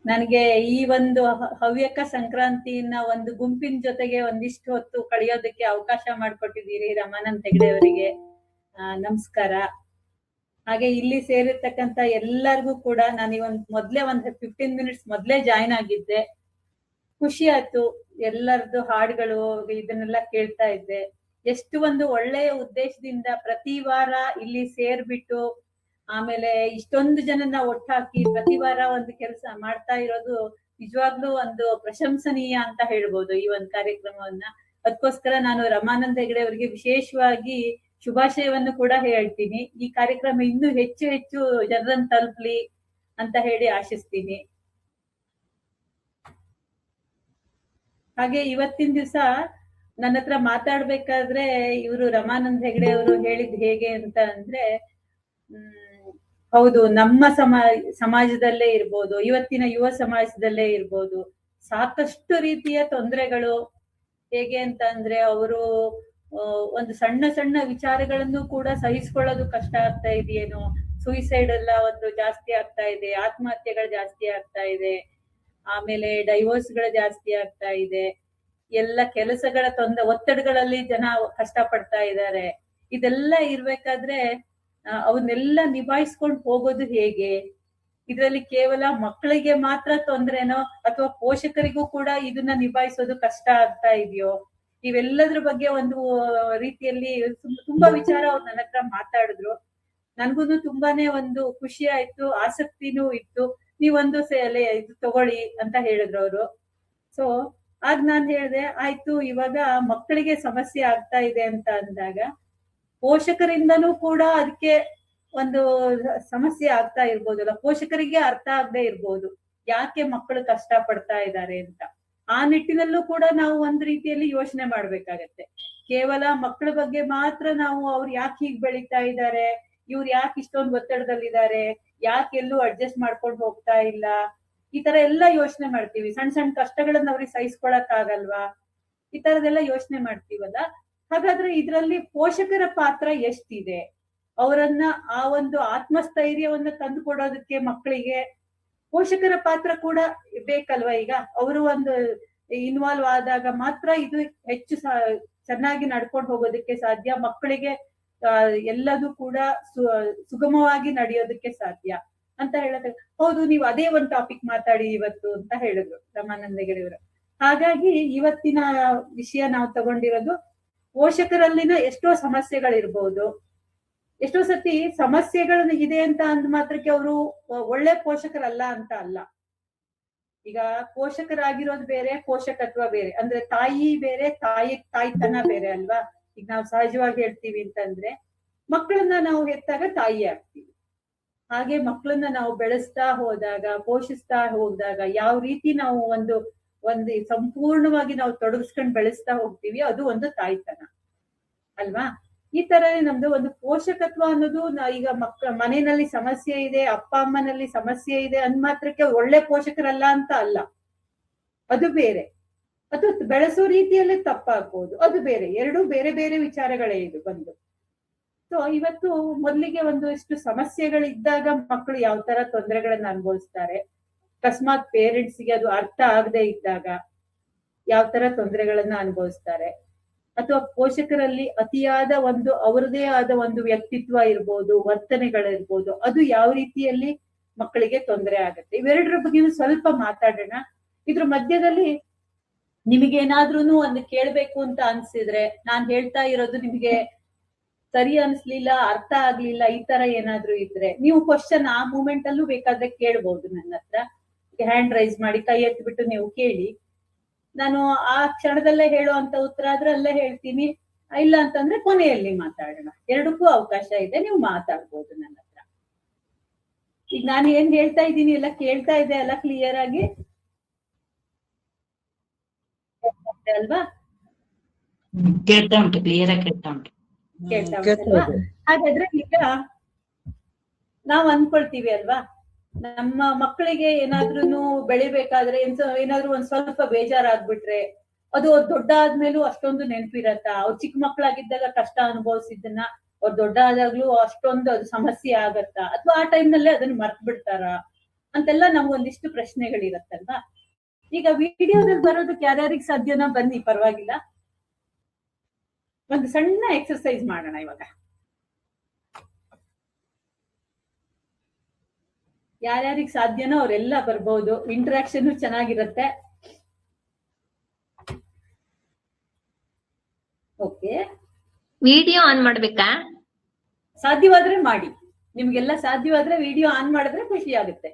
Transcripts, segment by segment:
ನನಗೆ ಈ ಒಂದು ಹವ್ಯಕ ಸಂಕ್ರಾಂತಿಯನ್ನ ಒಂದು ಗುಂಪಿನ ಜೊತೆಗೆ ಒಂದಿಷ್ಟು ಹೊತ್ತು ಕಳೆಯೋದಕ್ಕೆ ಅವಕಾಶ ಮಾಡಿಕೊಟ್ಟಿದ್ದೀರಿ ರಮಾನಂದ್ ಹೆಗಡೆ ಅವರಿಗೆ ನಮಸ್ಕಾರ. ಹಾಗೆ ಇಲ್ಲಿ ಸೇರಿರ್ತಕ್ಕಂತ ಎಲ್ಲರಿಗೂ ಕೂಡ ನಾನು ಮೊದ್ಲೇ ಒಂದ್ 15 ಮಿನಿಟ್ಸ್ ಮೊದ್ಲೇ ಜಾಯ್ನ್ ಆಗಿದ್ದೆ. ಖುಷಿ ಆಯ್ತು. ಎಲ್ಲರದ್ದು ಹಾಡುಗಳು ಇದನ್ನೆಲ್ಲ ಕೇಳ್ತಾ ಇದ್ದೆ. ಎಷ್ಟು ಒಂದು ಒಳ್ಳೆಯ ಉದ್ದೇಶದಿಂದ ಪ್ರತಿ ವಾರ ಇಲ್ಲಿ ಸೇರ್ಬಿಟ್ಟು ಆಮೇಲೆ ಇಷ್ಟೊಂದು ಜನನ ಒಟ್ಟಾಕಿ ಪ್ರತಿ ವಾರ ಒಂದು ಕೆಲಸ ಮಾಡ್ತಾ ಇರೋದು ನಿಜವಾಗ್ಲೂ ಒಂದು ಪ್ರಶಂಸನೀಯ ಅಂತ ಹೇಳ್ಬೋದು ಈ ಒಂದು ಕಾರ್ಯಕ್ರಮವನ್ನ. ಅದಕ್ಕೋಸ್ಕರ ನಾನು ರಮಾನಂದ್ ಹೆಗಡೆ ಅವರಿಗೆ ವಿಶೇಷವಾಗಿ ಶುಭಾಶಯವನ್ನು ಕೂಡ ಹೇಳ್ತೀನಿ. ಈ ಕಾರ್ಯಕ್ರಮ ಇನ್ನೂ ಹೆಚ್ಚು ಹೆಚ್ಚು ಜನರನ್ನು ತಲುಪಲಿ ಅಂತ ಹೇಳಿ ಆಶಿಸ್ತೀನಿ. ಹಾಗೆ ಇವತ್ತಿನ ದಿವಸ ನನ್ನ ಹತ್ರ ಮಾತಾಡ್ಬೇಕಾದ್ರೆ ಇವರು ರಮಾನಂದ್ ಹೆಗಡೆ ಅವರು ಹೇಳಿದ್ ಹೇಗೆ ಅಂತ ಅಂದ್ರೆ, ಹೌದು, ನಮ್ಮ ಸಮಾಜದಲ್ಲೇ ಇರ್ಬೋದು, ಇವತ್ತಿನ ಯುವ ಸಮಾಜದಲ್ಲೇ ಇರ್ಬೋದು, ಸಾಕಷ್ಟು ರೀತಿಯ ತೊಂದರೆಗಳು. ಹೇಗೆ ಅಂತ ಅಂದ್ರೆ ಅವರು ಒಂದು ಸಣ್ಣ ಸಣ್ಣ ವಿಚಾರಗಳನ್ನು ಕೂಡ ಸಹಿಸ್ಕೊಳ್ಳೋದು ಕಷ್ಟ ಆಗ್ತಾ ಇದೆಯೇನೋ, ಸೂಯಿಸೈಡ್ ಎಲ್ಲ ಒಂದು ಜಾಸ್ತಿ ಆಗ್ತಾ ಇದೆ, ಆತ್ಮಹತ್ಯೆಗಳು ಜಾಸ್ತಿ ಆಗ್ತಾ ಇದೆ, ಆಮೇಲೆ ಡೈವೋರ್ಸ್ ಗಳು ಜಾಸ್ತಿ ಆಗ್ತಾ ಇದೆ, ಎಲ್ಲ ಕೆಲಸಗಳ ಒತ್ತಡಗಳಲ್ಲಿ ಜನ ಕಷ್ಟ ಪಡ್ತಾ ಇದ್ದಾರೆ. ಇದೆಲ್ಲ ಇರ್ಬೇಕಾದ್ರೆ ಅವನ್ನೆಲ್ಲ ನಿಭಾಯಿಸ್ಕೊಂಡು ಹೋಗೋದು ಹೇಗೆ? ಇದರಲ್ಲಿ ಕೇವಲ ಮಕ್ಕಳಿಗೆ ಮಾತ್ರ ತೊಂದ್ರೆನೋ ಅಥವಾ ಪೋಷಕರಿಗೂ ಕೂಡ ಇದನ್ನ ನಿಭಾಯಿಸೋದು ಕಷ್ಟ ಆಗ್ತಾ ಇದೆಯೋ? ಇವೆಲ್ಲದ್ರ ಬಗ್ಗೆ ಒಂದು ರೀತಿಯಲ್ಲಿ ತುಂಬಾ ವಿಚಾರ ಅವ್ರು ನನ್ನ ಹತ್ರ ಮಾತಾಡಿದ್ರು. ನನ್ಗೂ ತುಂಬಾನೇ ಒಂದು ಖುಷಿ ಆಯ್ತು, ಆಸಕ್ತಿನೂ ಇತ್ತು. ನೀವೊಂದು ಇದು ತಗೊಳ್ಳಿ ಅಂತ ಹೇಳಿದ್ರು ಅವರು. ಸೊ ಆಗ ನಾನ್ ಹೇಳ್ದೆ, ಆಯ್ತು, ಇವಾಗ ಮಕ್ಕಳಿಗೆ ಸಮಸ್ಯೆ ಆಗ್ತಾ ಇದೆ ಅಂತ ಅಂದಾಗ ಪೋಷಕರಿಂದನೂ ಕೂಡ ಅದಕ್ಕೆ ಒಂದು ಸಮಸ್ಯೆ ಆಗ್ತಾ ಇರ್ಬೋದಲ್ಲ, ಪೋಷಕರಿಗೆ ಅರ್ಥ ಆಗದೆ ಇರ್ಬೋದು ಯಾಕೆ ಮಕ್ಕಳು ಕಷ್ಟ ಪಡ್ತಾ ಇದ್ದಾರೆ ಅಂತ. ಆ ನಿಟ್ಟಿನಲ್ಲೂ ಕೂಡ ನಾವು ಒಂದ್ ರೀತಿಯಲ್ಲಿ ಯೋಚನೆ ಮಾಡ್ಬೇಕಾಗತ್ತೆ. ಕೇವಲ ಮಕ್ಕಳ ಬಗ್ಗೆ ಮಾತ್ರ ನಾವು ಅವ್ರು ಯಾಕೆ ಹೀಗ್ ಬೆಳೀತಾ ಇದ್ದಾರೆ, ಇವ್ರು ಯಾಕೆ ಇಷ್ಟೊಂದು ಒತ್ತಡದಲ್ಲಿದ್ದಾರೆ, ಯಾಕೆ ಎಲ್ಲೂ ಅಡ್ಜಸ್ಟ್ ಮಾಡ್ಕೊಂಡು ಹೋಗ್ತಾ ಇಲ್ಲ, ಈ ತರ ಎಲ್ಲ ಯೋಚನೆ ಮಾಡ್ತೀವಿ. ಸಣ್ಣ ಸಣ್ಣ ಕಷ್ಟಗಳನ್ನ ಅವ್ರಿಗೆ ಸಹಿಸ್ಕೊಳಕ್ ಆಗಲ್ವಾ, ಈ ತರದೆಲ್ಲ ಯೋಚನೆ ಮಾಡ್ತೀವಲ್ಲ. ಹಾಗಾದ್ರೆ ಇದ್ರಲ್ಲಿ ಪೋಷಕರ ಪಾತ್ರ ಎಷ್ಟಿದೆ? ಅವರನ್ನ ಆ ಒಂದು ಆತ್ಮಸ್ಥೈರ್ಯವನ್ನ ತಂದು ಕೊಡೋದಕ್ಕೆ ಮಕ್ಕಳಿಗೆ ಪೋಷಕರ ಪಾತ್ರ ಕೂಡ ಬೇಕಲ್ವಾ? ಈಗ ಅವರು ಒಂದು ಇನ್ವಾಲ್ವ್ ಆದಾಗ ಮಾತ್ರ ಇದು ಹೆಚ್ಚು ಚೆನ್ನಾಗಿ ನಡ್ಕೊಂಡು ಹೋಗೋದಕ್ಕೆ ಸಾಧ್ಯ, ಮಕ್ಕಳಿಗೆ ಎಲ್ಲದೂ ಕೂಡ ಸುಗಮವಾಗಿ ನಡೆಯೋದಕ್ಕೆ ಸಾಧ್ಯ ಅಂತ ಹೇಳೋದು. ಹೌದು, ನೀವು ಅದೇ ಒಂದು ಟಾಪಿಕ್ ಮಾತಾಡಿ ಇವತ್ತು ಅಂತ ಹೇಳಿದ್ರು ರಮಾನಂದ್ ಹೆಗಡೆ ಅವರು. ಹಾಗಾಗಿ ಇವತ್ತಿನ ವಿಷಯ ನಾವು ತಗೊಂಡಿರೋದು ಪೋಷಕರಲ್ಲಿನ ಎಷ್ಟೋ ಸಮಸ್ಯೆಗಳಿರ್ಬೋದು. ಎಷ್ಟೋ ಸತಿ ಸಮಸ್ಯೆಗಳು ಇದೆ ಅಂತ ಅಂದ ಮಾತ್ರಕ್ಕೆ ಅವರು ಒಳ್ಳೆ ಪೋಷಕರಲ್ಲ ಅಂತ ಅಲ್ಲ. ಈಗ ಪೋಷಕರಾಗಿರೋದು ಬೇರೆ, ಪೋಷಕತ್ವ ಬೇರೆ. ಅಂದ್ರೆ ತಾಯಿ ಬೇರೆ, ತಾಯ್ತನ ಬೇರೆ ಅಲ್ವಾ? ಈಗ ನಾವು ಸಹಜವಾಗಿ ಹೇಳ್ತೀವಿ ಅಂತಂದ್ರೆ ಮಕ್ಕಳನ್ನ ನಾವು ಹೆತ್ತಾಗ ತಾಯಿ ಆಗ್ತೀವಿ. ಹಾಗೆ ಮಕ್ಕಳನ್ನ ನಾವು ಬೆಳೆಸ್ತಾ ಹೋದಾಗ, ಪೋಷಿಸ್ತಾ ಹೋದಾಗ ಯಾವ ರೀತಿ ನಾವು ಒಂದು ಸಂಪೂರ್ಣವಾಗಿ ನಾವು ತೊಡಗಿಸ್ಕೊಂಡು ಬೆಳೆಸ್ತಾ ಹೋಗ್ತೀವಿ, ಅದು ಒಂದು ತಾಯ್ತನ ಅಲ್ವಾ? ಈ ತರ ನಮ್ದು ಒಂದು ಪೋಷಕತ್ವ ಅನ್ನೋದು, ಈಗ ಮನೆಯಲ್ಲಿ ಸಮಸ್ಯೆ ಇದೆ, ಅಪ್ಪ ಅಮ್ಮನಲ್ಲಿ ಸಮಸ್ಯೆ ಇದೆ ಅಂದ್ ಮಾತ್ರಕ್ಕೆ ಒಳ್ಳೆ ಪೋಷಕರಲ್ಲ ಅಂತ ಅಲ್ಲ, ಅದು ಬೇರೆ. ಅದು ಬೆಳೆಸೋ ರೀತಿಯಲ್ಲೇ ತಪ್ಪಾಗ್ಬೋದು, ಅದು ಬೇರೆ. ಎರಡೂ ಬೇರೆ ಬೇರೆ ವಿಚಾರಗಳೇ ಇದು ಬಂದು. ಸೊ ಇವತ್ತು ಮೊದಲಿಗೆ ಇಷ್ಟು ಸಮಸ್ಯೆಗಳಿದ್ದಾಗ ಮಕ್ಕಳು ಯಾವ ತರ ತೊಂದರೆಗಳನ್ನ ಅನುಭವಿಸ್ತಾರೆ, ಅಕಸ್ಮಾತ್ ಪೇರೆಂಟ್ಸ್ಗೆ ಅದು ಅರ್ಥ ಆಗದೆ ಇದ್ದಾಗ ಯಾವ ತರ ತೊಂದರೆಗಳನ್ನ ಅನುಭವಿಸ್ತಾರೆ, ಅಥವಾ ಪೋಷಕರಲ್ಲಿ ಅತಿಯಾದ ಅವರದೇ ಆದ ಒಂದು ವ್ಯಕ್ತಿತ್ವ ಇರ್ಬೋದು, ವರ್ತನೆಗಳಿರ್ಬೋದು, ಅದು ಯಾವ ರೀತಿಯಲ್ಲಿ ಮಕ್ಕಳಿಗೆ ತೊಂದರೆ ಆಗುತ್ತೆ. ಇವೆರಡರ ಬಗ್ಗೆ ಸ್ವಲ್ಪ ಮಾತಾಡೋಣ. ಇದ್ರ ಮಧ್ಯದಲ್ಲಿ ನಿಮಗೇನಾದ್ರೂ ಒಂದು ಕೇಳ್ಬೇಕು ಅಂತ ಅನ್ಸಿದ್ರೆ, ನಾನ್ ಹೇಳ್ತಾ ಇರೋದು ನಿಮಗೆ ಸರಿ ಅನ್ಸ್ಲಿಲ್ಲ, ಅರ್ಥ ಆಗ್ಲಿಲ್ಲ, ಈ ತರ ಏನಾದ್ರೂ ಇದ್ರೆ ನೀವು ಕ್ವಶನ್ ಆ ಮೂಮೆಂಟ್ ಅಲ್ಲೂ ಬೇಕಾದ್ರೆ ಕೇಳ್ಬಹುದು. ನನ್ನ ಹತ್ರ ಹ್ಯಾಂಡ್ ರೈಸ್ ಮಾಡಿ ಕೈ ಎತ್ಬಿಟ್ಟು ನೀವು ಕೇಳಿ. ನಾನು ಆ ಕ್ಷಣದಲ್ಲೇ ಹೇಳುವಂತ ಉತ್ತರ ಆದ್ರೆ ಅಲ್ಲೇ ಹೇಳ್ತೀನಿ, ಇಲ್ಲ ಅಂತಂದ್ರೆ ಕೊನೆಯಲ್ಲಿ ಮಾತಾಡೋಣ. ಎರಡಕ್ಕೂ ಅವಕಾಶ ಇದೆ, ನೀವು ಮಾತಾಡ್ಬೋದು ನನ್ನ ಹತ್ರ. ಈಗ ನಾನು ಏನ್ ಹೇಳ್ತಾ ಇದ್ದೀನಿ ಎಲ್ಲ ಕೇಳ್ತಾ ಇದೆ ಅಲ್ಲ ಕ್ಲಿಯರ್ ಆಗಿ ಅಲ್ವಾ? ಕೇಳ್ತಾ ಉಂಟು, ಕ್ಲಿಯರ್ ಆಗಿ ಕೇಳ್ತಾ ಉಂಟು. ಹಾಗಾದ್ರೆ ಈಗ ನಾವ್ ಅನ್ಕೊಳ್ತೀವಿ ಅಲ್ವಾ, ನಮ್ಮ ಮಕ್ಕಳಿಗೆ ಏನಾದ್ರೂ ಬೆಳಿಬೇಕಾದ್ರೆ ಏನಾದ್ರೂ ಒಂದ್ ಸ್ವಲ್ಪ ಬೇಜಾರಾಗ್ಬಿಟ್ರೆ ಅದು ದೊಡ್ಡ ಆದ್ಮೇಲೂ ಅಷ್ಟೊಂದು ನೆನಪಿರತ್ತಾ? ಅವ್ರು ಚಿಕ್ಕ ಮಕ್ಕಳಾಗಿದ್ದಾಗ ಕಷ್ಟ ಅನುಭವಿಸಿದ್ದನ್ನ ಅವ್ರು ದೊಡ್ಡ ಆದಾಗ್ಲೂ ಅಷ್ಟೊಂದು ಅದು ಸಮಸ್ಯೆ ಆಗತ್ತಾ? ಅಥವಾ ಆ ಟೈಮ್ ನಲ್ಲೇ ಅದನ್ನ ಮರ್ತ್ ಬಿಡ್ತಾರ ಅಂತೆಲ್ಲ ನಮ್ಗೊಂದಿಷ್ಟು ಪ್ರಶ್ನೆಗಳಿರತ್ತಲ್ವಾ. ಈಗ ವಿಡಿಯೋದಲ್ಲಿ ಬರೋದಕ್ಕೆ ಯಾರ್ಯಾರಿಗೆ ಸಾಧ್ಯನೋ ಬನ್ನಿ, ಪರವಾಗಿಲ್ಲ. ಒಂದು ಸಣ್ಣ ಎಕ್ಸರ್ಸೈಸ್ ಮಾಡೋಣ ಇವಾಗ. ಯಾರ್ಯಾರಿಗೆ ಸಾಧ್ಯನೋ ಅವರೆಲ್ಲ ಬರ್ಬೋದು. ಇಂಟ್ರಾಕ್ಷನ್ ಚೆನ್ನಾಗಿರುತ್ತೆ. ಓಕೆ, ವಿಡಿಯೋ ಆನ್ ಮಾಡ್ಬೇಕಾ? ಸಾಧ್ಯವಾದ್ರೆ ಮಾಡಿ. ನಿಮ್ಗೆಲ್ಲ ಸಾಧ್ಯವಾದ್ರೆ ವಿಡಿಯೋ ಆನ್ ಮಾಡಿದ್ರೆ ಖುಷಿ ಆಗುತ್ತೆ.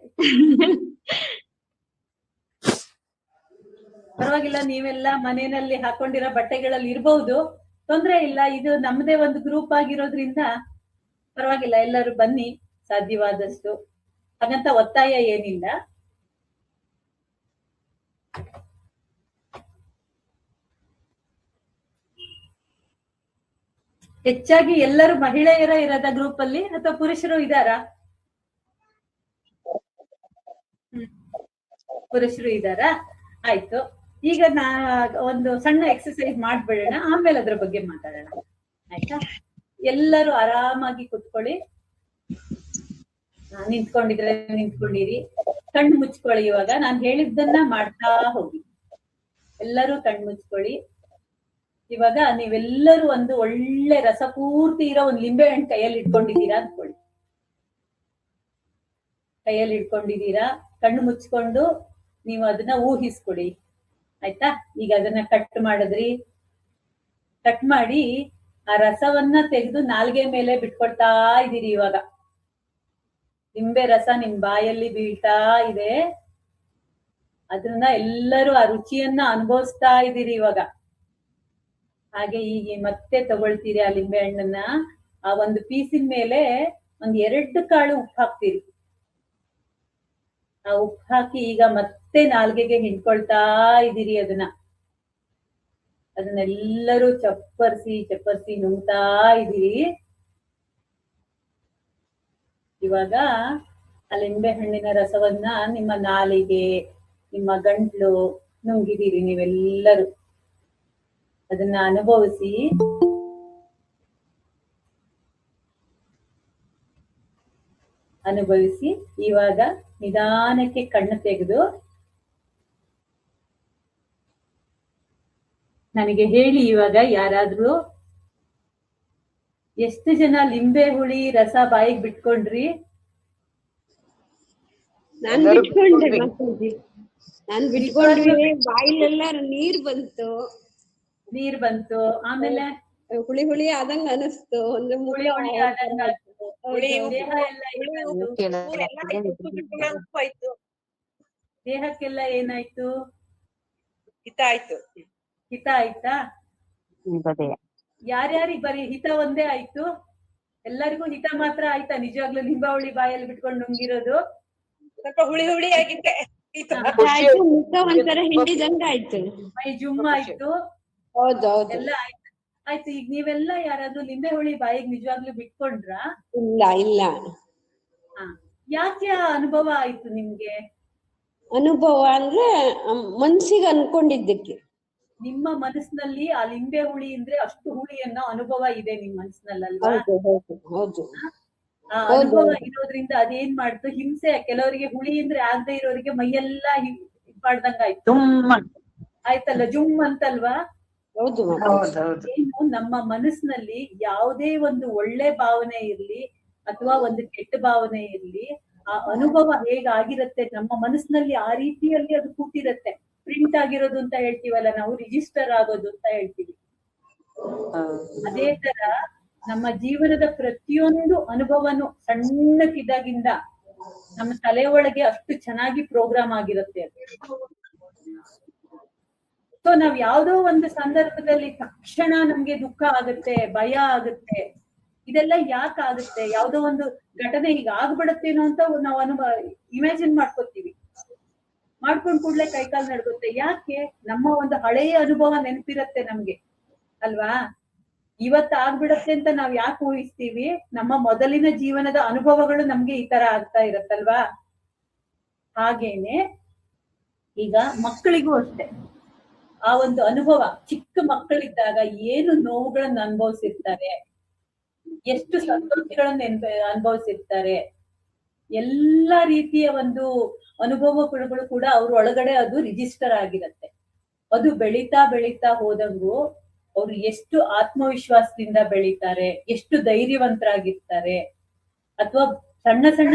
ಪರವಾಗಿಲ್ಲ, ನೀವೆಲ್ಲ ಮನೆಯಲ್ಲಿ ಹಾಕೊಂಡಿರೋ ಬಟ್ಟೆಗಳಲ್ಲಿ ಇರ್ಬಹುದು, ತೊಂದ್ರೆ ಇಲ್ಲ. ಇದು ನಮ್ಮದೇ ಒಂದು ಗ್ರೂಪ್ ಆಗಿರೋದ್ರಿಂದ ಪರವಾಗಿಲ್ಲ, ಎಲ್ಲರೂ ಬನ್ನಿ ಸಾಧ್ಯವಾದಷ್ಟು. ಹಾಗಂತ ಒತ್ತಾಯ ಏನಿಲ್ಲ. ಹೆಚ್ಚಾಗಿ ಎಲ್ಲರೂ ಮಹಿಳೆಯರ ಇರೋದ ಗ್ರೂಪ್ ಅಲ್ಲಿ ಅಥವಾ ಪುರುಷರು ಇದ್ದಾರಾ? ಪುರುಷರು ಇದ್ದಾರಾ? ಆಯ್ತು. ಈಗ ಒಂದು ಸಣ್ಣ ಎಕ್ಸರ್ಸೈಸ್ ಮಾಡ್ಬಿಡೋಣ, ಆಮೇಲೆ ಅದ್ರ ಬಗ್ಗೆ ಮಾತಾಡೋಣ. ಆಯ್ತಾ? ಎಲ್ಲರೂ ಆರಾಮಾಗಿ ಕುತ್ಕೊಳ್ಳಿ. ನಿಂತ್ಕೊಂಡಿದ್ರೆ ನಿಂತ್ಕೊಂಡಿರಿ, ಕಣ್ಣು ಮುಚ್ಕೊಳ್ಳಿ. ಇವಾಗ ನಾನು ಹೇಳಿದ್ದನ್ನ ಮಾಡ್ತಾ ಹೋಗಿ. ಎಲ್ಲರೂ ಕಣ್ಣು ಮುಚ್ಕೊಳ್ಳಿ. ಇವಾಗ ನೀವೆಲ್ಲರೂ ಒಂದು ಒಳ್ಳೆ ರಸಪೂರ್ತಿ ಇರೋ ಒಂದು ಲಿಂಬೆ ಹಣ್ಣು ಕೈಯಲ್ಲಿ ಇಟ್ಕೊಂಡಿದ್ದೀರಾ ಅಂದ್ಕೊಳ್ಳಿ. ಕೈಯಲ್ಲಿ ಇಟ್ಕೊಂಡಿದ್ದೀರಾ, ಕಣ್ಣು ಮುಚ್ಕೊಂಡು ನೀವು ಅದನ್ನ ಊಹಿಸ್ಕೊಡಿ. ಆಯ್ತಾ? ಈಗ ಅದನ್ನ ಕಟ್ ಮಾಡಿದ್ರಿ, ಕಟ್ ಮಾಡಿ ಆ ರಸವನ್ನ ತೆಗೆದು ನಾಲ್ಗೆ ಮೇಲೆ ಬಿಟ್ಕೊಳ್ತಾ ಇದ್ದೀರಿ. ಇವಾಗ ಲಿಂಬೆ ರಸ ನಿಮ್ ಬಾಯಲ್ಲಿ ಬೀಳ್ತಾ ಇದೆ. ಅದನ್ನ ಎಲ್ಲರೂ ಆ ರುಚಿಯನ್ನ ಅನುಭವಿಸ್ತಾ ಇದ್ದೀರಿ ಇವಾಗ. ಹಾಗೆ ಈಗ ಮತ್ತೆ ತಗೊಳ್ತೀರಿ ಆ ಲಿಂಬೆ ಹಣ್ಣನ್ನ. ಆ ಒಂದು ಪೀಸಿನ ಮೇಲೆ ಒಂದ್ 2 ಕಾಳು ಉಪ್ಪು ಹಾಕ್ತೀರಿ. ಆ ಉಪ್ಪು ಹಾಕಿ ಈಗ ಮತ್ತೆ ನಾಲ್ಗೆಗೆ ಹಿಂಡ್ಕೊಳ್ತಾ ಇದ್ದೀರಿ ಅದನ್ನೆಲ್ಲರೂ ಚಪ್ಪರ್ಸಿ ನುಂಗ್ತಾ ಇದ್ದೀರಿ. ಇವಾಗ ಆ ಲಿಂಬೆ ಹಣ್ಣಿನ ರಸವನ್ನ ನಿಮ್ಮ ನಾಲಿಗೆ, ನಿಮ್ಮ ಗಂಟ್ಲು ನುಂಗಿದ್ದೀರಿ ನೀವೆಲ್ಲರೂ. ಅದನ್ನ ಅನುಭವಿಸಿ ಇವಾಗ ನಿಧಾನಕ್ಕೆ ಕಣ್ಣು ತೆಗೆದು ನನಗೆ ಹೇಳಿ. ಇವಾಗ ಯಾರಾದ್ರೂ ಎಷ್ಟು ಜನ ಲಿಂಬೆ ಹುಳಿ ರಸ ಬಾಯಿಗೆ ಬಿಟ್ಕೊಂಡ್ರಿ? ನಾನ್ ಬಿಟ್ಕೊಂಡ್ವಿ. ಬಾಯಿಲೆಲ್ಲ ನೀರ್ ಬಂತು. ಆಮೇಲೆ ಹುಳಿ ಆದಂಗ ಅನಿಸ್ತು. ಅಂದ್ರೆ ಹುಳಿ ಆದಂಗ ದೇಹಕ್ಕೆಲ್ಲ ಏನಾಯ್ತು? ಹಿತ ಆಯ್ತಾ? ಯಾರ್ಯಾರಿಗೆ ಬರೀ ಹಿತ ಒಂದೇ ಆಯ್ತು? ಎಲ್ಲರಿಗೂ ಹಿತ ಮಾತ್ರ ಆಯ್ತಾ? ನಿಜವಾಗ್ಲೂ ಲಿಂಬಾವಳಿ ಬಾಯಲ್ಲಿ ಬಿಟ್ಕೊಂಡು ನುಂಗಿರೋದು ಸ್ವಲ್ಪ ಹುಳಿ ಆಗಿತ್ತೆ. ಒಂಥರ ಹಿಂಡಿದಂಗ ಆಯ್ತು. ಮೈ ಜುಮ್ಮ ಆಯ್ತು. ಹೌದೌದು, ಎಲ್ಲ ಆಯ್ತು. ಆಯ್ತು, ಈಗ ನೀವೆಲ್ಲ ಯಾರಾದ್ರೂ ಲಿಂಬೆ ಹುಳಿ ಬಾಯಿಗೆ ನಿಜವಾಗ್ಲೂ ಬಿಟ್ಕೊಂಡ್ರ? ಇಲ್ಲ. ಯಾಕೆ ಅನುಭವ ಆಯ್ತು ನಿಮ್ಗೆ? ಅನುಭವ ಅಂದ್ರೆ ಮನ್ಸಿಗೆ ಅನ್ಕೊಂಡಿದ್ದಕ್ಕೆ. ನಿಮ್ಮ ಮನಸ್ಸಿನಲ್ಲಿ ಆ ಲಿಂಬೆ ಹುಳಿ ಅಂದ್ರೆ ಅಷ್ಟು ಹುಳಿ ಅನ್ನೋ ಅನುಭವ ಇದೆ ನಿಮ್ ಮನಸ್ಸಿನಲ್ಲಲ್ವಾ? ಹೌದು. ಆ ಅನುಭವ ಇರೋದ್ರಿಂದ ಅದೇನ್ ಮಾಡ್ತು? ಹಿಂಸೆ. ಕೆಲವರಿಗೆ ಹುಳಿ ಅಂದ್ರೆ ಆಗದೆ ಇರೋರಿಗೆ ಮೈಯೆಲ್ಲ ಮಾಡ್ದಂಗ ಆಯ್ತು. ಆಯ್ತಲ್ಲ, ಜುಮ್ ಅಂತಲ್ವಾ? ಏನು ನಮ್ಮ ಮನಸ್ಸಿನಲ್ಲಿ ಯಾವುದೇ ಒಂದು ಒಳ್ಳೆ ಭಾವನೆ ಇರ್ಲಿ ಅಥವಾ ಒಂದು ಕೆಟ್ಟ ಭಾವನೆ ಇರ್ಲಿ, ಆ ಅನುಭವ ಹೇಗಾಗಿರತ್ತೆ ನಮ್ಮ ಮನಸ್ಸಿನಲ್ಲಿ ಆ ರೀತಿಯಲ್ಲಿ ಅದು ಕೂತಿರತ್ತೆ. ಪ್ರಿಂಟ್ ಆಗಿರೋದು ಅಂತ ಹೇಳ್ತೀವಲ್ಲ ನಾವು, ರಿಜಿಸ್ಟರ್ ಆಗೋದು ಅಂತ ಹೇಳ್ತೀವಿ. ಅದೇ ತರ ನಮ್ಮ ಜೀವನದ ಪ್ರತಿಯೊಂದು ಅನುಭವನು ಸಣ್ಣಕ್ಕಿದ್ದಾಗಿಂದ ನಮ್ಮ ತಲೆ ಒಳಗೆ ಅಷ್ಟು ಚೆನ್ನಾಗಿ ಪ್ರೋಗ್ರಾಮ್ ಆಗಿರುತ್ತೆ ಅದು. ಸೊ ನಾವ್ ಯಾವ್ದೋ ಒಂದು ಸಂದರ್ಭದಲ್ಲಿ ತಕ್ಷಣ ನಮ್ಗೆ ದುಃಖ ಆಗುತ್ತೆ, ಭಯ ಆಗುತ್ತೆ. ಇದೆಲ್ಲ ಯಾಕೆ ಆಗುತ್ತೆ? ಯಾವ್ದೋ ಒಂದು ಘಟನೆ ಈಗ ಆಗ್ಬಿಡತ್ತೇನೋ ಅಂತ ನಾವು ಇಮ್ಯಾಜಿನ್ ಮಾಡ್ಕೋತೀವಿ. ಮಾಡ್ಕೊಂಡ್ ಕೂಡ್ಲೆ ಕೈಕಾಲ್ ನಡ್ಗುತ್ತೆ. ಯಾಕೆ? ನಮ್ಮ ಒಂದು ಹಳೆಯ ಅನುಭವ ನೆನಪಿರತ್ತೆ ನಮ್ಗೆ ಅಲ್ವಾ? ಇವತ್ತು ಆಗ್ಬಿಡತ್ತೆ ಅಂತ ನಾವ್ ಯಾಕೆ ಊಹಿಸ್ತೀವಿ? ನಮ್ಮ ಮೊದಲಿನ ಜೀವನದ ಅನುಭವಗಳು ನಮ್ಗೆ ಈ ತರ ಆಗ್ತಾ ಇರತ್ತಲ್ವಾ? ಹಾಗೇನೆ ಈಗ ಮಕ್ಕಳಿಗೂ ಅಷ್ಟೇ ಆ ಒಂದು ಅನುಭವ. ಚಿಕ್ಕ ಮಕ್ಕಳಿದ್ದಾಗ ಏನು ನೋವುಗಳನ್ನ ಅನುಭವಿಸಿರ್ತಾರೆ, ಎಷ್ಟು ಸಂತೋಷಗಳನ್ನ ಅನುಭವಿಸಿರ್ತಾರೆ, ಎಲ್ಲ ರೀತಿಯ ಒಂದು ಅನುಭವಗಳು ಕೂಡ ಅವ್ರ ಒಳಗಡೆ ಅದು ರಿಜಿಸ್ಟರ್ ಆಗಿರತ್ತೆ. ಅದು ಬೆಳೀತಾ ಬೆಳೀತಾ ಹೋದಂಗೂ ಅವ್ರು ಎಷ್ಟು ಆತ್ಮವಿಶ್ವಾಸದಿಂದ ಬೆಳೀತಾರೆ, ಎಷ್ಟು ಧೈರ್ಯವಂತರಾಗಿರ್ತಾರೆ, ಅಥವಾ ಸಣ್ಣ ಸಣ್ಣ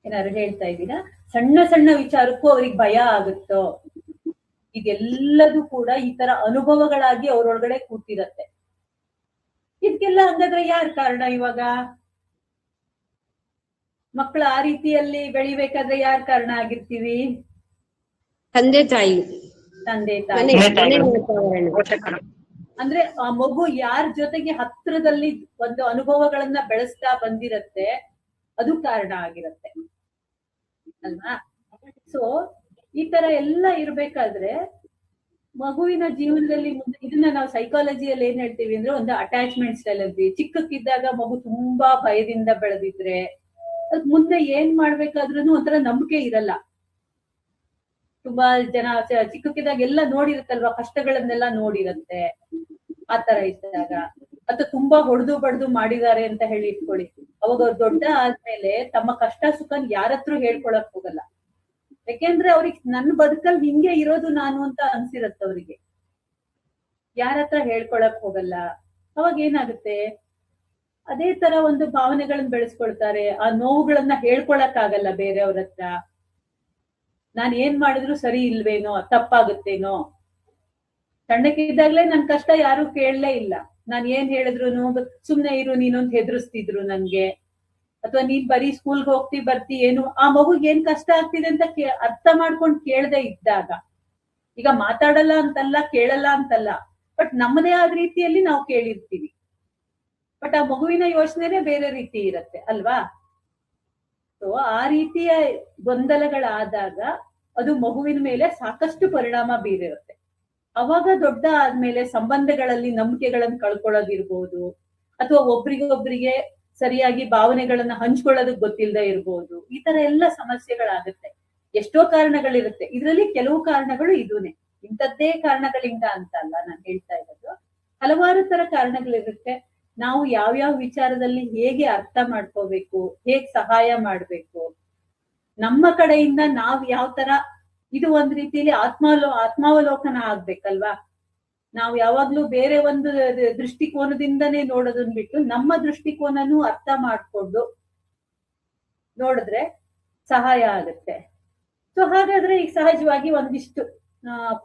ಏನಾದ್ರು ಹೇಳ್ತಾ ಇದ್ದೀರಾ? ಸಣ್ಣ ಸಣ್ಣ ವಿಚಾರಕ್ಕೂ ಅವ್ರಿಗೆ ಭಯ ಆಗುತ್ತೋ, ಇದೆಲ್ಲದೂ ಕೂಡ ಈ ತರ ಅನುಭವಗಳಾಗಿ ಅವ್ರೊಳಗಡೆ ಕೂತಿರತ್ತೆ. ಇದಕ್ಕೆಲ್ಲ ಹಂಗಾದ್ರೆ ಯಾರ್ ಕಾರಣ? ಇವಾಗ ಮಕ್ಕಳು ಆ ರೀತಿಯಲ್ಲಿ ಬೆಳಿಬೇಕಾದ್ರೆ ಯಾರ್ ಕಾರಣ ಆಗಿರ್ತೀವಿ? ತಂದೆ ತಾಯಿ, ತಂದೆ ಮನೆ ತಾಯಿ. ವಾತಾವರಣ. ಅಂದ್ರೆ ಆ ಮಗು ಯಾರ ಜೊತೆಗೆ ಹತ್ರದಲ್ಲಿ ಒಂದು ಅನುಭವಗಳನ್ನ ಬೆಳೆಸ್ತಾ ಬಂದಿರತ್ತೆ, ಅದು ಕಾರಣ ಆಗಿರತ್ತೆ ಅಲ್ವಾ? ಸೊ ಈ ತರ ಎಲ್ಲ ಇರ್ಬೇಕಾದ್ರೆ ಮಗುವಿನ ಜೀವನದಲ್ಲಿ ಮುಂದೆ ಇದನ್ನ ನಾವು ಸೈಕಾಲಜಿಯಲ್ಲಿ ಏನ್ ಹೇಳ್ತೀವಿ ಅಂದ್ರೆ ಒಂದು ಅಟ್ಯಾಚ್ಮೆಂಟ್ ಸ್ಟೈಲ್ ಅಂತೀವಿ. ಚಿಕ್ಕಕ್ಕಿದ್ದಾಗ ಮಗು ತುಂಬಾ ಭಯದಿಂದ ಬೆಳೆದಿದ್ರೆ ಅದ್ ಮುಂದೆ ಏನ್ ಮಾಡ್ಬೇಕಾದ್ರೂ ಒಂಥರ ನಂಬಿಕೆ ಇರಲ್ಲ. ತುಂಬಾ ಜನ ಚಿಕ್ಕಕ್ಕಿದ್ದಾಗ ಎಲ್ಲ ನೋಡಿರತ್ತಲ್ವಾ, ಕಷ್ಟಗಳನ್ನೆಲ್ಲ ನೋಡಿರತ್ತೆ. ಆತರ ಇದ್ದಾಗ ಅಥವಾ ತುಂಬಾ ಹೊಡೆದು ಬಡ್ದು ಮಾಡಿದ್ದಾರೆ ಅಂತ ಹೇಳಿ ಇಟ್ಕೊಳ್ಳಿ, ಅವಾಗ ಅವ್ರು ದೊಡ್ಡ ಆದ್ಮೇಲೆ ತಮ್ಮ ಕಷ್ಟ ಸುಖನ್ ಯಾರತ್ರ ಹೇಳ್ಕೊಳಕ್ ಹೋಗಲ್ಲ. ಯಾಕೆಂದ್ರೆ ಅವ್ರಿಗೆ ನನ್ನ ಬದುಕಲ್ಲಿ ಹಿಂಗೆ ಇರೋದು ನಾನು ಅಂತ ಅನ್ಸಿರತ್ತೆ ಅವ್ರಿಗೆ, ಯಾರತ್ರ ಹೇಳ್ಕೊಳಕ್ ಹೋಗಲ್ಲ. ಅವಾಗ ಏನಾಗುತ್ತೆ, ಅದೇ ತರ ಒಂದು ಭಾವನೆಗಳನ್ನ ಬೆಳೆಸ್ಕೊಳ್ತಾರೆ. ಆ ನೋವುಗಳನ್ನ ಹೇಳ್ಕೊಳಕ್ ಆಗಲ್ಲ ಬೇರೆಯವ್ರ ಹತ್ರ. ನಾನ್ ಏನ್ ಮಾಡಿದ್ರು ಸರಿ ಇಲ್ವೇನೋ, ತಪ್ಪಾಗುತ್ತೇನೋ. ಸಣ್ಣಕ್ಕಿದ್ದಾಗ್ಲೇ ನನ್ ಕಷ್ಟ ಯಾರು ಕೇಳಲೇ ಇಲ್ಲ. ನಾನ್ ಏನ್ ಹೇಳಿದ್ರು ಸುಮ್ನೆ ಇರು ನೀನು ಅಂತ ಹೆದರ್ಸ್ತಿದ್ರು ನನ್ಗೆ. ಅಥವಾ ನೀನ್ ಬರೀ ಸ್ಕೂಲ್ಗೆ ಹೋಗ್ತಿ ಬರ್ತಿ, ಏನು ಆ ಮಗುಗ್ ಏನ್ ಕಷ್ಟ ಆಗ್ತಿದೆ ಅಂತ ಅರ್ಥ ಮಾಡ್ಕೊಂಡ್ ಕೇಳದೆ ಇದ್ದಾಗ, ಈಗ ಮಾತಾಡಲ್ಲ ಅಂತಲ್ಲ, ಕೇಳಲ್ಲ ಅಂತಲ್ಲ, ಬಟ್ ನಮ್ಮದೇ ಆದ ರೀತಿಯಲ್ಲಿ ನಾವು ಕೇಳಿರ್ತೀವಿ. ಬಟ್ ಆ ಮಗುವಿನ ಯೋಚನೆನೇ ಬೇರೆ ರೀತಿ ಇರತ್ತೆ ಅಲ್ವಾ? ಸೊ ಆ ರೀತಿಯ ಗೊಂದಲಗಳಾದಾಗ ಅದು ಮಗುವಿನ ಮೇಲೆ ಸಾಕಷ್ಟು ಪರಿಣಾಮ ಬೀರಿರುತ್ತೆ. ಅವಾಗ ದೊಡ್ಡ ಆದ್ಮೇಲೆ ಸಂಬಂಧಗಳಲ್ಲಿ ನಂಬಿಕೆಗಳನ್ನ ಕಳ್ಕೊಳ್ಳೋದಿರ್ಬೋದು, ಅಥವಾ ಒಬ್ರಿಗೊಬ್ರಿಗೆ ಸರಿಯಾಗಿ ಭಾವನೆಗಳನ್ನ ಹಂಚ್ಕೊಳ್ಳೋದಕ್ ಗೊತ್ತಿಲ್ಲದೆ ಇರ್ಬೋದು. ಈ ತರ ಎಲ್ಲ ಸಮಸ್ಯೆಗಳಾಗುತ್ತೆ. ಎಷ್ಟೋ ಕಾರಣಗಳಿರುತ್ತೆ. ಇದ್ರಲ್ಲಿ ಕೆಲವು ಕಾರಣಗಳು ಇದೂನೆ, ಇಂಥದ್ದೇ ಕಾರಣಗಳಿಂದ ಅಂತ ಅಲ್ಲ ನಾನು ಹೇಳ್ತಾ ಇರೋದು. ಹಲವಾರು ತರ ಕಾರಣಗಳಿರುತ್ತೆ. ನಾವು ಯಾವ್ಯಾವ ವಿಚಾರದಲ್ಲಿ ಹೇಗೆ ಅರ್ಥ ಮಾಡ್ಕೋಬೇಕು, ಹೇಗ್ ಸಹಾಯ ಮಾಡ್ಬೇಕು, ನಮ್ಮ ಕಡೆಯಿಂದ ನಾವ್ ಯಾವ ತರ, ಇದು ಒಂದ್ ರೀತಿಯಲ್ಲಿ ಆತ್ಮಾವಲೋಕನ ಆಗ್ಬೇಕಲ್ವಾ? ನಾವು ಯಾವಾಗ್ಲೂ ಬೇರೆ ಒಂದು ದೃಷ್ಟಿಕೋನದಿಂದನೇ ನೋಡೋದನ್ ಬಿಟ್ಟು ನಮ್ಮ ದೃಷ್ಟಿಕೋನನೂ ಅರ್ಥ ಮಾಡ್ಕೊಂಡು ನೋಡಿದ್ರೆ ಸಹಾಯ ಆಗುತ್ತೆ. ಸೊ ಹಾಗಾದ್ರೆ ಈಗ ಸಹಜವಾಗಿ ಒಂದಿಷ್ಟು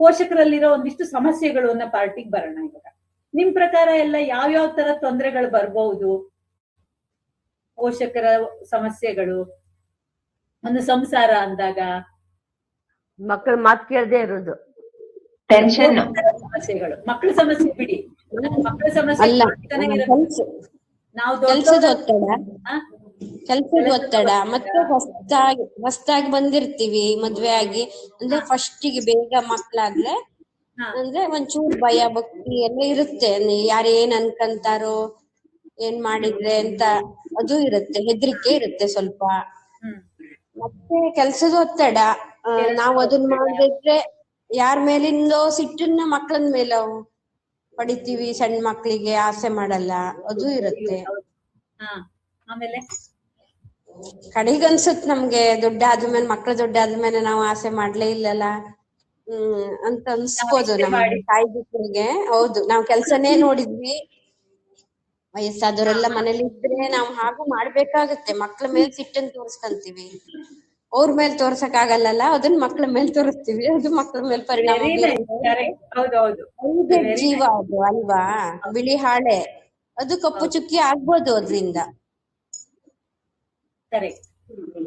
ಪೋಷಕರಲ್ಲಿರೋ ಒಂದಿಷ್ಟು ಸಮಸ್ಯೆಗಳು ಅನ್ನೋ ಪಾರ್ಟಿಗೆ ಬರೋಣ. ಇವಾಗ ನಿಮ್ ಪ್ರಕಾರ ಎಲ್ಲ ಯಾವ್ಯಾವ ತರ ತೊಂದರೆಗಳು ಬರ್ಬಹುದು? ಪೋಷಕರ ಸಮಸ್ಯೆಗಳು ಒಂದು ಸಂಸಾರ ಅಂದಾಗ ಮಕ್ಕಳ ಮಾತು ಕೇಳದೆ ಇರೋದು, ಟೆನ್ಷನ್, ಸಮಸ್ಯೆಗಳು. ಮಕ್ಕಳ ಸಮಸ್ಯೆ ಬಿಡಿ, ಮಕ್ಕಳ ಸಮಸ್ಯೆ ಅಲ್ಲ, ನಾವು ಕೆಲ್ಸದ ಒತ್ತಡ ಮತ್ತೆ ಹೊಸ್ತಾಗಿ ಬಂದಿರ್ತೀವಿ ಮದ್ವೆ ಆಗಿ. ಅಂದ್ರೆ ಫಸ್ಟಿಗೆ ಬೇಗ ಮಕ್ಳಾಗ್ಲೆ ಅಂದ್ರೆ ಒಂಚೂರು ಭಯ ಭಕ್ತಿ ಎಲ್ಲ ಇರುತ್ತೆ. ಯಾರು ಏನ್ ಅನ್ಕಂತಾರೋ, ಏನ್ ಮಾಡಿದ್ರೆ ಅಂತ ಅದು ಇರುತ್ತೆ, ಹೆದರಿಕೆ ಇರುತ್ತೆ ಸ್ವಲ್ಪ. ಮತ್ತೆ ಕೆಲ್ಸದ ಒತ್ತಡ, ನಾವ್ ಅದನ್ನ ಮಾಡಿದ್ರೆ ಯಾರ ಮೇಲಿಂದೋ ಸಿಟ್ಟನ್ನ ಮಕ್ಳನ್ ಮೇಲೆ ಪಡಿತೀವಿ. ಸಣ್ಣ ಮಕ್ಳಿಗೆ ಆಸೆ ಮಾಡಲ್ಲ, ಅದು ಇರುತ್ತೆ. ಆಮೇಲೆ ಕಡೆಗನ್ಸುತ್ ನಮ್ಗೆ ದೊಡ್ಡ ಆದ್ಮೇಲೆ, ಮಕ್ಳು ದೊಡ್ಡ ಆದ್ಮೇಲೆ ನಾವು ಆಸೆ ಮಾಡ್ಲೇ ಇಲ್ಲಲ್ಲ ಅಂತ ಅನ್ಸ್ಬೋದು ನಮ್ಮ ತಾಯಿ ಮಕ್ಳಿಗೆ. ಹೌದು, ನಾವ್ ಕೆಲ್ಸನೇ ನೋಡಿದ್ವಿ. ವಯಸ್ಸಾದವರೆಲ್ಲ ಮನೇಲಿ ಇದ್ರೆ ನಾವ್ ಹಾಗೂ ಮಾಡ್ಬೇಕಾಗತ್ತೆ. ಮಕ್ಳ ಮೇಲೆ ಸಿಟ್ಟನ್ ತೋರ್ಸ್ಕಂತೀವಿ, ಅವ್ರ ಮೇಲೆ ತೋರ್ಸಕ್ ಆಗಲ್ಲಲ್ಲ, ಅದನ್ನ ಮಕ್ಳ ಮೇಲೆ ತೋರಿಸ್ತೀವಿ. ಅದು ಮಕ್ಳ ಮೇಲೆ ಪರಿಣಾಮ ಜೀವ ಅದು ಅಲ್ವಾ? ಬಿಳಿ ಹಾಳೆ ಅದು ಕಪ್ಪು ಚುಕ್ಕಿ ಆಗ್ಬೋದು ಅದ್ರಿಂದ. ಕರೆಕ್ಟ್.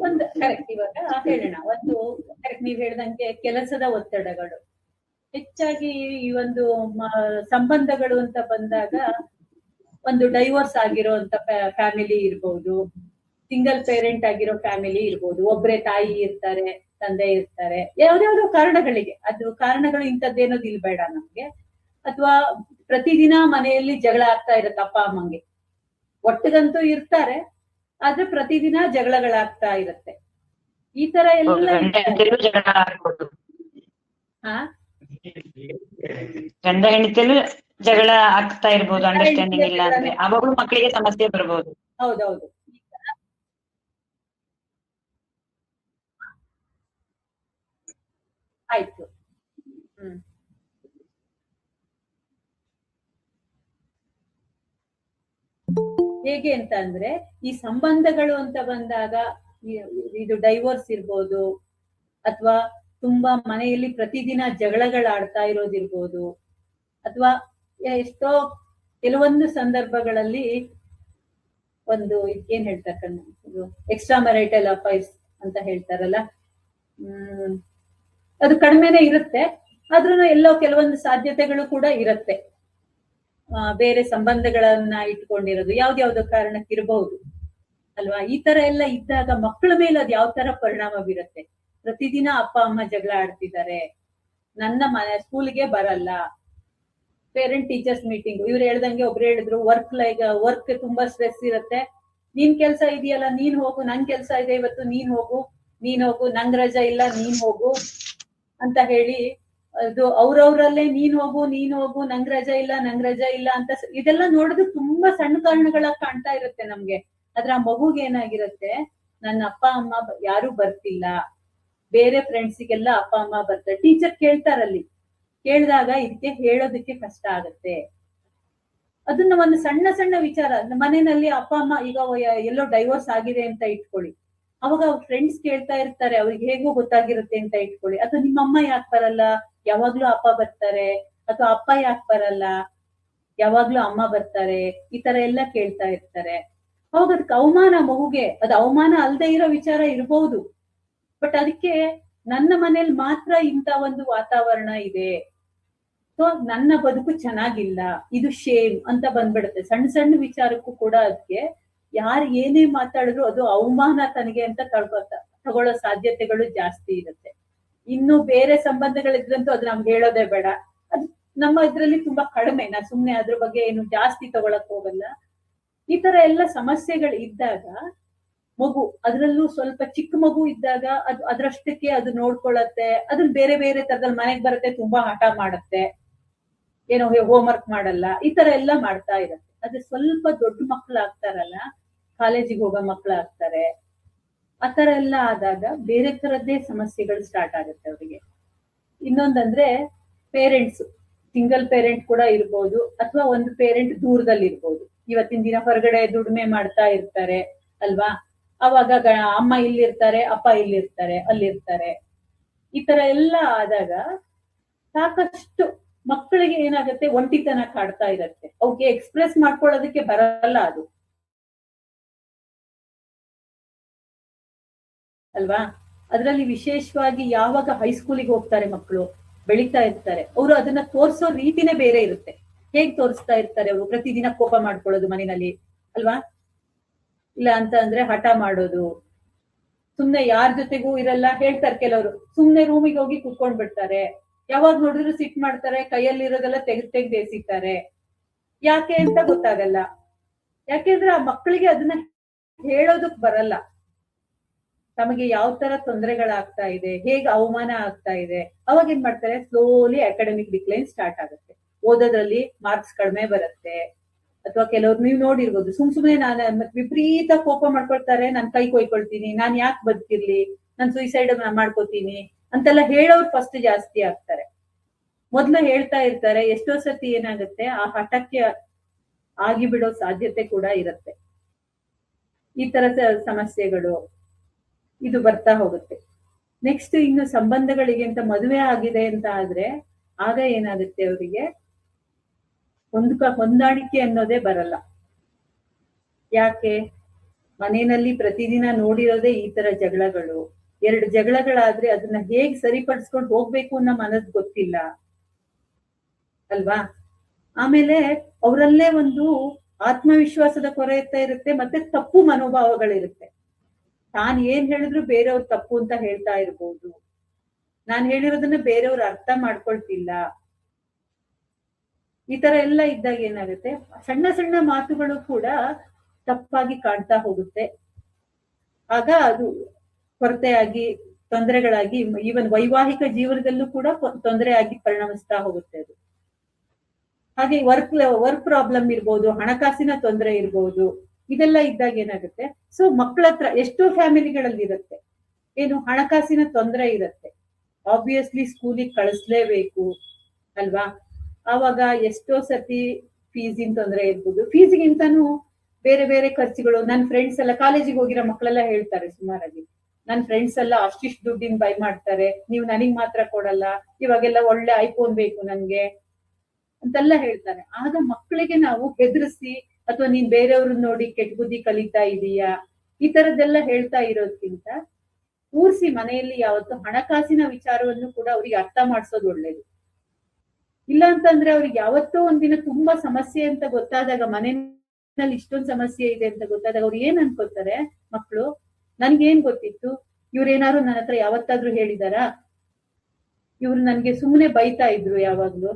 ಒಂದು ಕರೆಕ್ಟ್. ಇವಾಗ ಹೇಳೋಣ, ಒಂದು ಕರೆಕ್ಟ್ ನೀವ್ ಹೇಳ್ದಂಗೆ ಕೆಲಸದ ಒತ್ತಡಗಳು ಹೆಚ್ಚಾಗಿ ಈ ಒಂದು ಸಂಬಂಧಗಳು ಅಂತ ಬಂದಾಗ, ಒಂದು ಡೈವೋರ್ಸ್ ಆಗಿರೋಂತ ಫ್ಯಾಮಿಲಿ ಇರ್ಬೋದು, ಸಿಂಗಲ್ ಪೇರೆಂಟ್ ಆಗಿರೋ ಫ್ಯಾಮಿಲಿ ಇರ್ಬೋದು, ಒಬ್ರೇ ತಾಯಿ ಇರ್ತಾರೆ, ತಂದೆ ಇರ್ತಾರೆ, ಯಾವ್ದಾವ್ದೋ ಕಾರಣಗಳಿಗೆ. ಅದು ಕಾರಣಗಳು ಇಂಥದ್ದೇನೋದು ಇಲ್ಲಿ ಬೇಡ ನಮ್ಗೆ. ಅಥವಾ ಪ್ರತಿದಿನ ಮನೆಯಲ್ಲಿ ಜಗಳ ಆಗ್ತಾ ಇರತ್ತೆ ಅಪ್ಪ ಅಮ್ಮಂಗೆ. ಒಟ್ಟಿಗಂತೂ ಇರ್ತಾರೆ, ಆದ್ರೆ ಪ್ರತಿದಿನ ಜಗಳಗಳಾಗ್ತಾ ಇರತ್ತೆ. ಈ ತರ ಎಲ್ಲ ಗಂಡ ಹೆಂಡತಿಯಲ್ಲೂ ಜಗಳ ಆಗ್ತಾ ಇರ್ಬೋದು, ಅಂಡರ್ಸ್ಟ್ಯಾಂಡಿಂಗ್ ಇಲ್ಲ ಅಂದ್ರೆ ಅವಾಗ್ಲೂ ಮಕ್ಕಳಿಗೆ ಸಮಸ್ಯೆ ಬರ್ಬೋದು. ಹೌದೌದು. ಆಯ್ತು. ಹ್ಮ್. ಹೇಗೆ ಅಂತ ಅಂದ್ರೆ ಈ ಸಂಬಂಧಗಳು ಅಂತ ಬಂದಾಗ ಇದು ಡೈವೋರ್ಸ್ ಇರ್ಬೋದು, ಅಥವಾ ತುಂಬಾ ಮನೆಯಲ್ಲಿ ಪ್ರತಿದಿನ ಜಗಳಗಳಾಡ್ತಾ ಇರೋದಿರ್ಬೋದು, ಅಥವಾ ಎಷ್ಟೋ ಕೆಲವೊಂದು ಸಂದರ್ಭಗಳಲ್ಲಿ ಒಂದು ಏನ್ ಹೇಳ್ತಾರೆ ಇದು ಎಕ್ಸ್ಟ್ರಾ ಮ್ಯಾರಿಟಲ್ ಅಫೈರ್ಸ್ ಅಂತ ಹೇಳ್ತಾರಲ್ಲ, ಅದು ಕಡಿಮೆನೆ ಇರುತ್ತೆ. ಆದ್ರೂ ಎಲ್ಲೋ ಕೆಲವೊಂದು ಸಾಧ್ಯತೆಗಳು ಕೂಡ ಇರುತ್ತೆ. ಬೇರೆ ಸಂಬಂಧಗಳನ್ನ ಇಟ್ಕೊಂಡಿರೋದು ಯಾವ್ದ್ಯಾವ್ದೋ ಕಾರಣಕ್ಕೆ ಇರಬಹುದು ಅಲ್ವಾ. ಈ ತರ ಎಲ್ಲ ಇದ್ದಾಗ ಮಕ್ಕಳ ಮೇಲೆ ಅದ್ ಯಾವ ತರ ಪರಿಣಾಮ ಬೀರುತ್ತೆ. ಪ್ರತಿದಿನ ಅಪ್ಪ ಅಮ್ಮ ಜಗಳ ಆಡ್ತಿದ್ದಾರೆ, ನನ್ನ ಮನೆ ಸ್ಕೂಲ್ಗೆ ಬರಲ್ಲ, ಪೇರೆಂಟ್ ಟೀಚರ್ಸ್ ಮೀಟಿಂಗ್ ಇವ್ರು ಹೇಳ್ದಂಗೆ ಒಬ್ರು ಹೇಳಿದ್ರು ವರ್ಕ್ ತುಂಬಾ ಸ್ಟ್ರೆಸ್ ಇರುತ್ತೆ, ನಿನ್ ಕೆಲ್ಸ ಇದೆಯಲ್ಲ ನೀನ್ ಹೋಗು, ನನ್ ಕೆಲ್ಸ ಇದೆ ಇವತ್ತು ನೀನ್ ಹೋಗು, ನಂಗ್ ರಜಾ ಇಲ್ಲ ನೀನ್ ಹೋಗು ಅಂತ ಹೇಳಿ ಅದು ಅವ್ರವ್ರಲ್ಲೇ ನೀನ್ ಹೋಗು ನಂಗ್ ರಜಾ ಇಲ್ಲ ಅಂತ ಇದೆಲ್ಲ ನೋಡಿದ್ರೆ ತುಂಬಾ ಸಣ್ಣ ಕಾರಣಗಳಾಗಿ ಕಾಣ್ತಾ ಇರುತ್ತೆ ನಮ್ಗೆ. ಆದ್ರೆ ಆ ಮಗುಗೆ ಏನಾಗಿರುತ್ತೆ, ನನ್ನ ಅಪ್ಪ ಅಮ್ಮ ಯಾರು ಬರ್ತಿಲ್ಲ, ಬೇರೆ ಫ್ರೆಂಡ್ಸಿಗೆಲ್ಲ ಅಪ್ಪ ಅಮ್ಮ ಬರ್ತಾರೆ, ಟೀಚರ್ ಕೇಳ್ತಾರಲ್ಲಿ, ಕೇಳಿದಾಗ ಇದಕ್ಕೆ ಹೇಳೋದಕ್ಕೆ ಕಷ್ಟ ಆಗತ್ತೆ. ಅದನ್ನ ಒಂದು ಸಣ್ಣ ಸಣ್ಣ ವಿಚಾರ, ಮನೆಯಲ್ಲಿ ಅಪ್ಪ ಅಮ್ಮ ಈಗ ಎಲ್ಲೋ ಡೈವೋರ್ಸ್ ಆಗಿದೆ ಅಂತ ಇಟ್ಕೊಳ್ಳಿ, ಅವಾಗ ಅವ್ರ ಫ್ರೆಂಡ್ಸ್ ಕೇಳ್ತಾ ಇರ್ತಾರೆ, ಅವ್ರಿಗೆ ಹೇಗೋ ಗೊತ್ತಾಗಿರುತ್ತೆ ಅಂತ ಇಟ್ಕೊಳ್ಳಿ. ಅಥವಾ ನಿಮ್ಮಮ್ಮ ಯಾಕೆ ಬರಲ್ಲ, ಯಾವಾಗ್ಲೂ ಅಪ್ಪ ಬರ್ತಾರೆ, ಅಥವಾ ಅಪ್ಪ ಯಾಕೆ ಬರಲ್ಲ, ಯಾವಾಗ್ಲೂ ಅಮ್ಮ ಬರ್ತಾರೆ, ಈ ತರ ಎಲ್ಲ ಕೇಳ್ತಾ ಇರ್ತಾರೆ. ಅವಾಗ ಅದಕ್ಕೆ ಅವಮಾನ, ಮಗುಗೆ ಅದು ಅವಮಾನ ಅಲ್ದೇ ಇರೋ ವಿಚಾರ ಇರ್ಬಹುದು, ಬಟ್ ಅದಕ್ಕೆ ನನ್ನ ಮನೇಲಿ ಮಾತ್ರ ಇಂತ ಒಂದು ವಾತಾವರಣ ಇದೆ, ಸೊ ನನ್ನ ಬದುಕು ಚೆನ್ನಾಗಿಲ್ಲ, ಇದು ಶೇಮ್ ಅಂತ ಬಂದ್ಬಿಡುತ್ತೆ. ಸಣ್ಣ ಸಣ್ಣ ವಿಚಾರಕ್ಕೂ ಕೂಡ ಅದಕ್ಕೆ ಯಾರು ಏನೇ ಮಾತಾಡಿದ್ರು ಅದು ಅವಮಾನ ತನಗೆ ಅಂತ ತಗೊಳ್ಳೋ ಸಾಧ್ಯತೆಗಳು ಜಾಸ್ತಿ ಇರುತ್ತೆ. ಇನ್ನು ಬೇರೆ ಸಂಬಂಧಗಳಿದ್ರಂತೂ ಅದು ನಮ್ಗೆ ಹೇಳೋದೇ ಬೇಡ, ಅದು ನಮ್ಮ ಇದ್ರಲ್ಲಿ ತುಂಬಾ ಕಡಿಮೆ, ನಾ ಸುಮ್ನೆ ಅದ್ರ ಬಗ್ಗೆ ಏನು ಜಾಸ್ತಿ ತಗೊಳಕ್ ಹೋಗಲ್ಲ. ಈ ತರ ಎಲ್ಲ ಸಮಸ್ಯೆಗಳು ಇದ್ದಾಗ ಮಗು, ಅದ್ರಲ್ಲೂ ಸ್ವಲ್ಪ ಚಿಕ್ಕ ಮಗು ಇದ್ದಾಗ ಅದು ಅದ್ರಷ್ಟಕ್ಕೆ ಅದು ನೋಡ್ಕೊಳತ್ತೆ, ಅದನ್ನ ಬೇರೆ ಬೇರೆ ತರದಲ್ಲಿ ಮನೆಗ್ ಬರುತ್ತೆ, ತುಂಬಾ ಹಠ ಮಾಡತ್ತೆ, ಏನೋ ಹೋಮ್ ವರ್ಕ್ ಮಾಡಲ್ಲ, ಈ ತರ ಎಲ್ಲ ಮಾಡ್ತಾ ಇರತ್ತೆ. ಅದೇ ಸ್ವಲ್ಪ ದೊಡ್ಡ ಮಕ್ಳು ಆಗ್ತಾರಲ್ಲ, ಕಾಲೇಜಿಗೆ ಹೋಗೋ ಮಕ್ಳು ಆಗ್ತಾರೆ, ಆತರ ಎಲ್ಲ ಆದಾಗ ಬೇರೆ ತರದ್ದೇ ಸಮಸ್ಯೆಗಳು ಸ್ಟಾರ್ಟ್ ಆಗುತ್ತೆ ಅವರಿಗೆ. ಇನ್ನೊಂದಂದ್ರೆ ಪೇರೆಂಟ್ಸ್, ಸಿಂಗಲ್ ಪೇರೆಂಟ್ ಕೂಡ ಇರ್ಬೋದು, ಅಥವಾ ಒಂದು ಪೇರೆಂಟ್ ದೂರದಲ್ಲಿ ಇರ್ಬೋದು. ಇವತ್ತಿನ ದಿನ ಹೊರಗಡೆ ದುಡಿಮೆ ಮಾಡ್ತಾ ಇರ್ತಾರೆ ಅಲ್ವಾ, ಅವಾಗ ಅಮ್ಮ ಇಲ್ಲಿರ್ತಾರೆ, ಅಪ್ಪ ಇಲ್ಲಿರ್ತಾರೆ, ಅಲ್ಲಿರ್ತಾರೆ. ಈ ತರ ಎಲ್ಲ ಆದಾಗ ಸಾಕಷ್ಟು ಮಕ್ಕಳಿಗೆ ಏನಾಗುತ್ತೆ, ಒಂಟಿತನ ಕಾಡ್ತಾ ಇರತ್ತೆ, ಅವ್ರಿಗೆ ಎಕ್ಸ್ಪ್ರೆಸ್ ಮಾಡ್ಕೊಳ್ಳೋದಕ್ಕೆ ಬರಲ್ಲ ಅದು ಅಲ್ವಾ. ಅದ್ರಲ್ಲಿ ವಿಶೇಷವಾಗಿ ಯಾವಾಗ ಹೈಸ್ಕೂಲಿಗೆ ಹೋಗ್ತಾರೆ ಮಕ್ಕಳು, ಬೆಳೀತಾ ಇರ್ತಾರೆ, ಅವರು ಅದನ್ನ ತೋರ್ಸೋ ರೀತಿನೇ ಬೇರೆ ಇರುತ್ತೆ. ಹೇಗ್ ತೋರಿಸ್ತಾ ಇರ್ತಾರೆ ಅವರು, ಪ್ರತಿದಿನ ಕೋಪ ಮಾಡ್ಕೊಳ್ಳೋದು ಮನೆಯಲ್ಲಿ ಅಲ್ವಾ, ಇಲ್ಲ ಅಂತ ಅಂದ್ರೆ ಹಠ ಮಾಡೋದು, ಸುಮ್ನೆ ಯಾರ ಜೊತೆಗೂ ಇರಲ್ಲ. ಹೇಳ್ತಾರೆ ಕೆಲವರು, ಸುಮ್ನೆ ರೂಮಿಗೆ ಹೋಗಿ ಕುತ್ಕೊಂಡ್ ಬಿಡ್ತಾರೆ, ಯಾವಾಗ ನೋಡಿದ್ರು ಸಿಟ್ ಮಾಡ್ತಾರೆ, ಕೈಯಲ್ಲಿ ಇರೋದೆಲ್ಲ ತೆಗ್ದು ಎಸಿತಾರೆ. ಯಾಕೆ ಅಂತ ಗೊತ್ತಾಗಲ್ಲ. ಯಾಕೆಂದ್ರೆ ಆ ಮಕ್ಕಳಿಗೆ ಅದನ್ನ ಹೇಳೋದಕ್ ಬರಲ್ಲ, ತಮಗೆ ಯಾವ ತರ ತೊಂದರೆಗಳಾಗ್ತಾ ಇದೆ, ಹೇಗೆ ಅವಮಾನ ಆಗ್ತಾ ಇದೆ. ಅವಾಗ ಏನ್ ಮಾಡ್ತಾರೆ, ಸ್ಲೋಲಿ ಅಕಾಡೆಮಿಕ್ ಡಿಕ್ಲೈನ್ ಸ್ಟಾರ್ಟ್ ಆಗುತ್ತೆ, ಓದೋದ್ರಲ್ಲಿ ಮಾರ್ಕ್ಸ್ ಕಡಿಮೆ ಬರುತ್ತೆ. ಅಥವಾ ಕೆಲವ್ರು ನೀವು ನೋಡಿರ್ಬೋದು, ಸುಮ್ನೆ ನಾನು ವಿಪರೀತ ಕೋಪ ಮಾಡ್ಕೊಳ್ತಾರೆ, ನಾನ್ ಕೈ ಕೊಯ್ಕೊಳ್ತೀನಿ, ನಾನ್ ಯಾಕೆ ಬದುಕಿರ್ಲಿ, ನಾನ್ ಸುಯಿಸೈಡ್ ಮಾಡ್ಕೋತೀನಿ ಅಂತೆಲ್ಲ ಹೇಳೋರು ಫಸ್ಟ್ ಜಾಸ್ತಿ ಆಗ್ತಾರೆ. ಮೊದ್ಲು ಹೇಳ್ತಾ ಇರ್ತಾರೆ, ಎಷ್ಟೋ ಸತಿ ಏನಾಗುತ್ತೆ, ಆ ಹಠಕ್ಕೆ ಆಗಿ ಬಿಡೋ ಸಾಧ್ಯತೆ ಕೂಡ ಇರುತ್ತೆ. ಈ ತರ ಸಮಸ್ಯೆಗಳು ಇದು ಬರ್ತಾ ಹೋಗುತ್ತೆ. ನೆಕ್ಸ್ಟ್ ಇನ್ನು ಸಂಬಂಧಗಳಿಗೆ ಅಂತ ಮದುವೆ ಆಗಿದೆ ಅಂತ ಆದ್ರೆ ಆಗ ಏನಾಗುತ್ತೆ, ಅವರಿಗೆ ಹೊಂದಾಣಿಕೆ ಅನ್ನೋದೇ ಬರಲ್ಲ. ಯಾಕೆ, ಮನೆಯಲ್ಲಿ ಪ್ರತಿದಿನ ನೋಡಿರೋದೇ ಈ ತರ ಜಗಳಗಳು, ಎರಡು ಜಗಳಗಳಾದ್ರೆ ಅದನ್ನ ಹೇಗ್ ಸರಿಪಡಿಸ್ಕೊಂಡು ಹೋಗ್ಬೇಕು ಅನ್ನೋ ಮನದ್ ಗೊತ್ತಿಲ್ಲ ಅಲ್ವಾ. ಆಮೇಲೆ ಅವರಲ್ಲೇ ಒಂದು ಆತ್ಮವಿಶ್ವಾಸದ ಕೊರತೆ ಇರುತ್ತೆ, ಮತ್ತೆ ತಪ್ಪು ಮನೋಭಾವಗಳಿರುತ್ತೆ. ತಾನ್ ಏನ್ ಹೇಳಿದ್ರು ಬೇರೆಯವ್ರ ತಪ್ಪು ಅಂತ ಹೇಳ್ತಾ ಇರ್ಬೋದು, ನಾನ್ ಹೇಳಿರೋದನ್ನ ಬೇರೆಯವ್ರು ಅರ್ಥ ಮಾಡ್ಕೊಳ್ತಿಲ್ಲ. ಈ ತರ ಎಲ್ಲ ಇದ್ದಾಗ ಏನಾಗುತ್ತೆ, ಸಣ್ಣ ಸಣ್ಣ ಮಾತುಗಳು ಕೂಡ ತಪ್ಪಾಗಿ ಕಾಣ್ತಾ ಹೋಗುತ್ತೆ. ಆಗ ಅದು ಕೊರತೆಯಾಗಿ ತೊಂದರೆಗಳಾಗಿ ಈವನ್ ವೈವಾಹಿಕ ಜೀವನದಲ್ಲೂ ಕೂಡ ತೊಂದರೆ ಆಗಿ ಪರಿಣಮಿಸ್ತಾ ಹೋಗುತ್ತೆ ಅದು. ಹಾಗೆ ವರ್ಕ್ ಪ್ರಾಬ್ಲಮ್ ಇರ್ಬೋದು, ಹಣಕಾಸಿನ ತೊಂದರೆ ಇರ್ಬೋದು, ಇದೆಲ್ಲ ಇದ್ದಾಗ ಏನಾಗುತ್ತೆ, ಸೊ ಮಕ್ಕಳ ಹತ್ರ ಎಷ್ಟೋ ಫ್ಯಾಮಿಲಿಗಳಲ್ಲಿ ಇರುತ್ತೆ ಏನು ಹಣಕಾಸಿನ ತೊಂದರೆ ಇರುತ್ತೆ, ಆಬ್ವಿಯಸ್ಲಿ ಸ್ಕೂಲಿಗೆ ಕಳಿಸ್ಲೇಬೇಕು ಅಲ್ವಾ. ಆವಾಗ ಎಷ್ಟೋ ಸತಿ ಫೀಸಿನ ತೊಂದರೆ ಇರ್ಬೋದು, ಫೀಸಿಗಿಂತಾನು ಬೇರೆ ಬೇರೆ ಖರ್ಚುಗಳು. ನನ್ನ ಫ್ರೆಂಡ್ಸ್ ಎಲ್ಲ ಕಾಲೇಜಿಗೆ ಹೋಗಿರೋ ಮಕ್ಕಳೆಲ್ಲ ಹೇಳ್ತಾರೆ ಸುಮಾರಾಗಿ, ನನ್ನ ಫ್ರೆಂಡ್ಸ್ ಎಲ್ಲ ಅಷ್ಟಿಷ್ಟು ದುಡ್ಡಿನ ಬೈ ಮಾಡ್ತಾರೆ, ನೀವು ನನಗ್ ಮಾತ್ರ ಕೊಡಲ್ಲ, ಇವಾಗೆಲ್ಲ ಒಳ್ಳೆ ಐಫೋನ್ ಬೇಕು ನನ್ಗೆ ಅಂತೆಲ್ಲ ಹೇಳ್ತಾರೆ. ಆಗ ಮಕ್ಕಳಿಗೆ ನಾವು ಹೆದರಿಸಿ ಅಥವಾ ನೀನ್ ಬೇರೆಯವ್ರನ್ನ ನೋಡಿ ಕೆಟ್ಟ ಬುದ್ಧಿ ಕಲಿತಾ ಇದೀಯಾ ಈ ತರದ್ದೆಲ್ಲ ಹೇಳ್ತಾ ಇರೋದ್ಕಿಂತ ಕೂರ್ಸಿ ಮನೆಯಲ್ಲಿ ಯಾವತ್ತು ಹಣಕಾಸಿನ ವಿಚಾರವನ್ನು ಕೂಡ ಅವ್ರಿಗೆ ಅರ್ಥ ಮಾಡ್ಸೋದು ಒಳ್ಳೇದು. ಇಲ್ಲ ಅಂತಂದ್ರೆ ಅವ್ರಿಗೆ ಯಾವತ್ತೋ ಒಂದಿನ ತುಂಬಾ ಸಮಸ್ಯೆ ಅಂತ ಗೊತ್ತಾದಾಗ, ಮನೆಯಲ್ಲಿ ಇಷ್ಟೊಂದು ಸಮಸ್ಯೆ ಇದೆ ಅಂತ ಗೊತ್ತಾದಾಗ ಅವ್ರು ಏನ್ ಅನ್ಕೋತಾರೆ ಮಕ್ಕಳು, ನನ್ಗೇನ್ ಗೊತ್ತಿತ್ತು, ಇವ್ರೇನಾದ್ರು ನನ್ನ ಹತ್ರ ಯಾವತ್ತಾದ್ರೂ ಹೇಳಿದಾರಾ, ಇವ್ರು ನನ್ಗೆ ಸುಮ್ಮನೆ ಬೈತಾ ಇದ್ರು ಯಾವಾಗ್ಲೂ.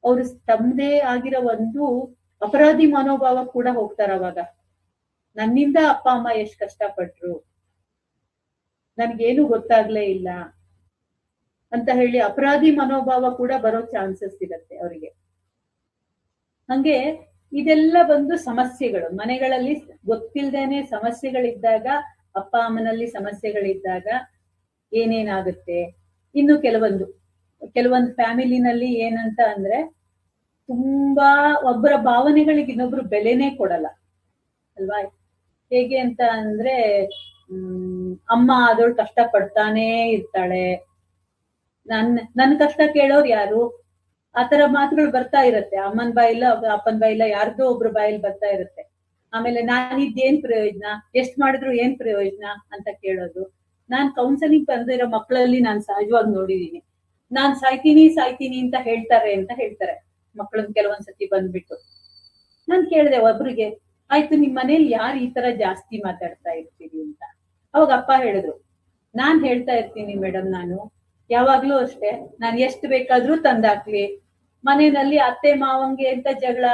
ಅವ್ರು ತಮ್ಮದೇ ಆಗಿರೋ ಒಂದು ಅಪರಾಧಿ ಮನೋಭಾವ ಕೂಡ ಹೋಗ್ತಾರ. ಅವಾಗ ನನ್ನಿಂದ ಅಪ್ಪ ಅಮ್ಮ ಎಷ್ಟ್ ಕಷ್ಟಪಟ್ರು, ನನ್ಗೇನು ಗೊತ್ತಾಗ್ಲೇ ಇಲ್ಲ ಅಂತ ಹೇಳಿ ಅಪರಾಧಿ ಮನೋಭಾವ ಕೂಡ ಬರೋ ಚಾನ್ಸಸ್ ಇರುತ್ತೆ ಅವರಿಗೆ. ಹಂಗೆ ಇದೆಲ್ಲ ಬಂದು ಸಮಸ್ಯೆಗಳು ಮನೆಗಳಲ್ಲಿ ಗೊತ್ತಿಲ್ದೇನೆ ಸಮಸ್ಯೆಗಳಿದ್ದಾಗ, ಅಪ್ಪ ಅಮ್ಮನಲ್ಲಿ ಸಮಸ್ಯೆಗಳಿದ್ದಾಗ ಏನೇನಾಗುತ್ತೆ. ಇನ್ನು ಕೆಲವೊಂದು ಫ್ಯಾಮಿಲಿನಲ್ಲಿ ಏನಂತ ಅಂದ್ರೆ ತುಂಬಾ ಒಬ್ಬರ ಭಾವನೆಗಳಿಗೆ ಇನ್ನೊಬ್ರು ಬೆಲೆನೇ ಕೊಡಲ್ಲ ಅಲ್ವಾ. ಹೇಗೆ ಅಂತ ಅಂದ್ರೆ ಅಮ್ಮ ಆದವಳು ಕಷ್ಟ ಪಡ್ತಾನೇ ಇರ್ತಾಳೆ, ನನ್ ಕಷ್ಟ ಕೇಳೋರು ಯಾರು, ಆತರ ಮಾತುಗಳು ಬರ್ತಾ ಇರತ್ತೆ. ಅಮ್ಮನ್ ಬಾಯಿಲ್ಲ ಅಪ್ಪನ್ ಬಾಯಿಲ್ಲ ಯಾರ್ದೋ ಒಬ್ರು ಬಾಯಲ್ಲಿ ಬರ್ತಾ ಇರುತ್ತೆ. ಆಮೇಲೆ ನಾನಿದ್ದೇನ್ ಪ್ರಯೋಜನ, ಎಷ್ಟ್ ಮಾಡಿದ್ರು ಏನ್ ಪ್ರಯೋಜನ ಅಂತ ಕೇಳೋದು. ನಾನ್ ಕೌನ್ಸಲಿಂಗ್ ಬಂದಿರೋ ಮಕ್ಕಳಲ್ಲಿ ನಾನ್ ಸಹಜವಾಗಿ ನೋಡಿದೀನಿ. ನಾನ್ ಸಾಯ್ತೀನಿ ಅಂತ ಹೇಳ್ತಾರೆ ಮಕ್ಕಳನ್ನ ಕೆಲವೊಂದ್ಸತಿ ಬಂದ್ಬಿಟ್ಟು. ನಾನ್ ಕೇಳಿದೆ ಒಬ್ರಿಗೆ, ಆಯ್ತು ನಿಮ್ ಮನೇಲಿ ಯಾರು ಈ ತರ ಜಾಸ್ತಿ ಮಾತಾಡ್ತಾ ಇರ್ತೀರಿ ಅಂತ. ಅವಾಗ ಅಪ್ಪ ಹೇಳಿದ್ರು, ನಾನ್ ಹೇಳ್ತಾ ಇರ್ತೀನಿ ಮೇಡಮ್, ನಾನು ಯಾವಾಗ್ಲೂ ಅಷ್ಟೇ, ನಾನ್ ಎಷ್ಟು ಬೇಕಾದ್ರೂ ತಂದಾಕ್ಲಿ, ಮನೆಯಲ್ಲಿ ಅತ್ತೆ ಮಾವಂಗೆ ಅಂತ ಜಗಳ,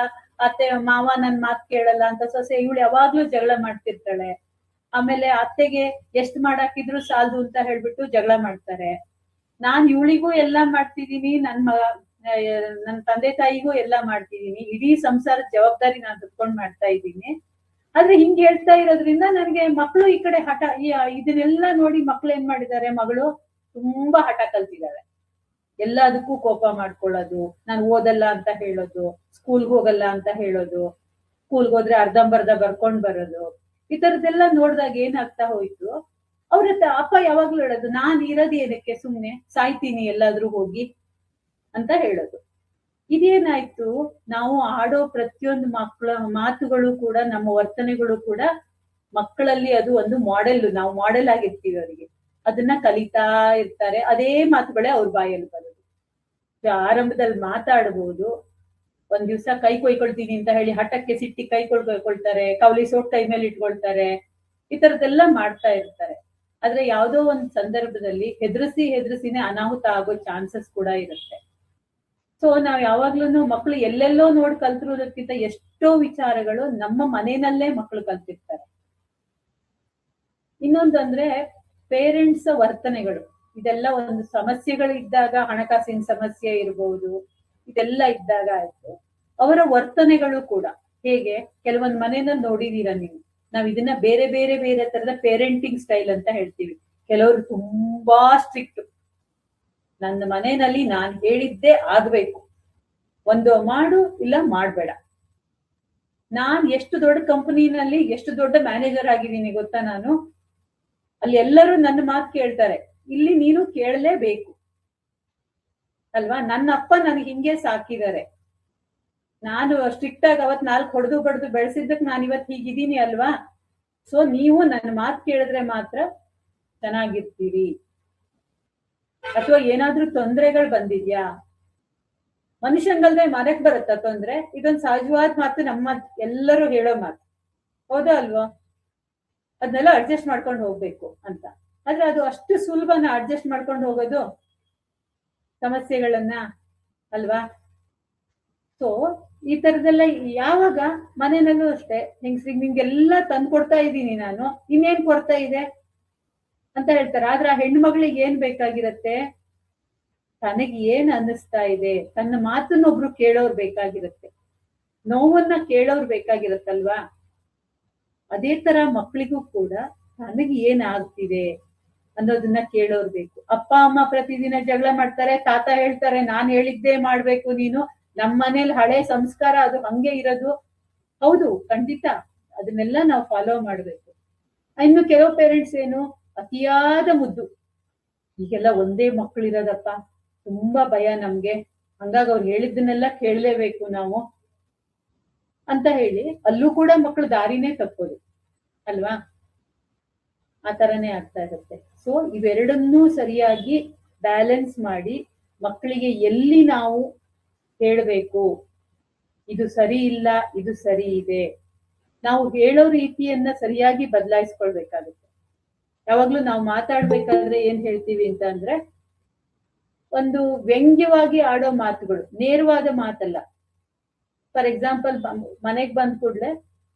ಅತ್ತೆ ಮಾವ ನನ್ ಮಾತ್ ಕೇಳಲ್ಲ ಅಂತ ಸೊಸೆ ಇವಳು ಯಾವಾಗ್ಲೂ ಜಗಳ ಮಾಡ್ತಿರ್ತಾಳೆ. ಆಮೇಲೆ ಅತ್ತೆಗೆ ಎಷ್ಟ್ ಮಾಡಾಕಿದ್ರು ಸಾಲದು ಅಂತ ಹೇಳ್ಬಿಟ್ಟು ಜಗಳ ಮಾಡ್ತಾರೆ. ನಾನ್ ಇವಳಿಗೂ ಎಲ್ಲಾ ಮಾಡ್ತಿದೀನಿ, ನನ್ ತಂದೆ ತಾಯಿಗೂ ಎಲ್ಲಾ ಮಾಡ್ತಿದೀನಿ, ಇಡೀ ಸಂಸಾರದ ಜವಾಬ್ದಾರಿ ನಾನ್ ತಗೊಂಡ್ ಮಾಡ್ತಾ ಇದ್ದೀನಿ. ಆದ್ರೆ ಹಿಂಗ್ ಹೇಳ್ತಾ ಇರೋದ್ರಿಂದ ನನ್ಗೆ ಮಕ್ಕಳು ಈ ಕಡೆ ಹಠ, ಇದನ್ನೆಲ್ಲ ನೋಡಿ ಮಕ್ಳು ಏನ್ ಮಾಡಿದ್ದಾರೆ, ಮಗಳು ತುಂಬಾ ಹಠ ಕಲ್ತಿದ್ದಾಳೆ. ಎಲ್ಲದಕ್ಕೂ ಕೋಪ ಮಾಡ್ಕೊಳ್ಳೋದು, ನಾನು ಓದಲ್ಲ ಅಂತ ಹೇಳೋದು, ಸ್ಕೂಲ್ಗೆ ಹೋಗಲ್ಲ ಅಂತ ಹೇಳೋದು, ಸ್ಕೂಲ್ಗೆ ಹೋದ್ರೆ ಅರ್ಧಂಬರ್ಧ ಬರ್ಕೊಂಡ್ ಬರೋದು, ಈ ತರದ್ದೆಲ್ಲ ನೋಡ್ದಾಗ ಏನಾಗ್ತಾ ಹೋಯ್ತು, ಅವ್ರ ಅಪ್ಪ ಯಾವಾಗ್ಲೂ ಹೇಳೋದು, ನಾನ್ ಇರೋದು ಏನಕ್ಕೆ, ಸುಮ್ನೆ ಸಾಯ್ತೀನಿ ಎಲ್ಲಾದ್ರೂ ಹೋಗಿ ಅಂತ ಹೇಳೋದು. ಇದೇನಾಯ್ತು, ನಾವು ಆಡೋ ಪ್ರತಿಯೊಂದು ಮಕ್ಕಳ ಮಾತುಗಳು ಕೂಡ, ನಮ್ಮ ವರ್ತನೆಗಳು ಕೂಡ ಮಕ್ಕಳಲ್ಲಿ ಅದು ಒಂದು ನಾವು ಮಾಡೆಲ್ ಆಗಿರ್ತೀವಿ ಅವರಿಗೆ, ಅದನ್ನ ಕಲಿತಾ ಇರ್ತಾರೆ. ಅದೇ ಮಾತುಗಳೇ ಅವ್ರ ಬಾಯಲ್ಲಿ ಬರೋದು. ಆರಂಭದಲ್ಲಿ ಮಾತಾಡ್ಬೋದು, ಒಂದ್ ದಿವ್ಸ ಕೈ ಕೊಯ್ಕೊಳ್ತೀನಿ ಅಂತ ಹೇಳಿ ಹಠಕ್ಕೆ ಸಿಟ್ಟಿ ಕೈ ಕೊಯ್ಕೊಳ್ತಾರೆ, ಕವಲಿ ಸೋಟ್ ಕೈ ಮೇಲೆ ಇಟ್ಕೊಳ್ತಾರೆ, ಈ ತರದ್ದೆಲ್ಲ ಮಾಡ್ತಾ ಇರ್ತಾರೆ. ಆದ್ರೆ ಯಾವ್ದೋ ಒಂದ್ ಸಂದರ್ಭದಲ್ಲಿ ಹೆದರ್ಸಿನೇ ಅನಾಹುತ ಆಗೋ ಚಾನ್ಸಸ್ ಕೂಡ ಇರುತ್ತೆ. ಸೊ ನಾವ್ ಯಾವಾಗ್ಲೂ ಮಕ್ಕಳು ಎಲ್ಲೆಲ್ಲೋ ನೋಡ್ ಕಲ್ತಿರೋದಕ್ಕಿಂತ ಎಷ್ಟೋ ವಿಚಾರಗಳು ನಮ್ಮ ಮನೆಯಲ್ಲೇ ಮಕ್ಕಳು ಕಲ್ತಿರ್ತಾರೆ. ಇನ್ನೊಂದಂದ್ರೆ ಪೇರೆಂಟ್ಸ್ ವರ್ತನೆಗಳು. ಇದೆಲ್ಲ ಒಂದು ಸಮಸ್ಯೆಗಳು ಇದ್ದಾಗ, ಹಣಕಾಸಿನ ಸಮಸ್ಯೆ ಇರ್ಬೋದು, ಇದೆಲ್ಲ ಇದ್ದಾಗ ಆಯ್ತು, ಅವರ ವರ್ತನೆಗಳು ಕೂಡ ಹೇಗೆ, ಕೆಲವೊಂದ್ ಮನೆಯಲ್ಲಿ ನೋಡಿದೀರ ನೀವು, ನಾವ್ ಇದನ್ನ ಬೇರೆ ಬೇರೆ ಬೇರೆ ತರದ ಪೇರೆಂಟಿಂಗ್ ಸ್ಟೈಲ್ ಅಂತ ಹೇಳ್ತೀವಿ. ಕೆಲವರು ತುಂಬಾ ಸ್ಟ್ರಿಕ್ಟ್, ನನ್ನ ಮನೆಯಲ್ಲಿ ನಾನ್ ಹೇಳಿದ್ದೇ ಆಗ್ಬೇಕು, ಒಂದು ಮಾಡು ಇಲ್ಲ ಮಾಡ್ಬೇಡ. ನಾನ್ ಎಷ್ಟು ದೊಡ್ಡ ಕಂಪನಿನಲ್ಲಿ ಎಷ್ಟು ದೊಡ್ಡ ಮ್ಯಾನೇಜರ್ ಆಗಿದ್ದೀನಿ ಗೊತ್ತಾ, ನಾನು ಅಲ್ಲಿ ಎಲ್ಲರೂ ನನ್ನ ಮಾತು ಕೇಳ್ತಾರೆ, ಇಲ್ಲಿ ನೀನು ಕೇಳಲೇಬೇಕು ಅಲ್ವಾ. ನನ್ನ ಅಪ್ಪ ನನಗೆ ಹಿಂಗೆ ಸಾಕಿದ್ದಾರೆ, ನಾನು ಸ್ಟ್ರಿಕ್ಟ್ ಆಗಿ ಅವತ್ 4 ಹೊಡೆದು ಬಡ್ದು ಬೆಳೆಸಿದ್ದಕ್ಕೆ ನಾನು ಇವತ್ತು ಹೀಗಿದ್ದೀನಿ ಅಲ್ವಾ. ಸೊ ನೀವು ನನ್ನ ಮಾತು ಕೇಳಿದ್ರೆ ಮಾತ್ರ ಚೆನ್ನಾಗಿರ್ತೀರಿ. ಅಥವಾ ಏನಾದ್ರೂ ತೊಂದರೆಗಳು ಬಂದಿದ್ಯಾ, ಮನುಷ್ಯಂಗಲ್ದೆ ಮರಕ್ ಬರುತ್ತಾ ತೊಂದ್ರೆ, ಇದೊಂದು ಸಹಜವಾದ ಮಾತು, ನಮ್ಮ ಎಲ್ಲರೂ ಹೇಳೋ ಮಾತು, ಹೌದಾ ಅಲ್ವಾ. ಅದನ್ನೆಲ್ಲ ಅಡ್ಜಸ್ಟ್ ಮಾಡ್ಕೊಂಡು ಹೋಗ್ಬೇಕು ಅಂತ. ಆದ್ರೆ ಅದು ಅಷ್ಟು ಸುಲಭನ ಅಡ್ಜಸ್ಟ್ ಮಾಡ್ಕೊಂಡು ಹೋಗೋದು ಸಮಸ್ಯೆಗಳನ್ನ ಅಲ್ವಾ. ಸೊ ಈ ತರದೆಲ್ಲ ಯಾವಾಗ ಮನೆಯಲ್ಲೂ ಅಷ್ಟೇ, ನಿಂಗೆಲ್ಲ ತಂದು ಕೊಡ್ತಾ ಇದ್ದೀನಿ ನಾನು, ಇನ್ನೇನ್ ಕೊಡ್ತಾ ಇದೆ ಅಂತ ಹೇಳ್ತಾರೆ. ಆದ್ರೆ ಆ ಹೆಣ್ಣು ಮಗಳಿಗೆ ಏನ್ ಬೇಕಾಗಿರತ್ತೆ, ತನಗೆ ಏನ್ ಅನ್ನಿಸ್ತಾ ಇದೆ, ತನ್ನ ಮಾತನ್ನೊಬ್ರು ಕೇಳೋರ್ ಬೇಕಾಗಿರತ್ತೆ, ನೋವನ್ನ ಕೇಳೋರ್ ಬೇಕಾಗಿರತ್ತಲ್ವಾ. ಅದೇ ತರ ಮಕ್ಕಳಿಗೂ ಕೂಡ ನನಗೆ ಏನಾಗ್ತಿದೆ ಅನ್ನೋದನ್ನ ಕೇಳೋರ್ ಬೇಕು. ಅಪ್ಪ ಅಮ್ಮ ಪ್ರತಿದಿನ ಜಗಳ ಮಾಡ್ತಾರೆ, ತಾತ ಹೇಳ್ತಾರೆ ನಾನ್ ಹೇಳಿದ್ದೇ ಮಾಡ್ಬೇಕು ನೀನು, ನಮ್ ಮನೇಲಿ ಹಳೆ ಸಂಸ್ಕಾರ ಅದು ಹಂಗೆ ಇರೋದು. ಹೌದು, ಖಂಡಿತ ಅದನ್ನೆಲ್ಲ ನಾವು ಫಾಲೋ ಮಾಡ್ಬೇಕು. ಇನ್ನು ಕೆಲವು ಪೇರೆಂಟ್ಸ್ ಏನು, ಅತಿಯಾದ ಮುದ್ದು, ಈಗೆಲ್ಲ ಒಂದೇ ಮಕ್ಕಳಿರೋದಪ್ಪ, ತುಂಬಾ ಭಯ ನಮ್ಗೆ, ಹಂಗಾಗಿ ಅವ್ರು ಹೇಳಿದ್ದನ್ನೆಲ್ಲ ಕೇಳಲೇಬೇಕು ನಾವು ಅಂತ ಹೇಳಿ ಅಲ್ಲೂ ಕೂಡ ಮಕ್ಕಳು ದಾರಿನೇ ತಪ್ಪೋದು ಅಲ್ವಾ? ಆ ತರನೇ ಆಗ್ತಾ ಇರುತ್ತೆ. ಸೊ ಇವೆರಡನ್ನೂ ಸರಿಯಾಗಿ ಬ್ಯಾಲೆನ್ಸ್ ಮಾಡಿ ಮಕ್ಕಳಿಗೆ ಎಲ್ಲಿ ನಾವು ಹೇಳ್ಬೇಕು, ಇದು ಸರಿ ಇಲ್ಲ, ಇದು ಸರಿ ಇದೆ, ನಾವು ಹೇಳೋ ರೀತಿಯನ್ನ ಸರಿಯಾಗಿ ಬದಲಾಯಿಸ್ಕೊಳ್ಬೇಕಾಗುತ್ತೆ. ಯಾವಾಗ್ಲೂ ನಾವು ಮಾತಾಡ್ಬೇಕಾದ್ರೆ ಏನ್ ಹೇಳ್ತೀವಿ ಅಂತ ಅಂದ್ರೆ, ಒಂದು ವ್ಯಂಗ್ಯವಾಗಿ ಆಡೋ ಮಾತುಗಳು, ನೇರವಾದ ಮಾತಲ್ಲ. ಫಾರ್ ಎಕ್ಸಾಂಪಲ್, ಮನೆಗ್ ಬಂದ್ ಕೂಡ್ಲೆ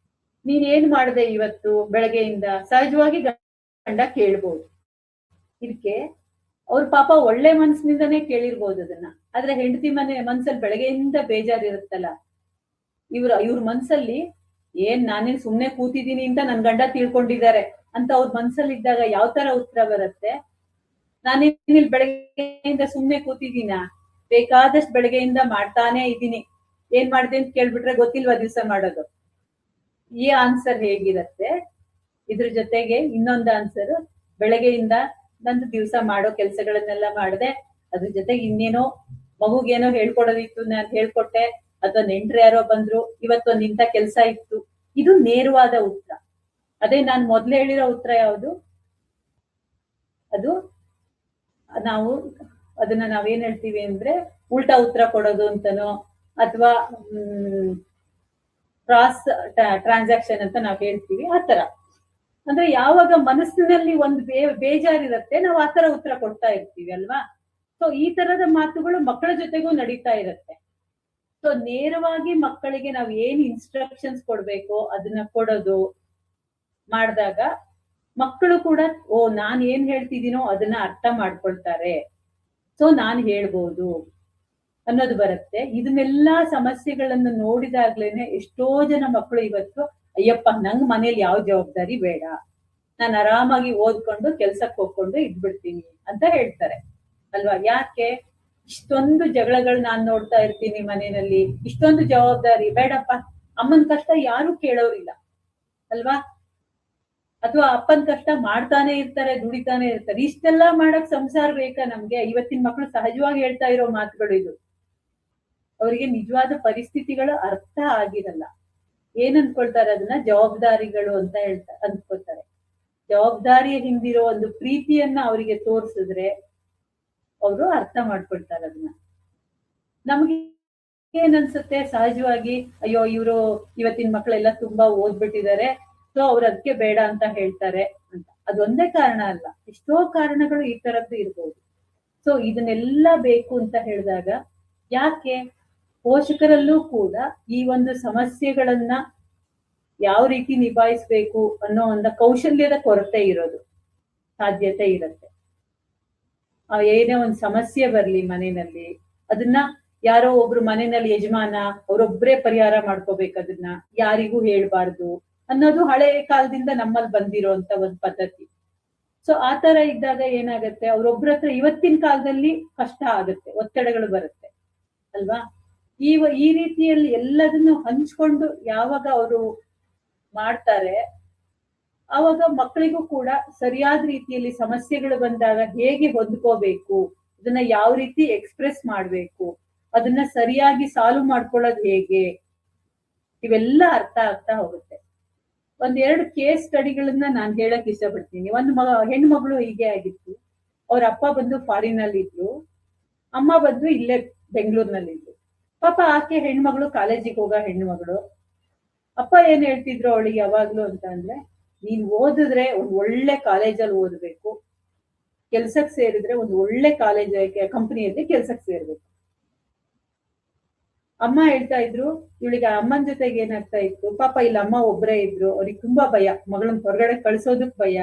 ನೀನ್ ಏನ್ ಮಾಡ್ದೆ ಇವತ್ತು ಬೆಳಗ್ಗೆಯಿಂದ, ಸಹಜವಾಗಿ ಗಂಡ ಕೇಳ್ಬೋದು. ಇದಕ್ಕೆ ಅವ್ರ ಪಾಪ ಒಳ್ಳೆ ಮನ್ಸಿನಿಂದನೇ ಕೇಳಿರ್ಬೋದು ಅದನ್ನ. ಆದ್ರೆ ಹೆಂಡತಿ ಮನ್ಸಲ್ಲಿ ಬೆಳಗ್ಗೆಯಿಂದ ಬೇಜಾರಿರುತ್ತಲ್ಲ, ಇವ್ರ ಮನ್ಸಲ್ಲಿ ಏನ್ ನಾನೇನ್ ಸುಮ್ನೆ ಕೂತಿದೀನಿ ಅಂತ ನನ್ ಗಂಡ ತಿಳ್ಕೊಂಡಿದ್ದಾರೆ ಅಂತ ಅವ್ರ ಮನ್ಸಲ್ಲಿ ಇದ್ದಾಗ ಯಾವ ತರ ಉತ್ತರ ಬರುತ್ತೆ? ನಾನೇನ್ ಇಲ್ಲಿ ಬೆಳಗ್ಗೆಯಿಂದ ಸುಮ್ನೆ ಕೂತಿದ್ದೀನ, ಬೇಕಾದಷ್ಟು ಬೆಳಗ್ಗೆಯಿಂದ ಮಾಡ್ತಾನೆ ಇದ್ದೀನಿ, ಏನ್ ಮಾಡ್ದೆ ಅಂತ ಕೇಳ್ಬಿಟ್ರೆ ಗೊತ್ತಿಲ್ವಾ ದಿವ್ಸ ಮಾಡೋದು? ಈ ಆನ್ಸರ್ ಹೇಗಿರತ್ತೆ? ಇದ್ರ ಜೊತೆಗೆ ಇನ್ನೊಂದು ಆನ್ಸರ್, ಬೆಳಗ್ಗೆಯಿಂದ ನಂದು ದಿವ್ಸ ಮಾಡೋ ಕೆಲ್ಸಗಳನ್ನೆಲ್ಲ ಮಾಡ್ದೆ, ಅದ್ರ ಜೊತೆಗೆ ಇನ್ನೇನೋ ಮಗುಗೇನೋ ಹೇಳ್ಕೊಡೋದಿತ್ತು ನಾನು ಹೇಳ್ಕೊಟ್ಟೆ, ಅಥವಾ ನೆಂಟ್ರು ಯಾರೋ ಬಂದ್ರು, ಇವತ್ತೊಂದ್ ಇಂಥ ಕೆಲ್ಸ ಇತ್ತು. ಇದು ನೇರವಾದ ಉತ್ತರ. ಅದೇ ನಾನ್ ಮೊದ್ಲು ಹೇಳಿರೋ ಉತ್ತರ ಯಾವುದು? ಅದು ನಾವು ಅದನ್ನ ನಾವೇನ್ ಹೇಳ್ತೀವಿ ಅಂದ್ರೆ ಉಲ್ಟಾ ಉತ್ತರ ಕೊಡೋದು ಅಂತನೋ, ಅಥವಾ ಕ್ರಾಸ್ ಟ್ರಾನ್ಸಾಕ್ಷನ್ ಅಂತ ನಾವ್ ಹೇಳ್ತೀವಿ. ಆತರ ಅಂದ್ರೆ ಯಾವಾಗ ಮನಸ್ಸಿನಲ್ಲಿ ಒಂದು ಬೇಜಾರಿರತ್ತೆ, ನಾವು ಆತರ ಉತ್ತರ ಕೊಡ್ತಾ ಇರ್ತೀವಿ ಅಲ್ವಾ? ಸೊ ಈ ತರದ ಮಾತುಗಳು ಮಕ್ಕಳ ಜೊತೆಗೂ ನಡೀತಾ ಇರತ್ತೆ. ಸೊ ನೇರವಾಗಿ ಮಕ್ಕಳಿಗೆ ನಾವ್ ಏನ್ ಇನ್ಸ್ಟ್ರಕ್ಷನ್ಸ್ ಕೊಡ್ಬೇಕೋ ಅದನ್ನ ಕೊಡೋದು ಮಾಡಿದಾಗ ಮಕ್ಕಳು ಕೂಡ ಓ ನಾನ್ ಏನ್ ಹೇಳ್ತಿದ್ದೀನೋ ಅದನ್ನ ಅರ್ಥ ಮಾಡ್ಕೊಳ್ತಾರೆ, ಸೊ ನಾನ್ ಹೇಳ್ಬೋದು ಅನ್ನೋದು ಬರುತ್ತೆ. ಇದನ್ನೆಲ್ಲಾ ಸಮಸ್ಯೆಗಳನ್ನು ನೋಡಿದಾಗ್ಲೇನೆ ಎಷ್ಟೋ ಜನ ಮಕ್ಕಳು ಇವತ್ತು ಅಯ್ಯಪ್ಪ ನಂಗ್ ಮನೇಲಿ ಯಾವ ಜವಾಬ್ದಾರಿ ಬೇಡ, ನಾನು ಆರಾಮಾಗಿ ಓದ್ಕೊಂಡು ಕೆಲ್ಸಕ್ಕೆ ಹೋಗ್ಕೊಂಡು ಇದ್ಬಿಡ್ತೀನಿ ಅಂತ ಹೇಳ್ತಾರೆ ಅಲ್ವಾ? ಯಾಕೆ? ಇಷ್ಟೊಂದು ಜಗಳಗಳು ನಾನ್ ನೋಡ್ತಾ ಇರ್ತೀನಿ ಮನೆಯಲ್ಲಿ, ಇಷ್ಟೊಂದು ಜವಾಬ್ದಾರಿ ಬೇಡಪ್ಪ, ಅಮ್ಮನ್ ಕಷ್ಟ ಯಾರು ಕೇಳೋರಿಲ್ಲ ಅಲ್ವಾ? ಅಥವಾ ಅಪ್ಪನ್ ಕಷ್ಟ ಮಾಡ್ತಾನೆ ಇರ್ತಾರೆ, ದುಡಿತಾನೆ ಇರ್ತಾರೆ. ಇಷ್ಟೆಲ್ಲಾ ಮಾಡಕ್ ಸಂಸಾರ ಬೇಕಾ ನಮ್ಗೆ? ಇವತ್ತಿನ ಮಕ್ಕಳು ಸಹಜವಾಗಿ ಹೇಳ್ತಾ ಇರೋ ಮಾತುಗಳು ಇದು. ಅವರಿಗೆ ನಿಜವಾದ ಪರಿಸ್ಥಿತಿಗಳು ಅರ್ಥ ಆಗಿರಲ್ಲ. ಏನ್ ಅನ್ಕೊಳ್ತಾರೆ? ಅದನ್ನ ಜವಾಬ್ದಾರಿಗಳು ಅಂತ ಅನ್ಕೊಳ್ತಾರೆ. ಜವಾಬ್ದಾರಿಯ ಹಿಂದಿರೋ ಒಂದು ಪ್ರೀತಿಯನ್ನ ಅವರಿಗೆ ತೋರಿಸಿದ್ರೆ ಅವರು ಅರ್ಥ ಮಾಡ್ಕೊಳ್ತಾರೆ ಅದನ್ನ. ನಮ್ಗೆ ಏನ್ ಅನ್ಸುತ್ತೆ ಸಹಜವಾಗಿ, ಅಯ್ಯೋ ಇವರು ಇವತ್ತಿನ ಮಕ್ಕಳೆಲ್ಲ ತುಂಬಾ ಓದ್ಬಿಟ್ಟಿದ್ದಾರೆ, ಸೊ ಅವ್ರು ಅದಕ್ಕೆ ಬೇಡ ಅಂತ ಹೇಳ್ತಾರೆ ಅಂತ. ಅದೊಂದೇ ಕಾರಣ ಅಲ್ಲ, ಎಷ್ಟೋ ಕಾರಣಗಳು ಈ ತರದ್ದು ಇರ್ಬೋದು. ಸೊ ಇದನ್ನೆಲ್ಲ ಬೇಕು ಅಂತ ಹೇಳಿದಾಗ ಯಾಕೆ ಪೋಷಕರಲ್ಲೂ ಕೂಡ ಈ ಒಂದು ಸಮಸ್ಯೆಗಳನ್ನ ಯಾವ ರೀತಿ ನಿಭಾಯಿಸ್ಬೇಕು ಅನ್ನೋ ಒಂದು ಕೌಶಲ್ಯದ ಕೊರತೆ ಇರೋದು ಸಾಧ್ಯತೆ ಇರುತ್ತೆ. ಏನೇ ಒಂದು ಸಮಸ್ಯೆ ಬರ್ಲಿ ಮನೆಯಲ್ಲಿ, ಅದನ್ನ ಯಾರೋ ಒಬ್ರು ಮನೆಯಲ್ಲಿ ಯಜಮಾನ ಅವರೊಬ್ಬರೇ ಪರಿಹಾರ ಮಾಡ್ಕೋಬೇಕು, ಅದನ್ನ ಯಾರಿಗೂ ಹೇಳ್ಬಾರ್ದು ಅನ್ನೋದು ಹಳೆ ಕಾಲದಿಂದ ನಮ್ಮಲ್ಲಿ ಬಂದಿರೋಂತ ಒಂದು ಪದ್ಧತಿ. ಸೊ ಆ ತರ ಇದ್ದಾಗ ಏನಾಗತ್ತೆ, ಅವ್ರೊಬ್ರ ಹತ್ರ ಇವತ್ತಿನ ಕಾಲದಲ್ಲಿ ಕಷ್ಟ ಆಗುತ್ತೆ, ಒತ್ತಡಗಳು ಬರುತ್ತೆ ಅಲ್ವಾ? ಈ ರೀತಿಯಲ್ಲಿ ಎಲ್ಲದನ್ನು ಹಂಚ್ಕೊಂಡು ಯಾವಾಗ ಅವರು ಮಾಡ್ತಾರೆ, ಆವಾಗ ಮಕ್ಕಳಿಗೂ ಕೂಡ ಸರಿಯಾದ ರೀತಿಯಲ್ಲಿ ಸಮಸ್ಯೆಗಳು ಬಂದಾಗ ಹೇಗೆ ಹೊಂದ್ಕೋಬೇಕು, ಅದನ್ನ ಯಾವ ರೀತಿ ಎಕ್ಸ್ಪ್ರೆಸ್ ಮಾಡ್ಬೇಕು, ಅದನ್ನ ಸರಿಯಾಗಿ ಸಾಲ್ವ್ ಮಾಡ್ಕೊಳ್ಳೋದು ಹೇಗೆ, ಇವೆಲ್ಲ ಅರ್ಥ ಆಗ್ತಾ ಹೋಗುತ್ತೆ. ಒಂದೆರಡು ಕೇಸ್ ಸ್ಟಡಿಗಳನ್ನ ನಾನು ಹೇಳಕ್ ಇಷ್ಟಪಡ್ತೀನಿ. ಒಂದು ಹೆಣ್ಮಗಳು ಹೀಗೆ ಆಗಿತ್ತು. ಅವ್ರ ಅಪ್ಪ ಬಂದು ಫಾರಿನ್ ಅಲ್ಲಿ ಇದ್ರು, ಅಮ್ಮ ಬಂದು ಇಲ್ಲೇ ಬೆಂಗಳೂರಿನಲ್ಲಿದ್ರು. ಪಾಪ ಆಕೆ ಹೆಣ್ಮಗಳು ಕಾಲೇಜಿಗೆ ಹೋಗೋ ಹೆಣ್ಮಗಳು. ಅಪ್ಪ ಏನ್ ಹೇಳ್ತಿದ್ರು ಅವಳಿಗೆ ಯಾವಾಗ್ಲೂ ಅಂತ ಅಂದ್ರೆ, ನೀನ್ ಓದಿದ್ರೆ ಒಂದ್ ಒಳ್ಳೆ ಕಾಲೇಜಲ್ಲಿ ಓದ್ಬೇಕು, ಕೆಲ್ಸಕ್ ಸೇರಿದ್ರೆ ಒಂದು ಒಳ್ಳೆ ಕಾಲೇಜ್ ಕಂಪನಿಯಲ್ಲಿ ಕೆಲ್ಸಕ್ ಸೇರ್ಬೇಕು. ಅಮ್ಮ ಹೇಳ್ತಾ ಇದ್ರು, ಇವಳಿಗೆ ಅಮ್ಮನ ಜೊತೆಗೆ ಏನಾಗ್ತಾ ಇತ್ತು, ಪಾಪ ಇಲ್ಲಿ ಅಮ್ಮ ಒಬ್ಬರೇ ಇದ್ರು, ಅವ್ರಿಗೆ ತುಂಬಾ ಭಯ, ಮಗಳನ್ನ ಹೊರಗಡೆ ಕಳ್ಸೋದಕ್ ಭಯ,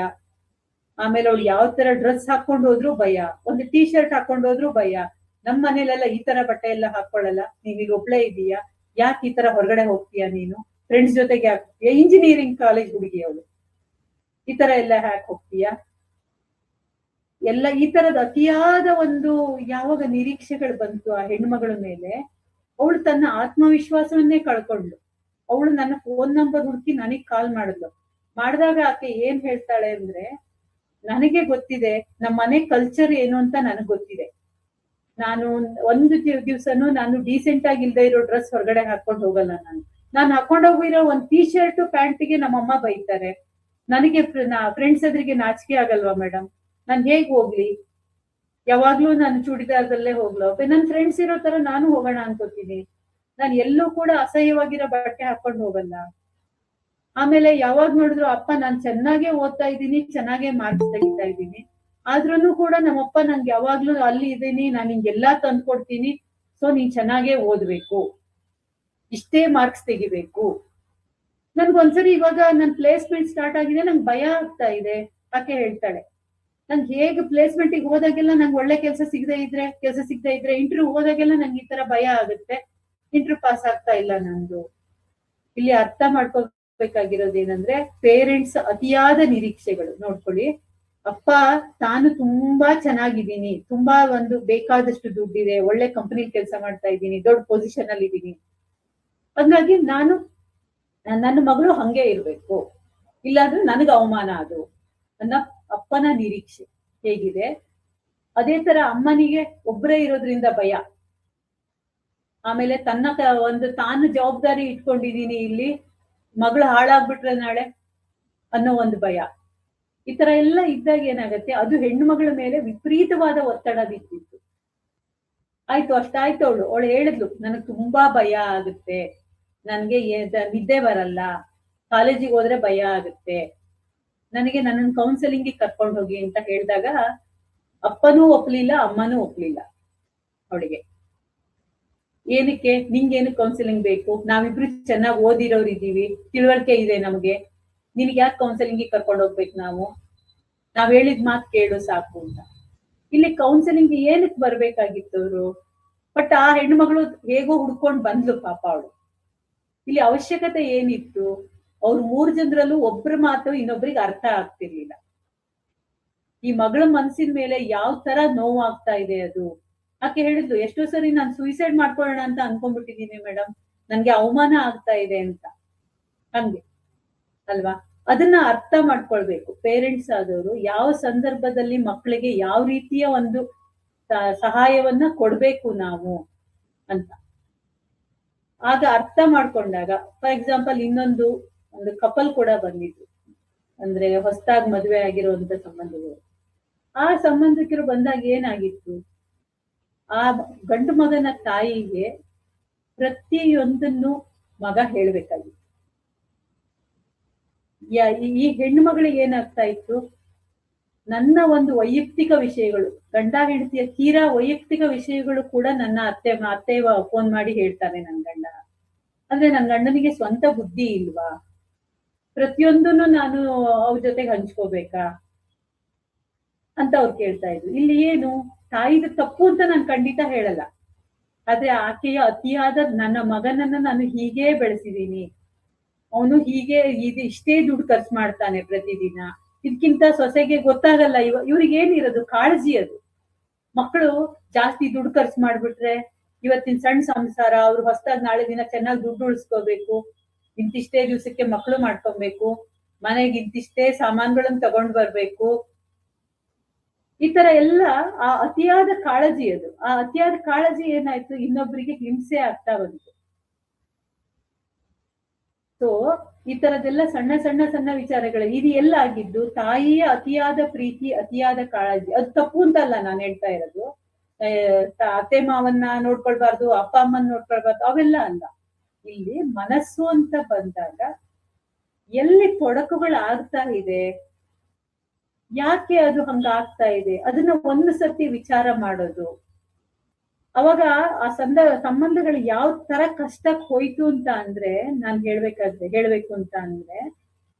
ಆಮೇಲೆ ಅವ್ಳು ಯಾವ ತರ ಡ್ರೆಸ್ ಹಾಕೊಂಡು ಹೋದ್ರು ಭಯ, ಒಂದು ಟೀ ಶರ್ಟ್ ಹಾಕೊಂಡು ಹೋದ್ರು ಭಯ. ನಮ್ ಮನೇಲೆಲ್ಲ ಈ ತರ ಬಟ್ಟೆ ಎಲ್ಲ ಹಾಕೊಳ್ಳಲ್ಲ, ನೀನ್ ಇಲ್ಲಿ ಒಬ್ಳೇ ಇದೀಯಾ, ಯಾಕೆ ಈ ತರ ಹೊರಗಡೆ ಹೋಗ್ತೀಯಾ ನೀನು ಫ್ರೆಂಡ್ಸ್ ಜೊತೆಗೆ ಯಾಕೆ ಹೋಗ್ತೀಯಾ, ಇಂಜಿನಿಯರಿಂಗ್ ಕಾಲೇಜ್ ಹುಡುಗಿ ಅವಳು, ಈ ತರ ಎಲ್ಲ ಹ್ಯಾಕ್ ಹೋಗ್ತೀಯಾ? ಎಲ್ಲ ಈ ತರದ ಅತಿಯಾದ ಒಂದು ಯಾವಾಗ ನಿರೀಕ್ಷೆಗಳು ಬಂತು ಆ ಹೆಣ್ಮಗಳ ಮೇಲೆ, ಅವಳು ತನ್ನ ಆತ್ಮವಿಶ್ವಾಸವನ್ನೇ ಕಳ್ಕೊಂಡ್ಳು. ಅವಳು ನನ್ನ ಫೋನ್ ನಂಬರ್ ಹುಡುಕಿ ನನಗ್ ಕಾಲ್ ಮಾಡಿದ್ಲು. ಮಾಡಿದಾಗ ಆಕೆ ಏನ್ ಹೇಳ್ತಾಳೆ ಅಂದ್ರೆ, ನನಗೆ ಗೊತ್ತಿದೆ ನಮ್ಮ ಮನೆ ಕಲ್ಚರ್ ಏನು ಅಂತ ನನಗ್ ಗೊತ್ತಿದೆ. ನಾನು ಒಂದು ದಿವ್ಸನೂ ನಾನು ಡೀಸೆಂಟ್ ಆಗಿ ಇಲ್ದೇ ಇರೋ ಡ್ರೆಸ್ ಹೊರಗಡೆ ಹಾಕೊಂಡು ಹೋಗಲ್ಲ. ನಾನು ಹಾಕೊಂಡು ಹೋಗಿರೋ ಒಂದ್ ಟೀ ಶರ್ಟ್ ಪ್ಯಾಂಟಿಗೆ ನಮ್ಮಮ್ಮ ಬೈತಾರೆ. ನನಗೆ ಫ್ರೆಂಡ್ಸ್ ಎದುರಿಗೆ ನಾಚಿಕೆ ಆಗಲ್ವಾ ಮೇಡಮ್? ನಾನ್ ಹೇಗ್ ಹೋಗ್ಲಿ? ಯಾವಾಗ್ಲೂ ನಾನು ಚೂಡಿದಾರದಲ್ಲೇ ಹೋಗ್ಲೋ? ನನ್ ಫ್ರೆಂಡ್ಸ್ ಇರೋ ತರ ನಾನು ಹೋಗೋಣ ಅನ್ಕೋತೀನಿ. ನಾನು ಎಲ್ಲೂ ಕೂಡ ಅಸಹ್ಯವಾಗಿರೋ ಬಟ್ಟೆ ಹಾಕೊಂಡು ಹೋಗಲ್ಲ. ಆಮೇಲೆ ಯಾವಾಗ ನೋಡಿದ್ರು ಅಪ್ಪ ನಾನ್ ಚೆನ್ನಾಗೇ ಓದ್ತಾ ಇದ್ದೀನಿ, ಚೆನ್ನಾಗೇ ಮಾರ್ಕ್ಸ್ ತೆಗಿತಾ ಇದ್ದೀನಿ, ಆದ್ರೂನು ಕೂಡ ನಮ್ಮಪ್ಪ ನಂಗೆ ಯಾವಾಗ್ಲೂ ಅಲ್ಲಿ ಇದೀನಿ, ನಾನು ನಿಂಗೆಲ್ಲಾ ತಂದ್ಕೊಡ್ತೀನಿ, ಸೊ ನೀನ್ ಚೆನ್ನಾಗೇ ಓದ್ಬೇಕು, ಇಷ್ಟೇ ಮಾರ್ಕ್ಸ್ ತೆಗಿಬೇಕು. ನನ್ಗೊಂದ್ಸರಿ ಇವಾಗ ನನ್ ಪ್ಲೇಸ್ಮೆಂಟ್ ಸ್ಟಾರ್ಟ್ ಆಗಿದೆ, ನಂಗೆ ಭಯ ಆಗ್ತಾ ಇದೆ. ಆಕೆ ಹೇಳ್ತಾಳೆ, ನಂಗೆ ಹೇಗೆ ಪ್ಲೇಸ್ಮೆಂಟಿಗೆ ಹೋದಾಗೆಲ್ಲ ನಂಗೆ ಒಳ್ಳೆ ಕೆಲಸ ಸಿಗದೆ ಇದ್ರೆ ಇಂಟರ್ವ್ಯೂ ಹೋದಾಗೆಲ್ಲ ನಂಗೆ ಈ ತರ ಭಯ ಆಗುತ್ತೆ, ಇಂಟರ್ವ್ಯೂ ಪಾಸ್ ಆಗ್ತಾ ಇಲ್ಲ ನಂದು. ಇಲ್ಲಿ ಅರ್ಥ ಮಾಡ್ಕೋಬೇಕಾಗಿರೋದೇನಂದ್ರೆ, ಪೇರೆಂಟ್ಸ್ ಅತಿಯಾದ ನಿರೀಕ್ಷೆಗಳು. ನೋಡ್ಕೊಳ್ಳಿ, ಅಪ್ಪ ತಾನು ತುಂಬಾ ಚೆನ್ನಾಗಿದ್ದೀನಿ, ತುಂಬಾ ಒಂದು ಬೇಕಾದಷ್ಟು ದುಡ್ಡಿದೆ, ಒಳ್ಳೆ ಕಂಪನಿ ಕೆಲಸ ಮಾಡ್ತಾ ಇದ್ದೀನಿ, ದೊಡ್ಡ ಪೊಸಿಷನ್ ಅಲ್ಲಿ ಇದ್ದೀನಿ, ಹಾಗಾಗಿ ನನ್ನ ಮಗಳು ಹಂಗೆ ಇರ್ಬೇಕು, ಇಲ್ಲಾಂದ್ರೆ ನನಗೆ ಅವಮಾನ ಅದು ನನ್ನ ಅಪ್ಪನ ನಿರೀಕ್ಷೆ ಹೇಗಿದೆ. ಅದೇ ತರ ಅಮ್ಮನಿಗೆ ಒಬ್ಬರೇ ಇರೋದ್ರಿಂದ ಭಯ. ಆಮೇಲೆ ತಾನು ಜವಾಬ್ದಾರಿ ಇಟ್ಕೊಂಡಿದೀನಿ, ಇಲ್ಲಿ ಮಗಳು ಹಾಳಾಗ್ಬಿಟ್ರೆ ನಾಳೆ ಅನ್ನೋ ಒಂದು ಭಯ. ಈ ತರ ಎಲ್ಲ ಇದ್ದಾಗ ಏನಾಗತ್ತೆ, ಅದು ಹೆಣ್ಣು ಮಗಳ ಮೇಲೆ ವಿಪರೀತವಾದ ಒತ್ತಡ ಬಿದ್ದಿತ್ತು. ಆಯ್ತು, ಅಷ್ಟಾಯ್ತು. ಅವಳು ಹೇಳಿದ್ಲು, ನನಗ್ ತುಂಬಾ ಭಯ ಆಗುತ್ತೆ, ನನ್ಗೆ ನಿದ್ದೆ ಬರಲ್ಲ, ಕಾಲೇಜಿಗೆ ಹೋದ್ರೆ ಭಯ ಆಗುತ್ತೆ, ನನಗೆ ನನ್ನನ್ನು ಕೌನ್ಸಿಲಿಂಗ್ ಕರ್ಕೊಂಡು ಹೋಗಿ ಅಂತ ಹೇಳಿದಾಗ ಅಪ್ಪನೂ ಒಪ್ಲಿಲ್ಲ, ಅಮ್ಮನೂ ಒಪ್ಲಿಲ್ಲ ಅವಳಿಗೆ. ಏನಕ್ಕೆ? ನಿಂಗೇನು ಕೌನ್ಸಿಲಿಂಗ್ ಬೇಕು? ನಾವಿಬ್ರು ಚೆನ್ನಾಗಿ ಓದಿರೋರು ಇದ್ದೀವಿ, ತಿಳುವಳಿಕೆ ಇದೆ ನಮ್ಗೆ, ನಿನ್ಗೆ ಯಾಕೆ ಕೌನ್ಸಿಲಿಂಗ್ ಕರ್ಕೊಂಡು ಹೋಗ್ಬೇಕು? ನಾವ್ ಹೇಳಿದ್ ಮಾತು ಕೇಳು ಸಾಕು ಅಂತ. ಇಲ್ಲಿ ಕೌನ್ಸಿಲಿಂಗ್ ಏನಕ್ಕೆ ಬರ್ಬೇಕಾಗಿತ್ತು ಅವರು? ಬಟ್ ಆ ಹೆಣ್ಮಗಳು ಹೇಗೋ ಹುಡ್ಕೊಂಡ್ ಬಂದ್ಲು ಪಾಪ ಅವಳು. ಇಲ್ಲಿ ಅವಶ್ಯಕತೆ ಏನಿತ್ತು? ಅವ್ರು 3 ಜನರಲ್ಲೂ ಒಬ್ರ ಮಾತು ಇನ್ನೊಬ್ರಿಗೆ ಅರ್ಥ ಆಗ್ತಿರ್ಲಿಲ್ಲ. ಈ ಮಗಳ ಮನ್ಸಿನ ಮೇಲೆ ಯಾವ ತರ ನೋವಾಗ್ತಾ ಇದೆ ಅದು. ಆಕೆ ಹೇಳಿದ್ಲು, ಎಷ್ಟೋ ಸರಿ ನಾನು ಸೂಸೈಡ್ ಮಾಡ್ಕೊಳ್ಳೋಣ ಅಂತ ಅನ್ಕೊಂಡ್ಬಿಟ್ಟಿದೀನಿ ಮೇಡಮ್, ನನ್ಗೆ ಅವಮಾನ ಆಗ್ತಾ ಇದೆ ಅಂತ. ಹಂಗೆ ಅಲ್ವಾ? ಅದನ್ನ ಅರ್ಥ ಮಾಡ್ಕೊಳ್ಬೇಕು ಪೇರೆಂಟ್ಸ್ ಆದವರು, ಯಾವ ಸಂದರ್ಭದಲ್ಲಿ ಮಕ್ಕಳಿಗೆ ಯಾವ ರೀತಿಯ ಒಂದು ಸಹಾಯವನ್ನ ಕೊಡ್ಬೇಕು ನಾವು ಅಂತ. ಆಗ ಅರ್ಥ ಮಾಡ್ಕೊಂಡಾಗ, ಫಾರ್ ಎಕ್ಸಾಂಪಲ್ ಇನ್ನೊಂದು ಕಪಲ್ ಕೂಡ ಬಂದಿದ್ರು, ಅಂದ್ರೆ ಹೊಸದಾಗಿ ಮದುವೆ ಆಗಿರುವಂತ ಸಂಬಂಧಗಳು. ಆ ಸಂಬಂಧಿಕರು ಬಂದಾಗ ಏನಾಗಿತ್ತು, ಆ ಗಂಡು ಮಗನ ತಾಯಿಗೆ ಪ್ರತಿಯೊಂದನ್ನು ಮಗ ಹೇಳ್ಬೇಕಾಗಿತ್ತು. ಈ ಹೆಣ್ಣು ಮಗಳಿಗೆ ಏನಾಗ್ತಾ ಇತ್ತು, ನನ್ನ ಒಂದು ವೈಯಕ್ತಿಕ ವಿಷಯಗಳು, ಗಂಡ ಹೆಂಡತಿಯ ತೀರಾ ವೈಯಕ್ತಿಕ ವಿಷಯಗಳು ಕೂಡ ನನ್ನ ಅತ್ತೆ ಫೋನ್ ಮಾಡಿ ಹೇಳ್ತಾನೆ ನನ್ ಗಂಡ. ಅಂದ್ರೆ ನನ್ ಗಂಡನಿಗೆ ಸ್ವಂತ ಬುದ್ಧಿ ಇಲ್ವಾ? ಪ್ರತಿಯೊಂದನ್ನು ನಾನು ಅವ್ರ ಜೊತೆಗೆ ಹಂಚ್ಕೋಬೇಕಾ ಅಂತ ಅವ್ರು ಕೇಳ್ತಾ ಇದ್ರು. ಇಲ್ಲಿ ಏನು ತಾಯಿದ ತಪ್ಪು ಅಂತ ನಾನು ಖಂಡಿತ ಹೇಳಲ್ಲ, ಆದ್ರೆ ಆಕೆಯ ಅತಿಯಾದ, ನನ್ನ ಮಗನನ್ನ ನಾನು ಹೀಗೆ ಬೆಳೆಸಿದೀನಿ, ಅವನು ಹೀಗೆ ಇಷ್ಟೇ ದುಡ್ಡು ಖರ್ಚು ಮಾಡ್ತಾನೆ ಪ್ರತಿದಿನ, ಇದಕ್ಕಿಂತ ಸೊಸೆಗೆ ಗೊತ್ತಾಗಲ್ಲ. ಇವ್ರಿಗೆ ಏನಿರೋದು ಕಾಳಜಿ. ಅದು ಮಕ್ಕಳು ಜಾಸ್ತಿ ದುಡ್ಡು ಖರ್ಚು ಮಾಡ್ಬಿಟ್ರೆ, ಇವತ್ತಿನ ಸಣ್ಣ ಸಂಸಾರ, ಅವ್ರು ಹೊಸದಾಗಿ ನಾಳೆ ದಿನ ಚೆನ್ನಾಗಿ ದುಡ್ಡು ಉಳಿಸ್ಕೋಬೇಕು, ಇಂತಿಷ್ಟೇ ದಿವ್ಸಕ್ಕೆ ಮಕ್ಕಳು ಮಾಡ್ಕೊಬೇಕು, ಮನೆಗೆ ಇಂತಿಷ್ಟೇ ಸಾಮಾನುಗಳನ್ನ ತಗೊಂಡ್ ಬರ್ಬೇಕು, ಈ ತರ ಎಲ್ಲ ಆ ಅತಿಯಾದ ಕಾಳಜಿ. ಅದು ಆ ಅತಿಯಾದ ಕಾಳಜಿ ಏನಾಯ್ತು, ಇನ್ನೊಬ್ಬರಿಗೆ ಹಿಂಸೆ ಆಗ್ತಾ ಬಂತು. ಸೊ ಈ ತರದೆಲ್ಲ ಸಣ್ಣ ಸಣ್ಣ ಸಣ್ಣ ವಿಚಾರಗಳು ಇದು ಎಲ್ಲ ಆಗಿದ್ದು ತಾಯಿಯ ಅತಿಯಾದ ಪ್ರೀತಿ, ಅತಿಯಾದ ಕಾಳಜಿ. ಅದು ತಪ್ಪು ಅಂತಲ್ಲ ನಾನು ಹೇಳ್ತಾ ಇರೋದು, ಅತ್ತೆ ಮಾವನ್ನ ನೋಡ್ಕೊಳ್ಬಾರ್ದು, ಅಪ್ಪ ಅಮ್ಮನ್ ನೋಡ್ಕೊಳ್ಬಾರ್ದು, ಅವೆಲ್ಲ ಅಲ್ಲ. ಇಲ್ಲಿ ಮನಸ್ಸು ಅಂತ ಬಂದಾಗ ಎಲ್ಲಿ ತೊಡಕುಗಳು ಆಗ್ತಾ ಇದೆ, ಯಾಕೆ ಅದು ಹಂಗಾಗ್ತಾ ಇದೆ, ಅದನ್ನ ಒಂದು ಸರ್ತಿ ವಿಚಾರ ಮಾಡೋದು. ಅವಾಗ ಆ ಸಂಬಂಧಗಳು ಯಾವ ತರ ಕಷ್ಟಕ್ಕೆ ಹೋಯ್ತು ಅಂತ ಅಂದ್ರೆ, ನಾನ್ ಹೇಳ್ಬೇಕು ಅಂತ ಅಂದ್ರೆ,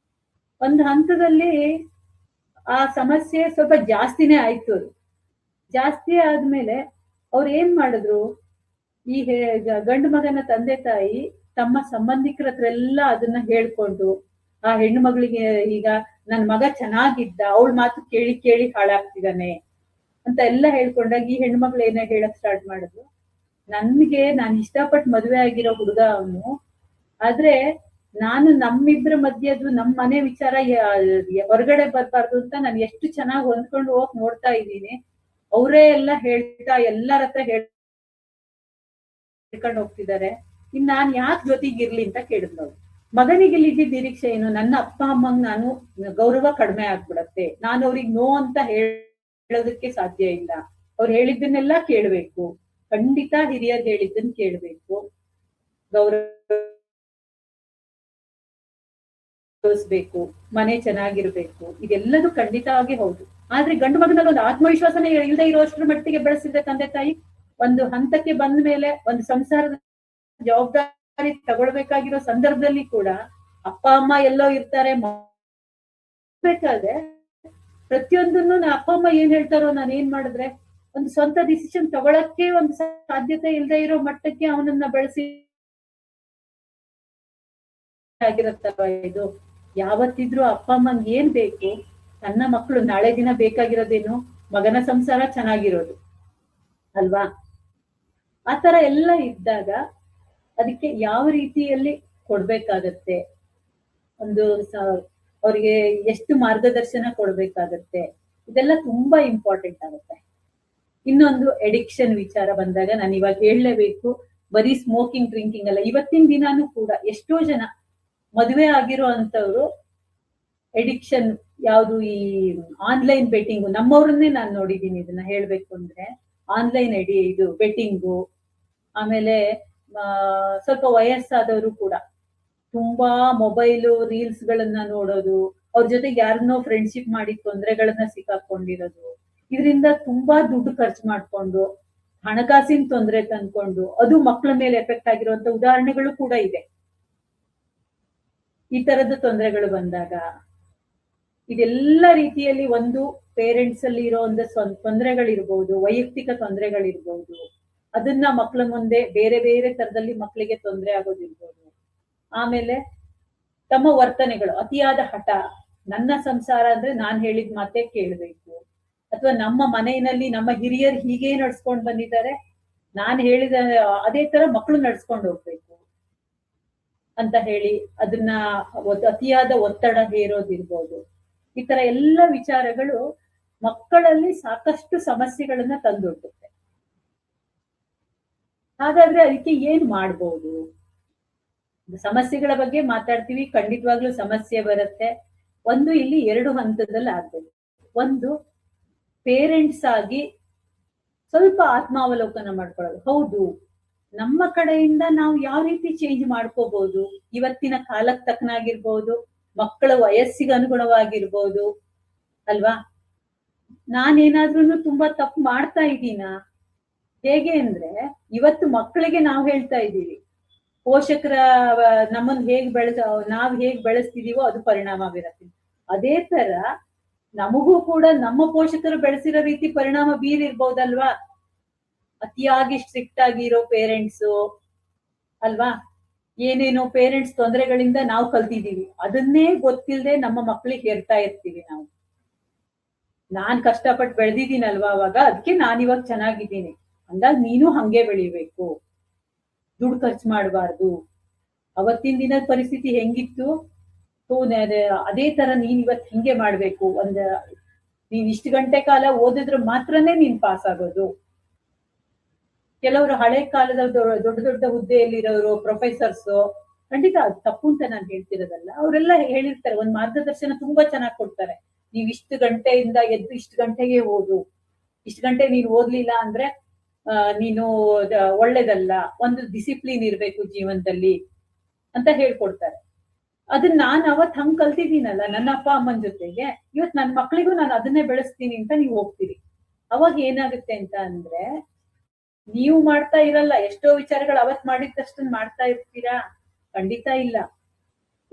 ಒಂದು ಹಂತದಲ್ಲಿ ಆ ಸಮಸ್ಯೆ ಸ್ವಲ್ಪ ಜಾಸ್ತಿನೇ ಆಯ್ತು. ಅದು ಜಾಸ್ತಿ ಆದ್ಮೇಲೆ ಅವ್ರು ಏನ್ ಮಾಡಿದ್ರು, ಈ ಗಂಡು ಮಗನ ತಂದೆ ತಾಯಿ ತಮ್ಮ ಸಂಬಂಧಿಕರ ಹತ್ರ ಎಲ್ಲ ಅದನ್ನ ಹೇಳ್ಕೊಂಡು ಆ ಹೆಣ್ಣು ಮಗಳಿಗೆ ಈಗ ನನ್ ಮಗ ಚೆನ್ನಾಗಿದ್ದ, ಅವಳ ಮಾತು ಕೇಳಿ ಕೇಳಿ ಹಾಳಾಗ್ತಿದ್ದಾನೆ ಅಂತ ಎಲ್ಲ ಹೇಳ್ಕೊಂಡಾಗ ಈ ಹೆಣ್ಮಕ್ಳು ಏನೇ ಹೇಳಕ್ ಸ್ಟಾರ್ಟ್ ಮಾಡಿದ್ರು, ನನ್ಗೆ ನಾನ್ ಇಷ್ಟಪಟ್ಟು ಮದುವೆ ಆಗಿರೋ ಹುಡುಗ ಅವನು, ಆದ್ರೆ ನಾನು ನಮ್ಮಿಬ್ರ ಮಧ್ಯದ್ದು ನಮ್ ಮನೆ ವಿಚಾರ ಹೊರಗಡೆ ಬರ್ಬಾರ್ದು ಅಂತ ನಾನು ಎಷ್ಟು ಚೆನ್ನಾಗಿ ಹೊಂದ್ಕೊಂಡು ಹೋಗ್ ನೋಡ್ತಾ ಇದ್ದೀನಿ. ಅವರೇ ಎಲ್ಲ ಹೇಳ್ತಾ ಎಲ್ಲರ ಹತ್ರ ಹೇಳ್ಕೊಂಡು ಹೋಗ್ತಿದ್ದಾರೆ. ಇನ್ ನಾನ್ ಯಾಕೆ ಜೊತೆಗಿರ್ಲಿ ಅಂತ ಕೇಳಿದ್ಲು. ಮಗನಿಗೆ ಇಲ್ಲಿದ್ದ ನಿರೀಕ್ಷೆ ಏನು, ನನ್ನ ಅಪ್ಪ ಅಮ್ಮಂಗ್ ನಾನು ಗೌರವ ಕಡಿಮೆ ಆಗ್ಬಿಡತ್ತೆ, ನಾನು ಅವ್ರಿಗೆ ನೋ ಅಂತ ಹೇಳೋದಕ್ಕೆ ಸಾಧ್ಯ ಇಲ್ಲ. ಅವ್ರು ಹೇಳಿದ್ದನ್ನೆಲ್ಲ ಕೇಳ್ಬೇಕು, ಖಂಡಿತ ಹಿರಿಯರ್ ಹೇಳಿದ್ದನ್ ಕೇಳ್ಬೇಕು, ಗೌರವಿಸ್ಬೇಕು, ಮನೆ ಚೆನ್ನಾಗಿರ್ಬೇಕು, ಇದೆಲ್ಲದು ಖಂಡಿತವಾಗಿ ಹೌದು. ಆದ್ರೆ ಗಂಡು ಮಗನಲ್ಲಿ ಒಂದು ಆತ್ಮವಿಶ್ವಾಸನೇ ಇಲ್ಲದೆ ಇರೋಷ್ಟರ ಮಟ್ಟಿಗೆ ಬೆಳೆಸಿದ್ರೆ ತಂದೆ ತಾಯಿ ಒಂದು ಹಂತಕ್ಕೆ ಬಂದ ಮೇಲೆ ಒಂದು ಸಂಸಾರದ ಜವಾಬ್ದಾರಿ ತಗೊಳ್ಬೇಕಾಗಿರೋ ಸಂದರ್ಭದಲ್ಲಿ ಕೂಡ ಅಪ್ಪ ಅಮ್ಮ ಎಲ್ಲೋ ಇರ್ತಾರೆ, ಬೇಕಾದ್ರೆ ಪ್ರತಿಯೊಂದನ್ನು ಅಪ್ಪ ಅಮ್ಮ ಏನ್ ಹೇಳ್ತಾರೋ ನಾನು ಏನ್ ಮಾಡಿದ್ರೆ ಒಂದು ಸ್ವಂತ ಡಿಸಿಷನ್ ತಗೊಳಕ್ಕೆ ಒಂದು ಸಾಧ್ಯತೆ ಇಲ್ಲದೆ ಇರೋ ಮಟ್ಟಕ್ಕೆ ಅವನನ್ನ ಬೆಳೆಸಿ ಆಗಿರತ್ತವ ಇದು. ಯಾವತ್ತಿದ್ರು ಅಪ್ಪ ಅಮ್ಮಂಗೆ ಏನ್ ಬೇಕು, ನನ್ನ ಮಕ್ಕಳು ನಾಳೆ ದಿನ ಬೇಕಾಗಿರೋದೇನು, ಮಗನ ಸಂಸಾರ ಚೆನ್ನಾಗಿರೋದು ಅಲ್ವಾ? ಆತರ ಎಲ್ಲ ಇದ್ದಾಗ ಅದಕ್ಕೆ ಯಾವ ರೀತಿಯಲ್ಲಿ ಕೊಡ್ಬೇಕಾಗತ್ತೆ, ಒಂದು ಅವ್ರಿಗೆ ಎಷ್ಟು ಮಾರ್ಗದರ್ಶನ ಕೊಡ್ಬೇಕಾಗತ್ತೆ, ಇದೆಲ್ಲ ತುಂಬಾ ಇಂಪಾರ್ಟೆಂಟ್ ಆಗುತ್ತೆ. ಇನ್ನೊಂದು ಎಡಿಕ್ಷನ್ ವಿಚಾರ ಬಂದಾಗ ನಾನು ಇವಾಗ ಹೇಳಲೇಬೇಕು, ಬರೀ ಸ್ಮೋಕಿಂಗ್ ಡ್ರಿಂಕಿಂಗ್ ಅಲ್ಲ, ಇವತ್ತಿನ ದಿನಾನು ಕೂಡ ಎಷ್ಟೋ ಜನ ಮದುವೆ ಆಗಿರೋ ಅಂತವ್ರು ಎಡಿಕ್ಷನ್ ಯಾವುದು ಈ ಆನ್ಲೈನ್ ಬೆಟ್ಟಿಂಗು, ನಮ್ಮವ್ರನ್ನೇ ನಾನು ನೋಡಿದೀನಿ. ಇದನ್ನ ಹೇಳ್ಬೇಕು ಅಂದ್ರೆ ಆನ್ಲೈನ್ ಇದು ಬೆಟ್ಟಿಂಗು, ಆಮೇಲೆ ಸ್ವಲ್ಪ ವಯಸ್ಸಾದವರು ಕೂಡ ತುಂಬಾ ಮೊಬೈಲು ರೀಲ್ಸ್ ಗಳನ್ನ ನೋಡೋದು, ಅವ್ರ ಜೊತೆಗೆ ಯಾರನ್ನೋ ಫ್ರೆಂಡ್ಶಿಪ್ ಮಾಡಿ ತೊಂದರೆಗಳನ್ನ ಸಿಕ್ಕಾಕೊಂಡಿರೋದು, ಇದರಿಂದ ತುಂಬಾ ದುಡ್ಡು ಖರ್ಚು ಮಾಡ್ಕೊಂಡು ಹಣಕಾಸಿನ ತೊಂದರೆ ತಂದ್ಕೊಂಡು ಅದು ಮಕ್ಕಳ ಮೇಲೆ ಎಫೆಕ್ಟ್ ಆಗಿರುವಂತ ಉದಾಹರಣೆಗಳು ಕೂಡ ಇದೆ. ಈ ತರದ ತೊಂದರೆಗಳು ಬಂದಾಗ ಇದೆಲ್ಲ ರೀತಿಯಲ್ಲಿ ಒಂದು ಪೇರೆಂಟ್ಸ್ ಅಲ್ಲಿ ಇರೋ ಒಂದು ತೊಂದರೆಗಳಿರ್ಬಹುದು, ವೈಯಕ್ತಿಕ ತೊಂದರೆಗಳಿರ್ಬಹುದು, ಅದನ್ನ ಮಕ್ಕಳ ಮುಂದೆ ಬೇರೆ ಬೇರೆ ತರದಲ್ಲಿ ಮಕ್ಕಳಿಗೆ ತೊಂದರೆ ಆಗೋದಿರ್ಬೋದು. ಆಮೇಲೆ ತಮ್ಮ ವರ್ತನೆಗಳು, ಅತಿಯಾದ ಹಠ, ನನ್ನ ಸಂಸಾರ ಅಂದ್ರೆ ನಾನ್ ಹೇಳಿದ ಮಾತೇ ಕೇಳ್ಬೇಕು, ಅಥವಾ ನಮ್ಮ ಮನೆಯಲ್ಲಿ ನಮ್ಮ ಹಿರಿಯರು ಹೀಗೆ ನಡ್ಸ್ಕೊಂಡ್ ಬಂದಿದ್ದಾರೆ, ನಾನ್ ಹೇಳಿದ ಅದೇ ತರ ಮಕ್ಕಳು ನಡ್ಸ್ಕೊಂಡು ಹೋಗ್ಬೇಕು ಅಂತ ಹೇಳಿ ಅದನ್ನ ಅತಿಯಾದ ಒತ್ತಡ ಹೇರೋದಿರ್ಬೋದು. ಈ ತರ ಎಲ್ಲ ವಿಚಾರಗಳು ಮಕ್ಕಳಲ್ಲಿ ಸಾಕಷ್ಟು ಸಮಸ್ಯೆಗಳನ್ನ ತಂದೊಡ್ಡುತ್ತೆ. ಹಾಗಾದ್ರೆ ಅದಕ್ಕೆ ಏನ್ ಮಾಡ್ಬೋದು? ಸಮಸ್ಯೆಗಳ ಬಗ್ಗೆ ಮಾತಾಡ್ತೀವಿ, ಖಂಡಿತವಾಗ್ಲೂ ಸಮಸ್ಯೆ ಬರುತ್ತೆ. ಒಂದು ಇಲ್ಲಿ 2 ಹಂತದಲ್ಲಿ ಆಗ್ಬೇಕು. ಒಂದು ಪೇರೆಂಟ್ಸ್ ಆಗಿ ಸ್ವಲ್ಪ ಆತ್ಮಾವಲೋಕನ ಮಾಡ್ಕೊಳ್ಳೋದು, ಹೌದು ನಮ್ಮ ಕಡೆಯಿಂದ ನಾವು ಯಾವ ರೀತಿ ಚೇಂಜ್ ಮಾಡ್ಕೋಬಹುದು, ಇವತ್ತಿನ ಕಾಲಕ್ಕೆ ತಕ್ಕನಾಗಿರ್ಬೋದು, ಮಕ್ಕಳ ವಯಸ್ಸಿಗೆ ಅನುಗುಣವಾಗಿರ್ಬೋದು ಅಲ್ವಾ? ನಾನೇನಾದ್ರೂ ತುಂಬಾ ತಪ್ಪು ಮಾಡ್ತಾ ಇದ್ದೀನಾ? ಹೇಗೆ ಅಂದ್ರೆ ಇವತ್ತು ಮಕ್ಕಳಿಗೆ ನಾವು ಹೇಳ್ತಾ ಇದ್ದೀವಿ, ಪೋಷಕರ ನಮ್ಮನ್ನ ನಾವ್ ಹೇಗ್ ಬೆಳೆಸ್ತಿದೀವೋ ಅದು ಪರಿಣಾಮ ಬೀರತ್ತೆ. ಅದೇ ತರ ನಮಗೂ ಕೂಡ ನಮ್ಮ ಪೋಷಕರು ಬೆಳೆಸಿರೋ ರೀತಿ ಪರಿಣಾಮ ಬೀರಿರ್ಬೋದಲ್ವಾ? ಅತಿಯಾಗಿ ಸ್ಟ್ರಿಕ್ಟ್ ಆಗಿರೋ ಪೇರೆಂಟ್ಸು ಅಲ್ವಾ, ಏನೇನೋ ಪೇರೆಂಟ್ಸ್ ತೊಂದರೆಗಳಿಂದ ನಾವು ಕಲ್ತಿದೀವಿ, ಅದನ್ನೇ ಗೊತ್ತಿಲ್ಲದೆ ನಮ್ಮ ಮಕ್ಕಳಿಗೆ ಹೇರ್ತಾ ಇರ್ತೀವಿ ನಾವು. ನಾನ್ ಕಷ್ಟಪಟ್ಟು ಬೆಳೆದಿದ್ದೀನಲ್ವಾ ಅವಾಗ, ಅದಕ್ಕೆ ನಾನಿವಾಗ ಚೆನ್ನಾಗಿದ್ದೀನಿ ಅಂದಾಗ ನೀನು ಹಂಗೆ ಬೆಳಿಬೇಕು, ದುಡ್ಡು ಖರ್ಚು ಮಾಡಬಾರ್ದು. ಅವತ್ತಿನ ದಿನದ ಪರಿಸ್ಥಿತಿ ಹೆಂಗಿತ್ತು, ಅದೇ ತರ ನೀನ್ ಇವತ್ತು ಹಿಂಗೆ ಮಾಡ್ಬೇಕು, ನೀನ್ ಇಷ್ಟು ಗಂಟೆ ಕಾಲ ಓದಿದ್ರೆ ಮಾತ್ರನೇ ನೀನ್ ಪಾಸ್ ಆಗೋದು. ಕೆಲವರು ಹಳೆ ಕಾಲದ ದೊಡ್ಡ ದೊಡ್ಡ ಹುದ್ದೆಯಲ್ಲಿರೋರು, ಪ್ರೊಫೆಸರ್ಸ್, ಖಂಡಿತ ಅದು ತಪ್ಪು ಅಂತ ನಾನು ಹೇಳ್ತಿರೋದಲ್ಲ, ಅವರೆಲ್ಲ ಹೇಳಿರ್ತಾರೆ, ಒಂದ್ ಮಾರ್ಗದರ್ಶನ ತುಂಬಾ ಚೆನ್ನಾಗಿ ಕೊಡ್ತಾರೆ. ನೀವ್ ಇಷ್ಟು ಗಂಟೆಯಿಂದ ಎದ್ದು ಇಷ್ಟು ಗಂಟೆಗೆ ಓದು, ಇಷ್ಟು ಗಂಟೆ ನೀನ್ ಓದ್ಲಿಲ್ಲ ಅಂದ್ರೆ ನೀನು ಒಳ್ಳೇದಲ್ಲ, ಒಂದು ಡಿಸಿಪ್ಲಿನ್ ಇರ್ಬೇಕು ಜೀವನದಲ್ಲಿ ಅಂತ ಹೇಳ್ಕೊಡ್ತಾರೆ. ಅದನ್ನ ನಾನ್ ಅವತ್ ಹಂಗ್ ಕಲ್ತಿದ್ದೀನಲ್ಲ ನನ್ನ ಅಪ್ಪ ಅಮ್ಮನ ಜೊತೆಗೆ, ಇವತ್ ನನ್ ಮಕ್ಳಿಗೂ ನಾನು ಅದನ್ನೇ ಬೆಳೆಸ್ತೀನಿ ಅಂತ ನೀವು ಹೋಗ್ತೀರಿ. ಅವಾಗ ಏನಾಗುತ್ತೆ ಅಂತ ಅಂದ್ರೆ, ನೀವು ಮಾಡ್ತಾ ಇರಲ್ಲ, ಎಷ್ಟೋ ವಿಚಾರಗಳು ಅವತ್ ಮಾಡಿದ್ದಷ್ಟು ಮಾಡ್ತಾ ಇರ್ತೀರಾ? ಖಂಡಿತ ಇಲ್ಲ.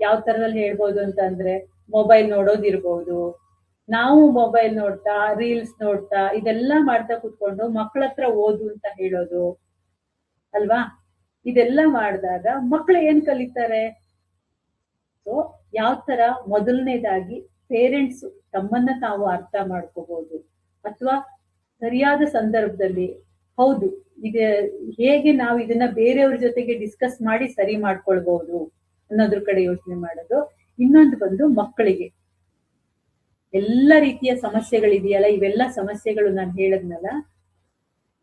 ಯಾವ ತರದಲ್ಲಿ ಹೇಳ್ಬೋದು ಅಂತ ಅಂದ್ರೆ, ಮೊಬೈಲ್ ನೋಡೋದಿರ್ಬೋದು, ನಾವು ಮೊಬೈಲ್ ನೋಡ್ತಾ ರೀಲ್ಸ್ ನೋಡ್ತಾ ಇದೆಲ್ಲ ಮಾಡ್ತಾ ಕುತ್ಕೊಂಡು ಮಕ್ಕಳ ಹತ್ರ ಓದು ಅಂತ ಹೇಳೋದು ಅಲ್ವಾ? ಇದೆಲ್ಲ ಮಾಡಿದಾಗ ಮಕ್ಕಳು ಏನ್ ಕಲಿತಾರೆ? ಸೊ ಯಾವ ತರ ಮೊದಲನೇದಾಗಿ ಪೇರೆಂಟ್ಸ್ ತಮ್ಮನ್ನ ತಾವು ಅರ್ಥ ಮಾಡ್ಕೋಬಹುದು, ಅಥವಾ ಸರಿಯಾದ ಸಂದರ್ಭದಲ್ಲಿ ಹೌದು ಇದು ಹೇಗೆ ನಾವು ಇದನ್ನ ಬೇರೆಯವ್ರ ಜೊತೆಗೆ ಡಿಸ್ಕಸ್ ಮಾಡಿ ಸರಿ ಮಾಡ್ಕೊಳ್ಬಹುದು ಅನ್ನೋದ್ರ ಕಡೆ ಯೋಚನೆ ಮಾಡೋದು. ಇನ್ನೊಂದು ಬಂದು ಮಕ್ಕಳಿಗೆ ಎಲ್ಲ ರೀತಿಯ ಸಮಸ್ಯೆಗಳಿದೆಯಲ್ಲ, ಇವೆಲ್ಲ ಸಮಸ್ಯೆಗಳು ನಾನು ಹೇಳದ್ನಲ್ಲ,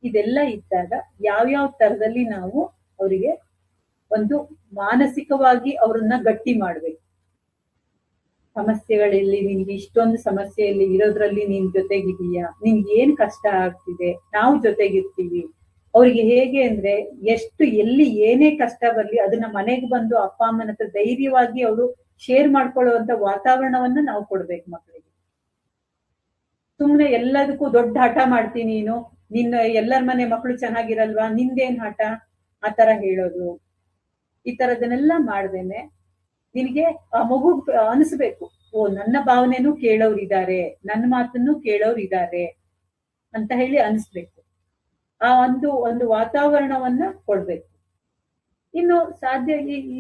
ಇದೆಲ್ಲ ಇದ್ದಾಗ ಯಾವ್ಯಾವ ತರದಲ್ಲಿ ನಾವು ಅವರಿಗೆ ಒಂದು ಮಾನಸಿಕವಾಗಿ ಅವ್ರನ್ನ ಗಟ್ಟಿ ಮಾಡ್ಬೇಕು. ಸಮಸ್ಯೆಗಳಲ್ಲಿ ನಿನ್ಗೆ ಇಷ್ಟೊಂದು ಸಮಸ್ಯೆಯಲ್ಲಿ ಇರೋದ್ರಲ್ಲಿ ನಿನ್ ಜೊತೆಗಿದೀಯಾ, ನಿನ್ಗೆ ಏನ್ ಕಷ್ಟ ಆಗ್ತಿದೆ, ನಾವು ಜೊತೆಗಿರ್ತೀವಿ. ಅವ್ರಿಗೆ ಹೇಗೆ ಅಂದ್ರೆ ಎಷ್ಟು ಎಲ್ಲಿ ಏನೇ ಕಷ್ಟ ಬರ್ಲಿ ಅದನ್ನ ಮನೆಗೆ ಬಂದು ಅಪ್ಪ ಅಮ್ಮನ ಹತ್ರ ಧೈರ್ಯವಾಗಿ ಅವರು ಶೇರ್ ಮಾಡ್ಕೊಳ್ಳುವಂತ ವಾತಾವರಣವನ್ನ ನಾವು ಕೊಡ್ಬೇಕು ಮಕ್ಕಳಿಗೆ. ಸುಮ್ನೆ ಎಲ್ಲದಕ್ಕೂ ದೊಡ್ಡ ಹಠ ಮಾಡ್ತೀನಿ ನೀನು, ನಿನ್ನ ಎಲ್ಲರ ಮನೆ ಮಕ್ಕಳು ಚೆನ್ನಾಗಿರಲ್ವಾ, ನಿಂದೇನ್ ಹಠ, ಆ ತರ ಹೇಳೋದು. ಈ ತರದನ್ನೆಲ್ಲ ಮಾಡ್ದೇನೆ ನಿನಗೆ ಆ ಮಗು ಅನಿಸ್ಬೇಕು, ಓ ನನ್ನ ಭಾವನೆನೂ ಕೇಳೋರಿದ್ದಾರೆ, ನನ್ನ ಮಾತನ್ನು ಕೇಳೋರಿದ್ದಾರೆ ಅಂತ ಹೇಳಿ ಅನಿಸ್ಬೇಕು. ಆ ಒಂದು ವಾತಾವರಣವನ್ನ ಕೊಡ್ಬೇಕು. ಇನ್ನು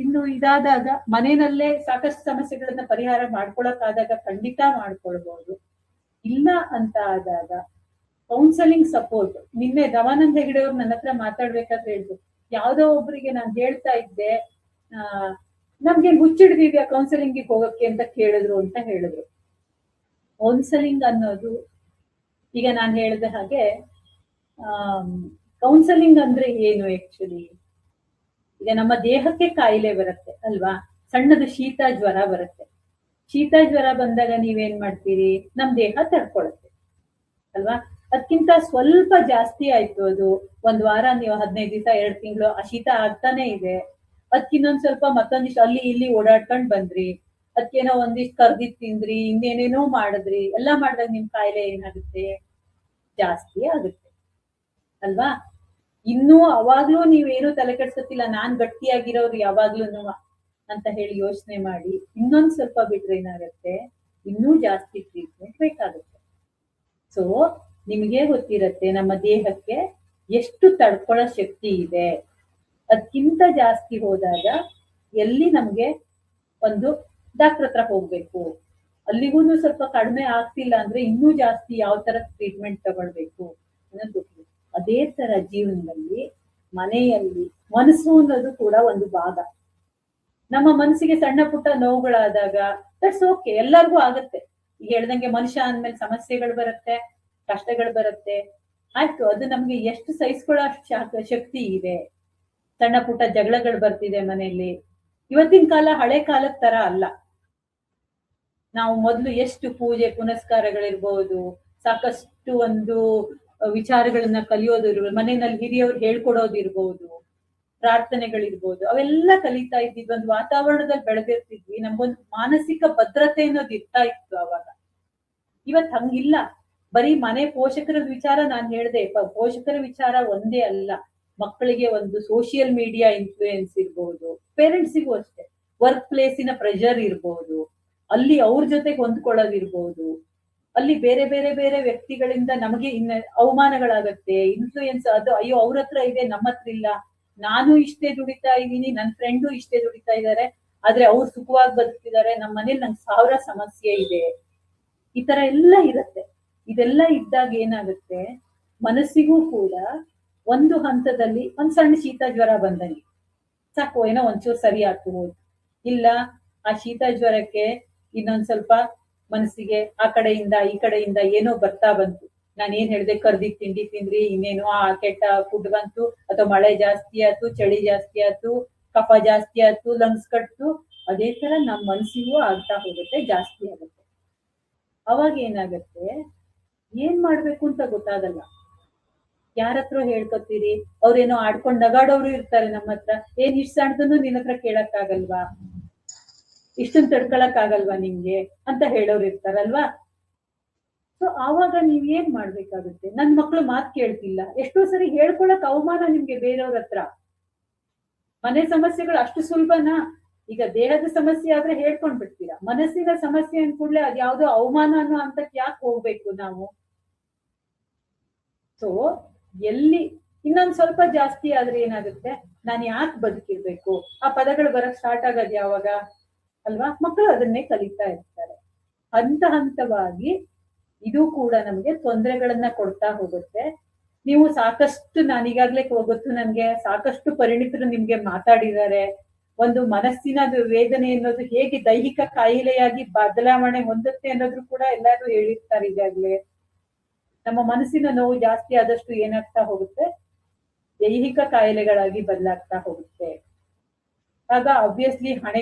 ಇನ್ನು ಇದಾದಾಗ ಮನೆಯಲ್ಲೇ ಸಾಕಷ್ಟು ಸಮಸ್ಯೆಗಳನ್ನ ಪರಿಹಾರ ಮಾಡ್ಕೊಳಕ್ಕಾದಾಗ ಖಂಡಿತ ಮಾಡ್ಕೊಳ್ಬಹುದು. ಇಲ್ಲ ಅಂತ ಆದಾಗ ಕೌನ್ಸಲಿಂಗ್ ಸಪೋರ್ಟ್. ನಿನ್ನೆ ರವಾನಂದ ಹೆಗಡೆ ಅವ್ರು ನನ್ನ ಹತ್ರ ಮಾತಾಡ್ಬೇಕಾದ್ರೆ ಹೇಳಿದ್ರು, ಯಾವ್ದೋ ಒಬ್ರಿಗೆ ನಾನು ಹೇಳ್ತಾ ಇದ್ದೆ, ನಮ್ಗೆ ಹುಚ್ಚಿಡ್ದಿದ್ಯಾ ಕೌನ್ಸಲಿಂಗ್ ಹೋಗಕ್ಕೆ ಅಂತ ಕೇಳಿದ್ರು ಅಂತ ಹೇಳಿದ್ರು. ಕೌನ್ಸಲಿಂಗ್ ಅನ್ನೋದು ಈಗ ನಾನು ಹೇಳಿದ ಹಾಗೆ ಕೌನ್ಸಲಿಂಗ್ ಅಂದ್ರೆ ಏನು ಆಕ್ಚುಲಿ, ಈಗ ನಮ್ಮ ದೇಹಕ್ಕೆ ಕಾಯಿಲೆ ಬರುತ್ತೆ ಅಲ್ವಾ, ಸಣ್ಣದು ಶೀತ ಜ್ವರ ಬರುತ್ತೆ. ಶೀತ ಜ್ವರ ಬಂದಾಗ ನೀವೇನ್ ಮಾಡ್ತೀರಿ, ನಮ್ ದೇಹ ತಡ್ಕೊಳುತ್ತೆ ಅಲ್ವಾ. ಅದಕ್ಕಿಂತ ಸ್ವಲ್ಪ ಜಾಸ್ತಿ ಆಯ್ತು, ಅದು ಒಂದ್ ವಾರ, ನೀವು 15 ದಿವಸ 2 ತಿಂಗಳು ಆ ಶೀತ ಆಗ್ತಾನೆ ಇದೆ, ಅದಕ್ಕಿನ್ನೊಂದ್ ಸ್ವಲ್ಪ ಮತ್ತೊಂದಿಷ್ಟು ಅಲ್ಲಿ ಇಲ್ಲಿ ಓಡಾಡ್ಕೊಂಡ್ ಬಂದ್ರಿ, ಅದಕ್ಕೇನೋ ಒಂದಿಷ್ಟು ಕರ್ದಿದ್ ತಿಂದ್ರಿ, ಇನ್ನೇನೇನೋ ಮಾಡಿದ್ರಿ, ಎಲ್ಲ ಮಾಡಿದಾಗ ನಿಮ್ ಕಾಯಿಲೆ ಏನಾಗುತ್ತೆ, ಜಾಸ್ತಿ ಆಗುತ್ತೆ ಅಲ್ವಾ. ಇನ್ನೂ ಅವಾಗ್ಲೂ ನೀವೇನು ತಲೆ ಕೆಡ್ಸೋತಿಲ್ಲ, ನಾನ್ ಗಟ್ಟಿಯಾಗಿರೋರು ಯಾವಾಗ್ಲೂನು ಅಂತ ಹೇಳಿ ಯೋಚನೆ ಮಾಡಿ ಇನ್ನೊಂದ್ ಸ್ವಲ್ಪ ಬಿಟ್ರೆ ಏನಾಗುತ್ತೆ, ಇನ್ನೂ ಜಾಸ್ತಿ ಟ್ರೀಟ್ಮೆಂಟ್ ಬೇಕಾಗುತ್ತೆ. ಸೊ ನಿಮ್ಗೆ ಗೊತ್ತಿರತ್ತೆ ನಮ್ಮ ದೇಹಕ್ಕೆ ಎಷ್ಟು ತಡ್ಕೊಳ್ಳೋ ಶಕ್ತಿ ಇದೆ. ಅದಕ್ಕಿಂತ ಜಾಸ್ತಿ ಹೋದಾಗ ಎಲ್ಲಿ ನಮ್ಗೆ ಒಂದು ಡಾಕ್ಟರ್ ಹತ್ರ ಹೋಗ್ಬೇಕು, ಅಲ್ಲಿಗೂ ಸ್ವಲ್ಪ ಕಡಿಮೆ ಆಗ್ತಿಲ್ಲ ಅಂದ್ರೆ ಇನ್ನೂ ಜಾಸ್ತಿ ಯಾವ ತರ ಟ್ರೀಟ್ಮೆಂಟ್ ತಗೊಳ್ಬೇಕು ಅನ್ನೋದು ಗೊತ್ತಿಲ್ಲ. ಅದೇ ತರ ಜೀವನದಲ್ಲಿ ಮನೆಯಲ್ಲಿ ಮನಸ್ಸು ಅನ್ನೋದು ಕೂಡ ಒಂದು ಭಾಗ. ನಮ್ಮ ಮನಸ್ಸಿಗೆ ಸಣ್ಣ ಪುಟ್ಟ ನೋವುಗಳಾದಾಗ ದಟ್ಸ್ ಓಕೆ, ಎಲ್ಲರಿಗೂ ಆಗತ್ತೆ. ಈಗ ಹೇಳ್ದಂಗೆ ಮನುಷ್ಯ ಅಂದ್ಮೇಲೆ ಸಮಸ್ಯೆಗಳು ಬರುತ್ತೆ, ಕಷ್ಟಗಳು ಬರುತ್ತೆ, ಆಯ್ತು. ಅದು ನಮ್ಗೆ ಎಷ್ಟು ಸಹಿಸ್ಕೊಳ್ಳೋ ಶಕ್ತಿ ಇದೆ. ಸಣ್ಣ ಪುಟ್ಟ ಜಗಳಗಳು ಬರ್ತಿದೆ ಮನೆಯಲ್ಲಿ. ಇವತ್ತಿನ ಕಾಲ ಹಳೆ ಕಾಲದ ತರ ಅಲ್ಲ. ನಾವು ಮೊದ್ಲು ಎಷ್ಟು ಪೂಜೆ ಪುನಸ್ಕಾರಗಳಿರ್ಬೋದು, ಸಾಕಷ್ಟು ಒಂದು ವಿಚಾರಗಳನ್ನ ಕಲಿಯೋದು ಇರ್ಬೋದು, ಮನೆಯಲ್ಲಿ ಹಿರಿಯವ್ರು ಹೇಳ್ಕೊಡೋದಿರ್ಬೋದು, ಪ್ರಾರ್ಥನೆಗಳಿರ್ಬೋದು, ಅವೆಲ್ಲ ಕಲಿತಾ ಇದ್ದಿದ್ವಿ. ಒಂದು ವಾತಾವರಣದಲ್ಲಿ ಬೆಳೆದಿರ್ತಿದ್ವಿ, ನಮ್ಗೊಂದು ಮಾನಸಿಕ ಭದ್ರತೆ ಅನ್ನೋದು ಇರ್ತಾ ಇತ್ತು ಅವಾಗ. ಇವತ್ ಹಂಗಿಲ್ಲ. ಬರೀ ಮನೆ ಪೋಷಕರ ವಿಚಾರ ನಾನು ಹೇಳ್ದೆ, ಪೋಷಕರ ವಿಚಾರ ಒಂದೇ ಅಲ್ಲ, ಮಕ್ಕಳಿಗೆ ಒಂದು ಸೋಷಿಯಲ್ ಮೀಡಿಯಾ ಇನ್ಫ್ಲೂಯೆನ್ಸ್ ಇರ್ಬೋದು, ಪೇರೆಂಟ್ಸಿಗೂ ಅಷ್ಟೇ ವರ್ಕ್ ಪ್ಲೇಸಿನ ಪ್ರೆಷರ್ ಇರ್ಬೋದು, ಅಲ್ಲಿ ಅವ್ರ ಜೊತೆಗೆ ಹೊಂದ್ಕೊಳ್ಳೋದಿರ್ಬೋದು, ಅಲ್ಲಿ ಬೇರೆ ಬೇರೆ ಬೇರೆ ವ್ಯಕ್ತಿಗಳಿಂದ ನಮಗೆ ಅವಮಾನಗಳಾಗತ್ತೆ, ಇನ್ಫ್ಲೂಯೆನ್ಸ್. ಅದು ಅಯ್ಯೋ ಅವ್ರ ಹತ್ರ ಇದೆ ನಮ್ಮ ಹತ್ರ ಇಲ್ಲ, ನಾನು ಇಷ್ಟೇ ದುಡಿತಾ ಇದ್ದೀನಿ, ನನ್ನ ಫ್ರೆಂಡು ಇಷ್ಟೇ ದುಡಿತಾ ಇದ್ದಾರೆ, ಆದ್ರೆ ಅವ್ರು ಸುಖವಾಗಿ ಬದುಕ್ತಿದ್ದಾರೆ, ನಮ್ಮ ಮನೇಲಿ ನಂಗೆ 1000 ಸಮಸ್ಯೆ ಇದೆ, ಈ ತರ ಎಲ್ಲ ಇರತ್ತೆ. ಇದೆಲ್ಲ ಇದ್ದಾಗ ಏನಾಗುತ್ತೆ, ಮನಸ್ಸಿಗೂ ಕೂಡ ಒಂದು ಹಂತದಲ್ಲಿ ಒಂದ್ ಸಣ್ಣ ಶೀತ ಜ್ವರ ಬಂದಂಗೆ ಸಾಕು, ಏನೋ ಒಂಚೂರು ಸರಿ ಆಗ್ತು ಹೋಯ್ತು. ಇಲ್ಲ ಆ ಶೀತ ಜ್ವರಕ್ಕೆ ಇನ್ನೊಂದ್ ಸ್ವಲ್ಪ ಮನಸ್ಸಿಗೆ ಆ ಕಡೆಯಿಂದ ಈ ಕಡೆಯಿಂದ ಏನೋ ಬರ್ತಾ ಬಂತು. ನಾನು ಏನ್ ಹೇಳ್ದೆ, ಕರ್ದಿದ್ ತಿಂಡಿ ತಿಂದ್ರಿ, ಇನ್ನೇನೋ ಆ ಕೆಟ್ಟ ಫುಡ್ ಬಂತು, ಅಥವಾ ಮಳೆ ಜಾಸ್ತಿ ಆಯ್ತು, ಚಳಿ ಜಾಸ್ತಿ ಆಯ್ತು, ಕಫ ಜಾಸ್ತಿ ಆಯ್ತು, ಲಂಗ್ಸ್ ಕಟ್ತು. ಅದೇ ತರ ನಮ್ ಮನಸ್ಸಿಗೂ ಆಗ್ತಾ ಹೋಗುತ್ತೆ, ಜಾಸ್ತಿ ಆಗುತ್ತೆ. ಅವಾಗ ಏನಾಗುತ್ತೆ, ಏನ್ ಮಾಡ್ಬೇಕು ಅಂತ ಗೊತ್ತಾಗಲ್ಲ. ಯಾರತ್ರ ಹೇಳ್ಕೊತೀರಿ, ಅವ್ರೇನೋ ಆಡ್ಕೊಂಡ್ ನಗಾಡೋರು ಇರ್ತಾರೆ ನಮ್ಮ ಹತ್ರ. ಏನ್ ಇಷ್ಟ ಸಣ್ಣದನ್ನು ನಿನ್ನ ಹತ್ರ ಕೇಳಕ್ ಆಗಲ್ವಾ, ಇಷ್ಟನ್ ತಡ್ಕೊಳಕ್ ಆಗಲ್ವಾ ನಿಮ್ಗೆ ಅಂತ ಹೇಳೋರು ಇರ್ತಾರಲ್ವಾ. ಸೊ ಆವಾಗ ನೀವ್ ಏನ್ ಮಾಡ್ಬೇಕಾಗುತ್ತೆ, ನನ್ ಮಕ್ಳು ಮಾತ್ ಕೇಳ್ತಿಲ್ಲ, ಎಷ್ಟೋ ಸರಿ ಹೇಳ್ಕೊಳಕ್ ಅವಮಾನ ನಿಮ್ಗೆ ಬೇರೆಯವ್ರ ಹತ್ರ. ಮನೆ ಸಮಸ್ಯೆಗಳು ಅಷ್ಟು ಸುಲಭನಾ? ಈಗ ದೇಹದ ಸಮಸ್ಯೆ ಆದ್ರೆ ಹೇಳ್ಕೊಂಡ್ ಬಿಡ್ತೀರಾ, ಮನಸ್ಸಿನ ಸಮಸ್ಯೆ ಅನ್ಕೂಡ್ಲೆ ಅದ್ ಯಾವ್ದೋ ಅವಮಾನ ಅನ್ನೋ ಅಂತಕ್ ಯಾಕೆ ಹೋಗ್ಬೇಕು ನಾವು? ಸೊ ಎಲ್ಲಿ ಇನ್ನೊಂದ್ ಸ್ವಲ್ಪ ಜಾಸ್ತಿ ಆದ್ರೆ ಏನಾಗುತ್ತೆ, ನಾನು ಯಾಕೆ ಬದುಕಿರ್ಬೇಕು, ಆ ಪದಗಳು ಬರಕ್ ಸ್ಟಾರ್ಟ್ ಆಗೋದು ಯಾವಾಗ ಅಲ್ವಾ? ಮಕ್ಕಳು ಅದನ್ನೇ ಕಲಿತಾ ಇರ್ತಾರೆ. ಹಂತ ಹಂತವಾಗಿ ಇದು ಕೂಡ ನಮ್ಗೆ ತೊಂದರೆಗಳನ್ನ ಕೊಡ್ತಾ ಹೋಗುತ್ತೆ. ನೀವು ಸಾಕಷ್ಟು, ನಾನೀಗಾಗ್ಲೇ ಗೊತ್ತು ನನ್ಗೆ, ಸಾಕಷ್ಟು ಪರಿಣಿತರು ನಿಮ್ಗೆ ಮಾತಾಡಿದ್ದಾರೆ. ಒಂದು ಮನಸ್ಸಿನ ವೇದನೆ ಅನ್ನೋದು ಹೇಗೆ ದೈಹಿಕ ಕಾಯಿಲೆಯಾಗಿ ಬದಲಾವಣೆ ಹೊಂದುತ್ತೆ ಅನ್ನೋದ್ರು ಕೂಡ ಎಲ್ಲರೂ ಹೇಳಿರ್ತಾರೆ ಈಗಾಗ್ಲೇ. ನಮ್ಮ ಮನಸ್ಸಿನ ನೋವು ಜಾಸ್ತಿ ಆದಷ್ಟು ಏನಾಗ್ತಾ ಹೋಗುತ್ತೆ, ದೈಹಿಕ ಕಾಯಿಲೆಗಳಾಗಿ ಬದಲಾಗ್ತಾ ಹೋಗುತ್ತೆ. ಆಗ ಆಬ್ವಿಯಸ್ಲಿ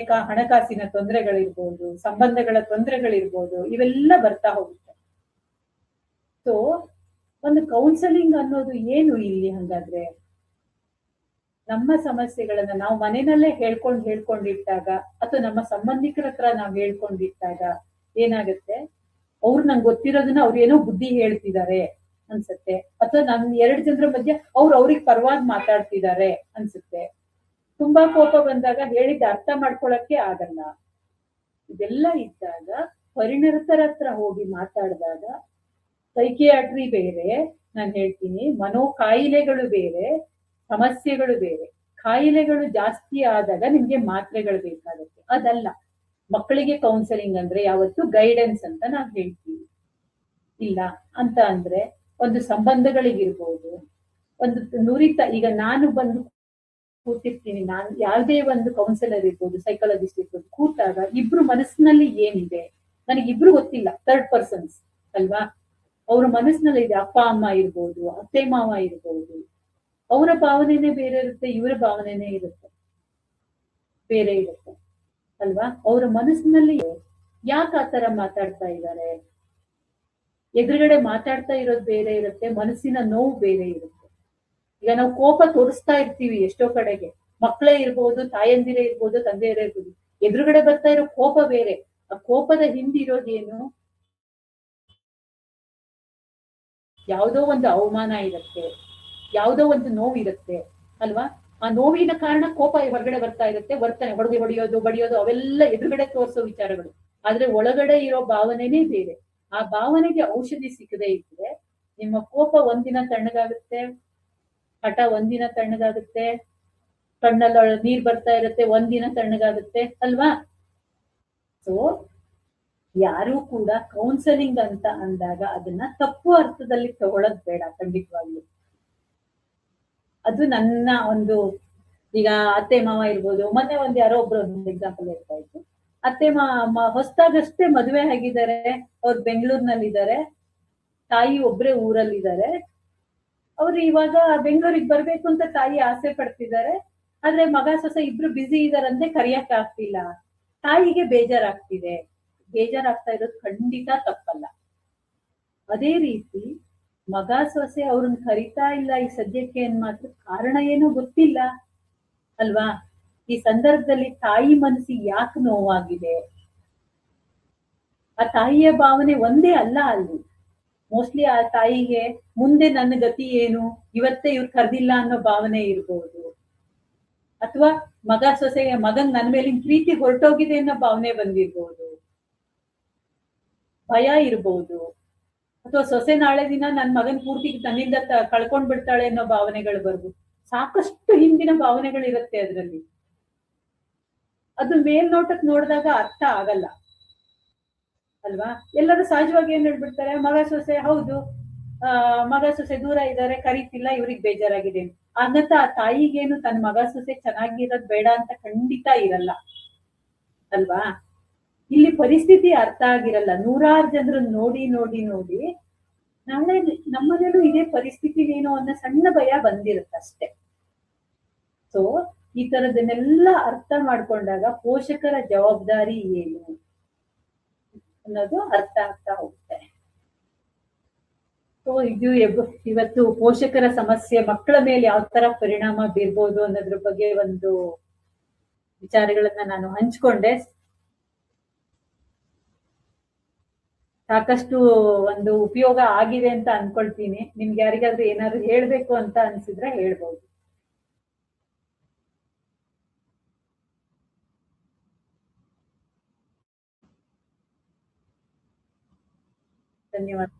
ಹಣಕಾಸಿನ ತೊಂದರೆಗಳಿರ್ಬೋದು, ಸಂಬಂಧಗಳ ತೊಂದರೆಗಳಿರ್ಬೋದು, ಇವೆಲ್ಲ ಬರ್ತಾ ಹೋಗುತ್ತೆ. ಸೊ ಒಂದು ಕೌನ್ಸೆಲಿಂಗ್ ಅನ್ನೋದು ಏನು ಇಲ್ಲಿ? ಹಂಗಾದ್ರೆ ನಮ್ಮ ಸಮಸ್ಯೆಗಳನ್ನ ನಾವು ಮನೆಯಲ್ಲೇ ಹೇಳ್ಕೊಂಡಿಟ್ಟಾಗ ಅಥವಾ ನಮ್ಮ ಸಂಬಂಧಿಕರ ಹತ್ರ ನಾವು ಹೇಳ್ಕೊಂಡಿಟ್ಟಾಗ ಏನಾಗುತ್ತೆ, ಅವ್ರು ನಂಗೆ ಗೊತ್ತಿರೋದನ್ನ ಅವ್ರು ಏನೋ ಬುದ್ಧಿ ಹೇಳ್ತಿದ್ದಾರೆ ಅನ್ಸುತ್ತೆ, ಅಥವಾ ನಮ್ 2 ಜನರ ಮಧ್ಯೆ ಅವ್ರಿಗೆ ಪರವಾಗಿ ಮಾತಾಡ್ತಿದ್ದಾರೆ ಅನ್ಸುತ್ತೆ. ತುಂಬಾ ಕೋಪ ಬಂದಾಗ ಹೇಳಿದ ಅರ್ಥ ಮಾಡ್ಕೊಳಕ್ಕೆ ಆಗಲ್ಲ. ಇದೆಲ್ಲ ಇದ್ದಾಗ ಪರಿಣಿತರ ಹತ್ರ ಹೋಗಿ ಮಾತಾಡಿದಾಗ, ಸೈಕಿಯಾಟ್ರಿ ಬೇರೆ, ನಾನು ಹೇಳ್ತೀನಿ, ಮನೋಕಾಯಿಲೆಗಳು ಬೇರೆ, ಸಮಸ್ಯೆಗಳು ಬೇರೆ. ಕಾಯಿಲೆಗಳು ಜಾಸ್ತಿ ಆದಾಗ ನಿಮ್ಗೆ ಮಾತ್ರೆಗಳು ಬೇಕಾಗುತ್ತೆ, ಅದಲ್ಲ. ಮಕ್ಕಳಿಗೆ ಕೌನ್ಸೆಲಿಂಗ್ ಅಂದ್ರೆ ಯಾವತ್ತು ಗೈಡೆನ್ಸ್ ಅಂತ ನಾವ್ ಹೇಳ್ತೀವಿ. ಇಲ್ಲ ಅಂತ ಅಂದ್ರೆ ಒಂದು ಸಂಬಂಧಗಳಿಗಿರ್ಬೋದು, ಒಂದು ನುರಿತ, ಈಗ ನಾನು ಬಂದು ಕೂತಿರ್ತೀನಿ, ನಾನು ಯಾವುದೇ ಒಂದು ಕೌನ್ಸಿಲರ್ ಇರ್ಬೋದು, ಸೈಕಾಲಜಿಸ್ಟ್ ಇರ್ಬೋದು, ಕೂತಾಗ ಇಬ್ರು ಮನಸ್ಸಿನಲ್ಲಿ ಏನಿದೆ ನನಗಿಬ್ರು ಗೊತ್ತಿಲ್ಲ, ಥರ್ಡ್ ಪರ್ಸನ್ಸ್ ಅಲ್ವಾ? ಅವ್ರ ಮನಸ್ಸಿನಲ್ಲಿ ಇದೆ, ಅಪ್ಪ ಅಮ್ಮ ಇರ್ಬೋದು, ಅತ್ತೆ ಮಾವ ಇರ್ಬೋದು, ಅವರ ಭಾವನೆನೇ ಬೇರೆ ಇರುತ್ತೆ, ಇವರ ಭಾವನೆನೇ ಬೇರೆ ಇರುತ್ತೆ ಅಲ್ವಾ? ಅವರ ಮನಸ್ಸಿನಲ್ಲಿ ಯಾಕೆ ಆತರ ಮಾತಾಡ್ತಾ ಇದ್ದಾರೆ, ಎದುರುಗಡೆ ಮಾತಾಡ್ತಾ ಇರೋದು ಬೇರೆ ಇರುತ್ತೆ, ಮನಸ್ಸಿನ ನೋವು ಬೇರೆ ಇರುತ್ತೆ. ಈಗ ನಾವು ಕೋಪ ತೋರಿಸ್ತಾ ಇರ್ತೀವಿ ಎಷ್ಟೋ ಕಡೆಗೆ, ಮಕ್ಕಳೇ ಇರ್ಬೋದು, ತಾಯಂದಿರೇ ಇರ್ಬೋದು, ತಂದೆಯರೇ ಇರ್ಬೋದು, ಎದುರುಗಡೆ ಬರ್ತಾ ಇರೋ ಕೋಪ ಬೇರೆ. ಆ ಕೋಪದ ಹಿಂದಿರೋದೇನು? ಯಾವುದೋ ಒಂದು ಅವಮಾನ ಇರುತ್ತೆ, ಯಾವುದೋ ಒಂದು ನೋವು ಇರುತ್ತೆ ಅಲ್ವಾ? ಆ ನೋವಿನ ಕಾರಣ ಕೋಪ ಹೊರಗಡೆ ಬರ್ತಾ ಇರುತ್ತೆ, ವರ್ತನೆ, ಹೊಡೆಯೋದು ಬಡಿಯೋದು ಅವೆಲ್ಲ ಎದುರುಗಡೆ ತೋರಿಸೋ ವಿಚಾರಗಳು. ಆದ್ರೆ ಒಳಗಡೆ ಇರೋ ಭಾವನೆನೇ ಬೇರೆ. ಆ ಭಾವನೆಗೆ ಔಷಧಿ ಸಿಕ್ಕದೆ ಇದ್ರೆ ನಿಮ್ಮ ಕೋಪ ಒಂದಿನ ತಣ್ಣಗಾಗುತ್ತೆ, ಹಠ ಒಂದಿನ ತಣ್ಣಗಾಗುತ್ತೆ, ಕಣ್ಣಲ್ಲಿ ನೀರ್ ಬರ್ತಾ ಇರುತ್ತೆ, ಒಂದಿನ ತಣ್ಣಗಾಗುತ್ತೆ ಅಲ್ವಾ? ಸೊ ಯಾರು ಕೂಡ ಕೌನ್ಸೆಲಿಂಗ್ ಅಂತ ಅಂದಾಗ ಅದನ್ನ ತಪ್ಪು ಅರ್ಥದಲ್ಲಿ ತಗೊಳ್ಳೋದ್ ಬೇಡ ಖಂಡಿತವಾಗ್ಲು. ಅದು ನನ್ನ ಒಂದು, ಈಗ ಅತ್ತೆ ಮಾವ ಇರ್ಬೋದು, ಮೊನ್ನೆ ಒಂದ್ ಯಾರೋ ಒಬ್ರು ಒಂದು ಎಕ್ಸಾಂಪಲ್ ಹೇಳ್ತಾ ಇತ್ತು, ಅತ್ತೆ ಹೊಸದಾಗಷ್ಟೇ ಮದುವೆ ಆಗಿದ್ದಾರೆ, ಅವ್ರು ಬೆಂಗಳೂರಿನಲ್ಲಿದ್ದಾರೆ, ತಾಯಿ ಒಬ್ರೇ ಊರಲ್ಲಿದ್ದಾರೆ. ಅವ್ರು ಇವಾಗ ಬೆಂಗಳೂರಿಗೆ ಬರ್ಬೇಕು ಅಂತ ತಾಯಿ ಆಸೆ ಪಡ್ತಿದ್ದಾರೆ, ಆದ್ರೆ ಮಗ ಸೊಸೆ ಇಬ್ರು ಬ್ಯುಸಿ ಇದಾರಂತೆ, ಕರಿಯಕ್ ಆಗ್ತಿಲ್ಲ. ತಾಯಿಗೆ ಬೇಜಾರಾಗ್ತಿದೆ. ಬೇಜಾರಾಗ್ತಾ ಇರೋದು ಖಂಡಿತ ತಪ್ಪಲ್ಲ. ಅದೇ ರೀತಿ ಮಗ ಸೊಸೆ ಅವ್ರನ್ನ ಕರಿತಾ ಇಲ್ಲ ಈ ಸದ್ಯಕ್ಕೆ ಏನ್ ಮಾತ್ರ ಕಾರಣ ಏನೋ ಗೊತ್ತಿಲ್ಲ ಅಲ್ವಾ? ಈ ಸಂದರ್ಭದಲ್ಲಿ ತಾಯಿ ಮನಸ್ಸಿಗೆ ಯಾಕೆ ನೋವಾಗಿದೆ, ಆ ತಾಯಿಯ ಭಾವನೆ ಒಂದೇ ಅಲ್ಲ ಅಲ್ಲಿ. ಮೋಸ್ಟ್ಲಿ ಆ ತಾಯಿಗೆ ಮುಂದೆ ನನ್ನ ಗತಿ ಏನು, ಇವತ್ತೇ ಇವ್ರು ಕರ್ದಿಲ್ಲ ಅನ್ನೋ ಭಾವನೆ ಇರ್ಬೋದು, ಅಥವಾ ಮಗ ಸೊಸೆಗೆ ಮಗನ್ ನನ್ ಮೇಲಿನ ಪ್ರೀತಿ ಹೊರಟೋಗಿದೆ ಅನ್ನೋ ಭಾವನೆ ಬಂದಿರ್ಬೋದು, ಭಯ ಇರ್ಬೋದು, ಅಥವಾ ಸೊಸೆ ನಾಳೆ ದಿನ ನನ್ ಮಗನ್ ಪೂರ್ತಿ ನನ್ನಿಂದ ಕಳ್ಕೊಂಡ್ ಬಿಡ್ತಾಳೆ ಅನ್ನೋ ಭಾವನೆಗಳು ಬರ್ಬೋದು. ಸಾಕಷ್ಟು ಹಿಂದಿನ ಭಾವನೆಗಳಿರುತ್ತೆ ಅದ್ರಲ್ಲಿ. ಅದು ಮೇಲ್ನೋಟಕ್ ನೋಡಿದಾಗ ಅರ್ಥ ಆಗಲ್ಲ ಅಲ್ವಾ? ಎಲ್ಲರೂ ಸಹಜವಾಗಿ ಏನ್ ಹೇಳ್ಬಿಡ್ತಾರೆ, ಮಗ ಸೊಸೆ ಹೌದು, ಮಗ ಸೊಸೆ ದೂರ ಇದ್ದಾರೆ, ಕರೀತಿಲ್ಲ, ಇವ್ರಿಗೆ ಬೇಜಾರಾಗಿದೆ. ಹಾಗಂತ ಆ ತಾಯಿಗೇನು ತನ್ನ ಮಗ ಸೊಸೆ ಚೆನ್ನಾಗಿರೋದ್ ಬೇಡ ಅಂತ ಖಂಡಿತ ಇರಲ್ಲ ಅಲ್ವಾ? ಇಲ್ಲಿ ಪರಿಸ್ಥಿತಿ ಅರ್ಥ ಆಗಿರಲ್ಲ. 100 ಜನರು ನೋಡಿ ನೋಡಿ ನೋಡಿ ನಾಳೆ ನಮ್ಮನೇಲೂ ಇದೇ ಪರಿಸ್ಥಿತಿನೇನೋ ಅನ್ನೋ ಸಣ್ಣ ಭಯ ಬಂದಿರುತ್ತಷ್ಟೆ. ಸೊ ಈ ತರದನ್ನೆಲ್ಲ ಅರ್ಥ ಮಾಡ್ಕೊಂಡಾಗ ಪೋಷಕರ ಜವಾಬ್ದಾರಿ ಏನು ಅನ್ನೋದು ಅರ್ಥ ಆಗ್ತಾ ಹೋಗುತ್ತೆ. ಸೊ ಇದು ಇವತ್ತು ಪೋಷಕರ ಸಮಸ್ಯೆ ಮಕ್ಕಳ ಮೇಲೆ ಯಾವ ತರ ಪರಿಣಾಮ ಬೀರ್ಬೋದು ಅನ್ನೋದ್ರ ಬಗ್ಗೆ ಒಂದು ವಿಚಾರಗಳನ್ನ ನಾನು ಹಂಚ್ಕೊಂಡೆ. ಸಾಕಷ್ಟು ಒಂದು ಉಪಯೋಗ ಆಗಿದೆ ಅಂತ ಅನ್ಕೊಳ್ತೀನಿ. ನಿಮ್ಗೆ ಯಾರಿಗಾದ್ರೂ ಏನಾದ್ರು ಹೇಳ್ಬೇಕು ಅಂತ ಅನ್ಸಿದ್ರೆ ಹೇಳ್ಬೋದು. ಧನ್ಯವಾದ.